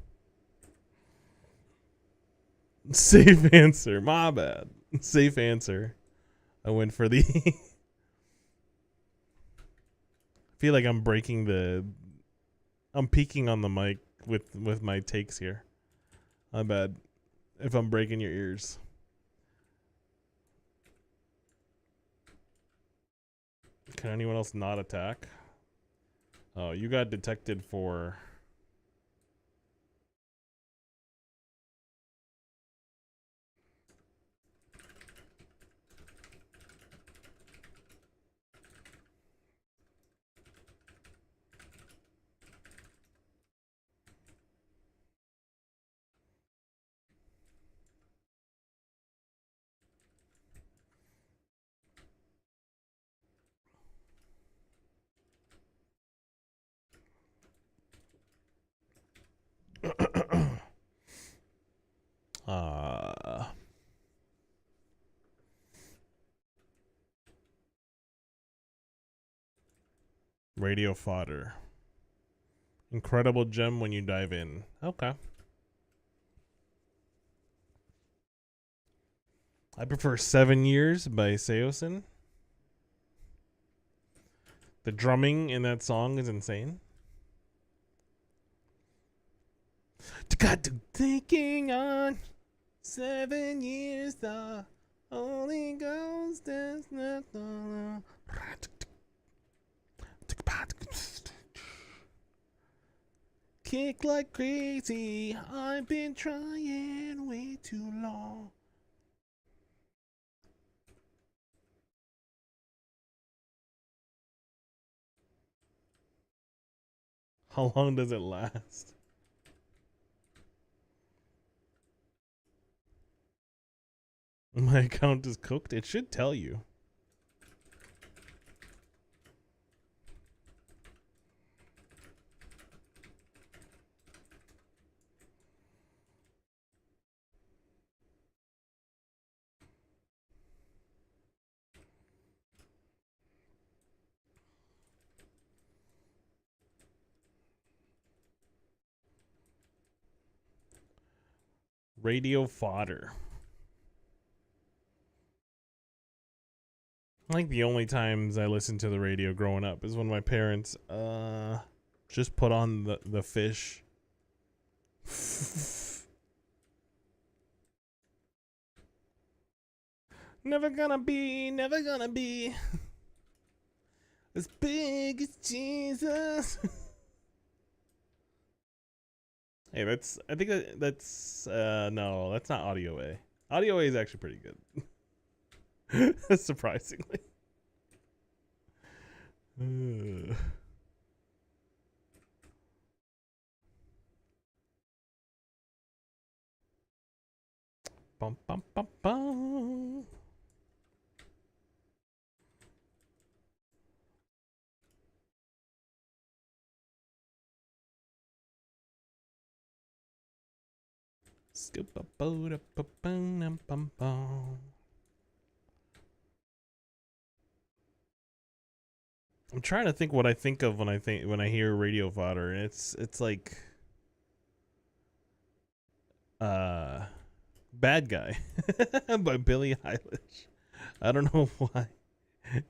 Speaker 1: Safe answer. My bad. Safe answer. I went for the... I feel like I'm breaking the... I'm peeking on the mic with my takes here. My bad. If I'm breaking your ears. Can anyone else not attack? Oh, you got detected for... Radio fodder. Incredible gem when you dive in. Okay. I prefer 7 Years by Seosin. The drumming in that song is insane. Got to thinking on 7 years, the only ghost that's not alone. Kick like crazy. I've been trying way too long. How long does it last? My account is cooked. It should tell you. Radio fodder. Like the only times I listened to the radio growing up is when my parents just put on the fish. Never gonna be as big as Jesus. Hey, I think that's no, that's not Audio A. Audio A is actually pretty good. Surprisingly. Bum bum bum bum. Scoop a boat up a bum bum bum. I'm trying to think what I think of when I hear radio fodder, and it's like Bad Guy by Billie Eilish. I don't know why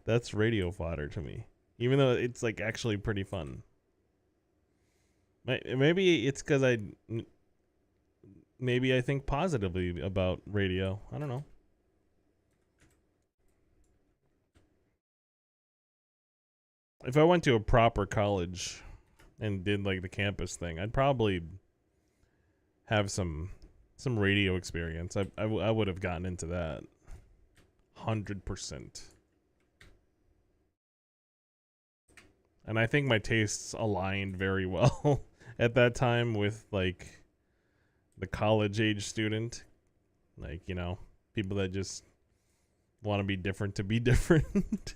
Speaker 1: that's radio fodder to me, even though it's like actually pretty fun. Maybe it's because maybe I think positively about radio. I don't know. If I went to a proper college and did like the campus thing, I'd probably have some radio experience. I would have gotten into that 100%. And I think my tastes aligned very well at that time with like the college age student. Like, you know, people that just want to be different to be different.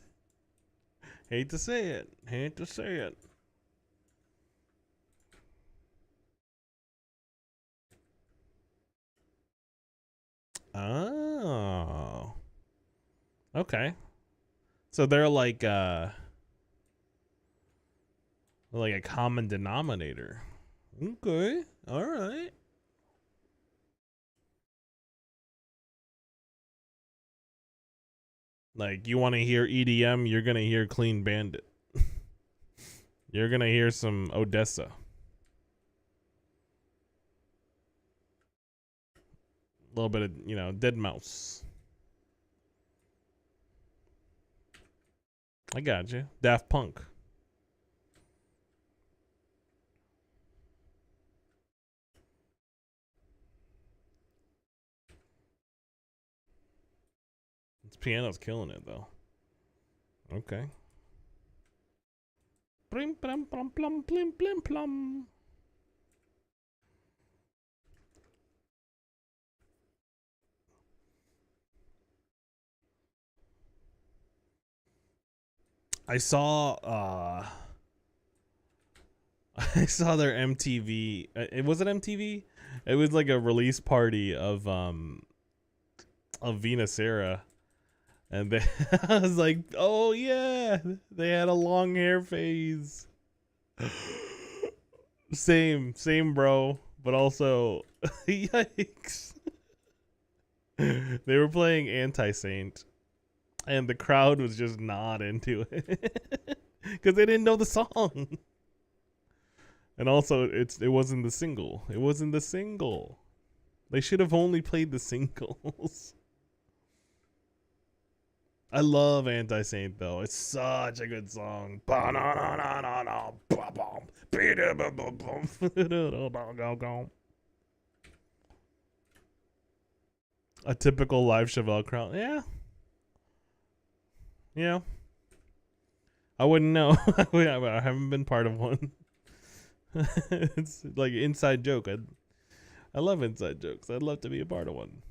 Speaker 1: Hate to say it. Hate to say it. Oh. Okay. So they're like a common denominator. Okay. All right. Like, you want to hear EDM, you're going to hear Clean Bandit. You're going to hear some Odessa. A little bit of, you know, Dead Mouse. I got you. Daft Punk. This piano's killing it, though. Okay. Blim, plum, plum, plum, blim, blim, plum. I saw I saw their MTV. It was it MTV? It was like a release party of Venus Era, and they, I was like, oh yeah, they had a long hair phase. Same, bro. But also, yikes. They were playing Anti-Saint, and the crowd was just not into it because they didn't know the song. And also, it wasn't the single. It wasn't the single. They should have only played the singles. I love Anti-Saint though. It's such a good song. A typical live Chevelle crowd. Yeah. Yeah. I wouldn't know. I haven't been part of one. It's like inside joke. I love inside jokes. I'd love to be a part of one.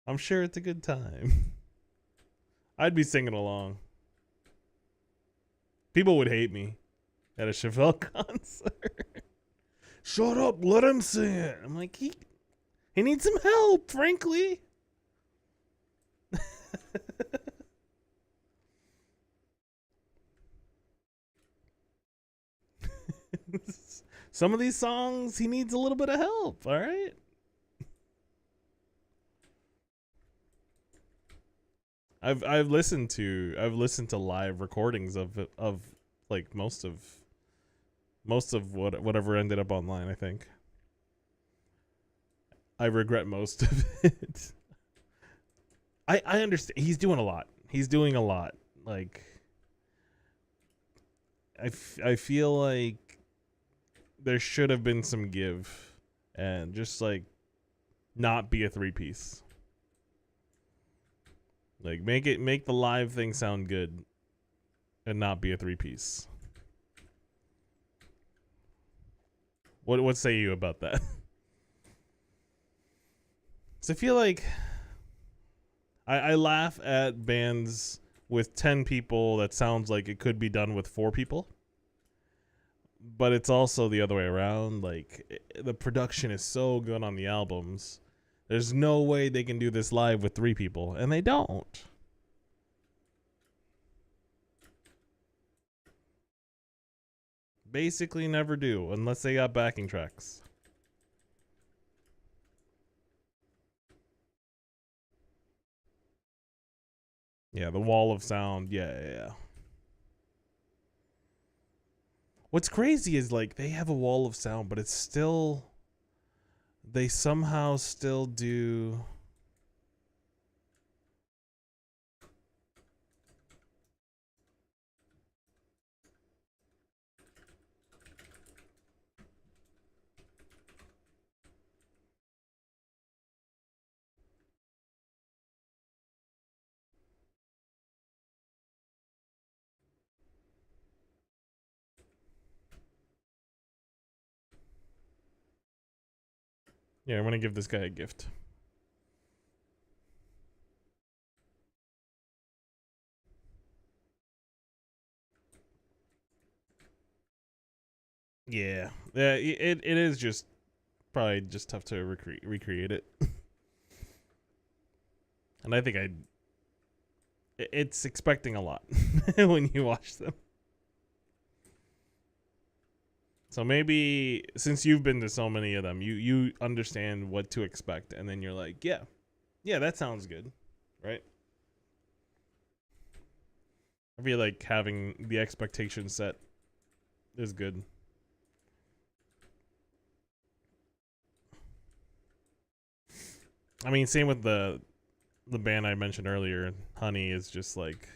Speaker 1: I'm sure it's a good time. I'd be singing along. People would hate me at a Chevelle concert. Shut up, let him sing it. I'm like, he needs some help, frankly. Some of these songs, he needs a little bit of help, all right? I've listened to live recordings of like most of whatever ended up online, I think. I regret most of it. I understand. He's doing a lot. He's doing a lot. Like, I feel like there should have been some give and just like not be a three-piece. Like, make the live thing sound good and not be a three-piece. What say you about that? So I feel like I laugh at bands with 10 people that sounds like it could be done with 4 people. But it's also the other way around. Like, the production is so good on the albums. There's no way they can do this live with 3 people, and they don't. Basically never do, unless they got backing tracks. Yeah, the wall of sound. Yeah. What's crazy is, like, they have a wall of sound, but it's still... They somehow still do... Yeah, I'm gonna give this guy a gift. Yeah, it is just probably just tough to recreate it. And I think it's expecting a lot when you watch them. So maybe since you've been to so many of them, you understand what to expect, and then you're like, yeah, that sounds good, right? I feel like having the expectation set is good. I mean, same with the band I mentioned earlier. Honey is just like,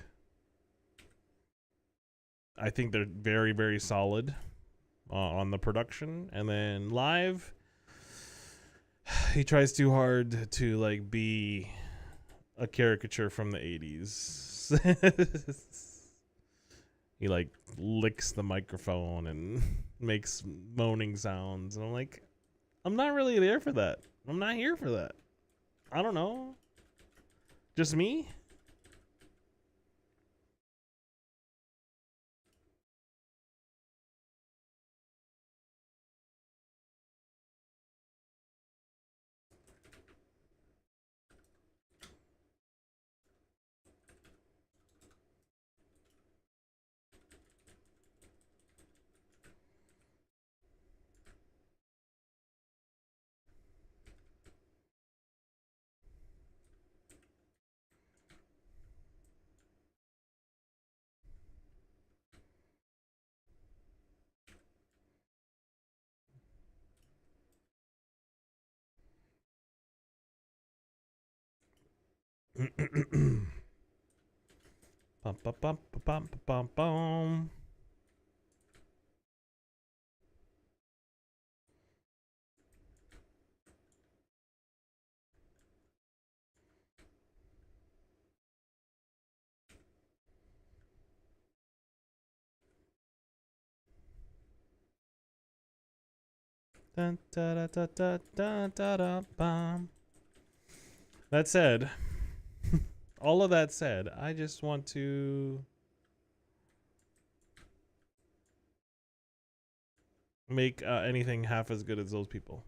Speaker 1: I think they're very, very solid on the production, and then live, he tries too hard to like be a caricature from the 80s. He like licks the microphone and makes moaning sounds, and I'm like, I'm not really there for that. I'm not here for that. I don't know. Just me? Bum, bum, bum, bum, bum, bum. Dun, da, da, da, da, da, da, da, bum. That said, all of that said, I just want to make anything half as good as those people.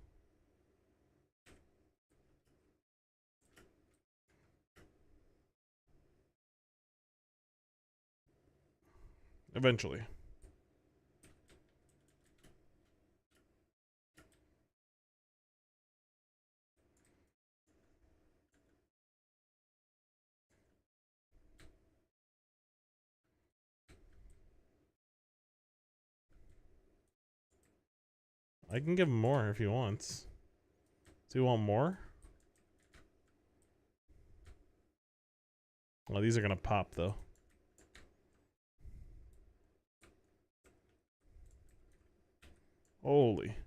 Speaker 1: Eventually. I can give him more if he wants. Do you want more? Well, these are gonna pop though. Holy.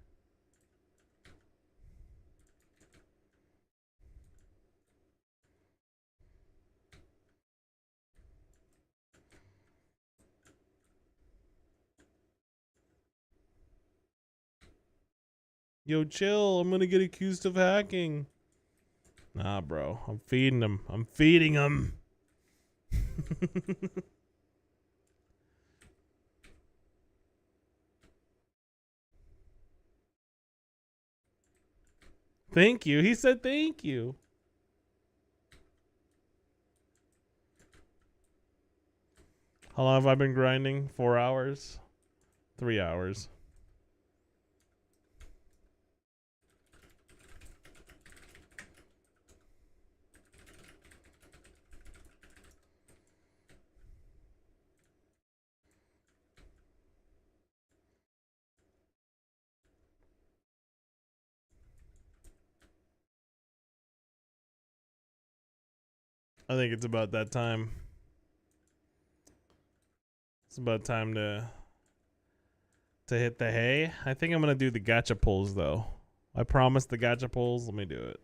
Speaker 1: Yo, chill. I'm gonna get accused of hacking. Nah, bro. I'm feeding him. I'm feeding him. Thank you. He said thank you. How long have I been grinding? 4 hours? 3 hours. I think it's about that time. It's about time to hit the hay. I think I'm gonna do the gacha pulls though. I promised the gacha pulls. Let me do it.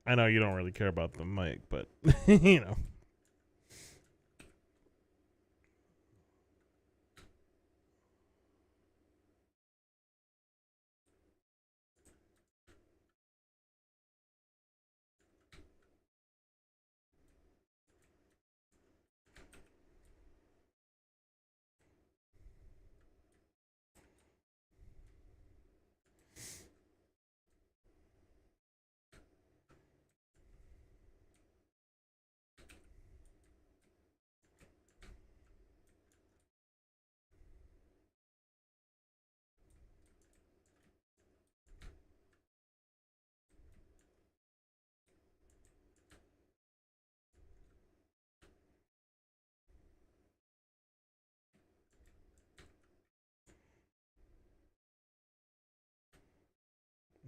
Speaker 1: I know you don't really care about the mic, but you know.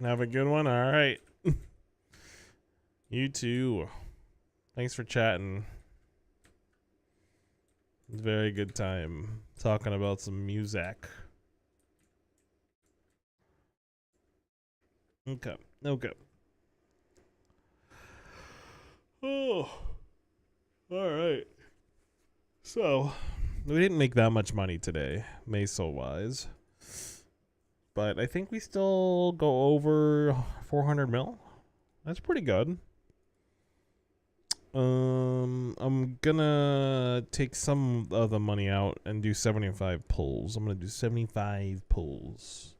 Speaker 1: Have a good one. All right. You too. Thanks for chatting. Very good time talking about some music. Okay. Okay. Oh. All right. So, we didn't make that much money today, meso-wise. But I think we still go over 400 mil. That's pretty good. I'm gonna take some of the money out and do 75 pulls. I'm gonna do 75 pulls.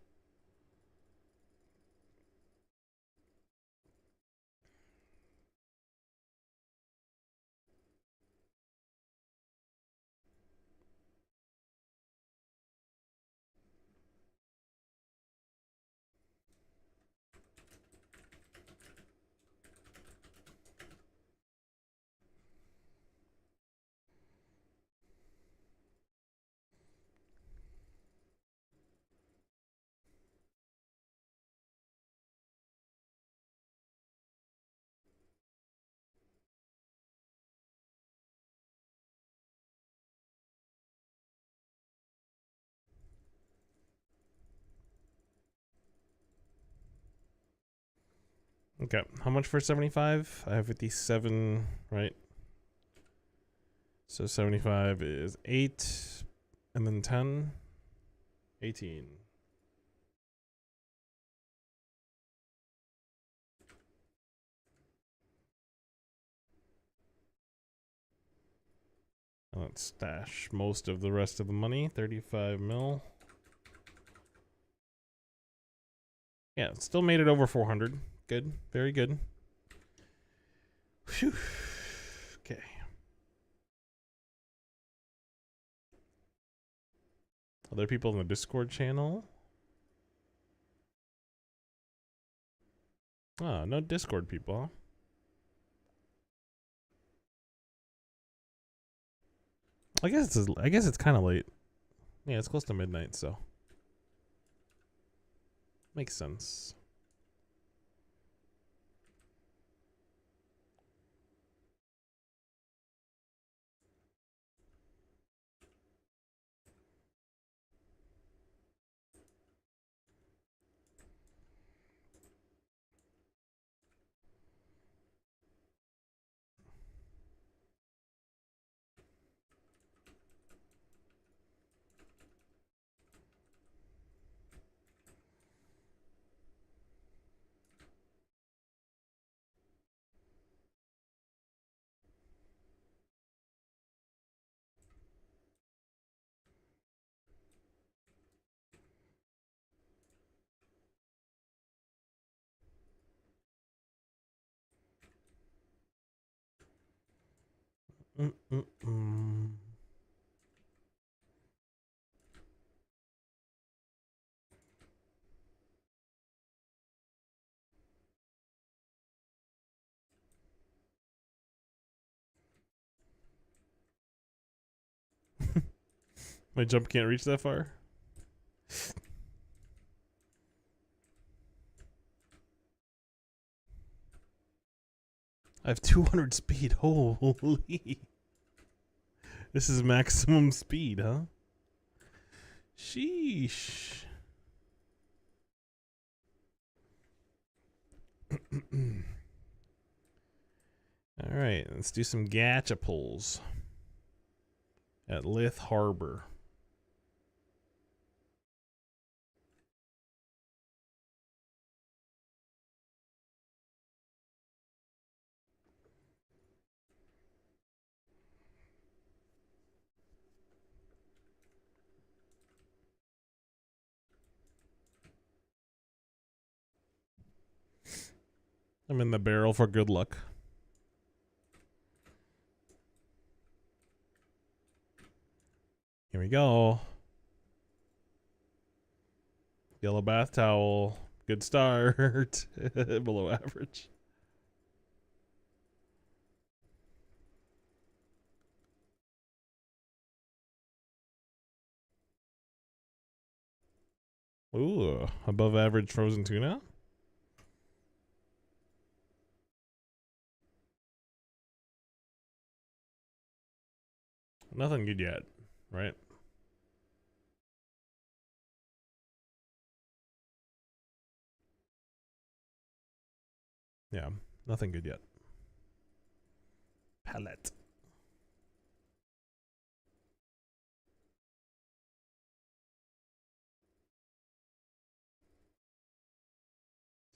Speaker 1: Okay, how much for 75? I have 57, right? So 75 is 8, and then 10, 18. Let's stash most of the rest of the money, 35 mil. Yeah, still made it over 400. Good, very good. Whew. Okay. Other people in the Discord channel? Oh, no Discord people, huh? I guess it's kind of late. Yeah, it's close to midnight, so makes sense. Mm-mm-mm. My jump can't reach that far. I have 200 speed. Holy. This is maximum speed, huh? Sheesh. Alright, let's do some gacha pulls at Lith Harbor. I'm in the barrel for good luck. Here we go. Yellow bath towel. Good start. Below average. Ooh, above average frozen tuna. Nothing good yet, right? Yeah, nothing good yet. Palette.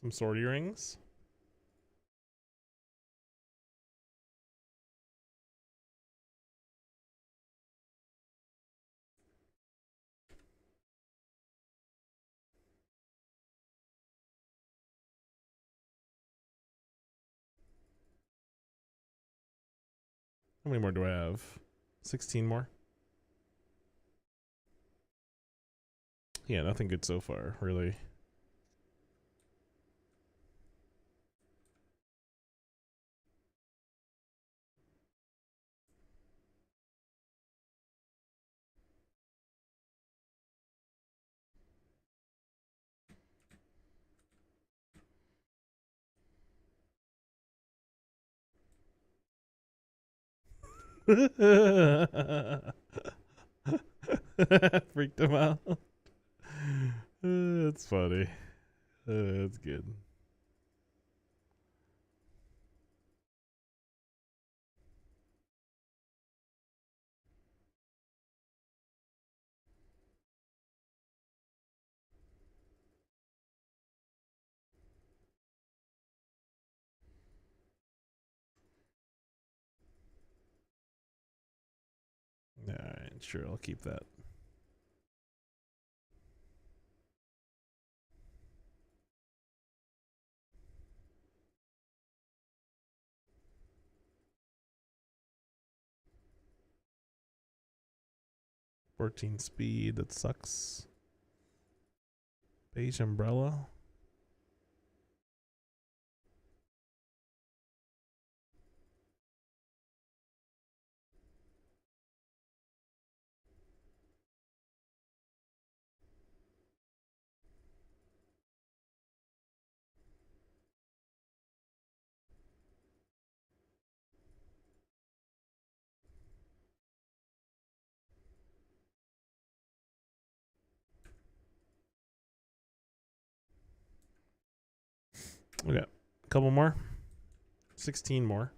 Speaker 1: Some sortie rings. How many more do I have? 16 more? Yeah, nothing good so far, really. Freaked him out. That's funny. That's good. Alright, sure, I'll keep that. $14 speed, that sucks. Beige umbrella. Okay, a couple more. 16 more.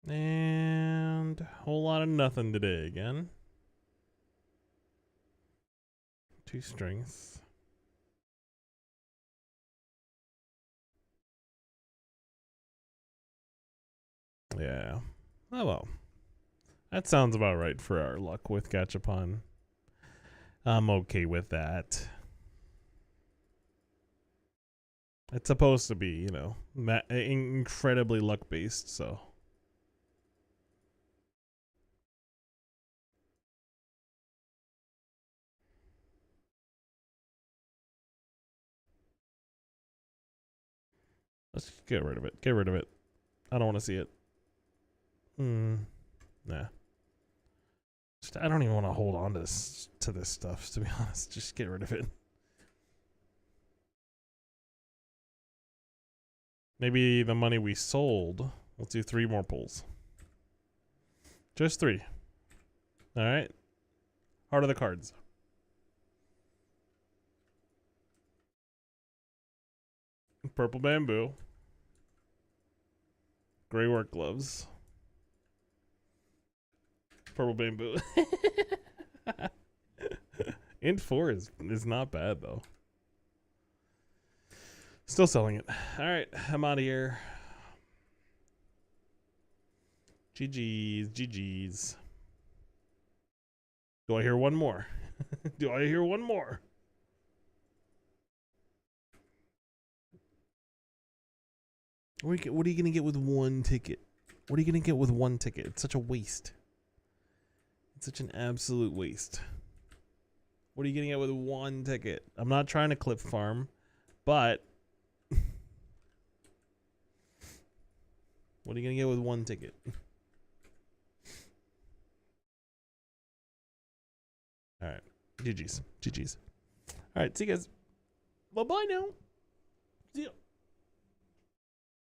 Speaker 1: And a whole lot of nothing today again. 2 strength. Yeah. Oh well. That sounds about right for our luck with Gachapon. I'm okay with that. It's supposed to be, you know, incredibly luck based, so. Let's get rid of it. Get rid of it. I don't want to see it. Nah. I don't even want to hold on to this stuff, to be honest. Just get rid of it. Maybe the money we sold. Let's do 3 more pulls. Just 3. All right. Heart of the cards. Purple bamboo. Gray work gloves. Purple bamboo. Int 4 is not bad though. Still selling it. All right, I'm out of here. GG's, GG's. Do I hear one more? Do I hear one more? What are you gonna get with 1 ticket? What are you gonna get with one ticket? It's such a waste. It's such an absolute waste. What are you gonna get with one ticket? I'm not trying to clip farm, but what are you gonna get with one ticket? All right, GG's. All right, see you guys. Bye bye now.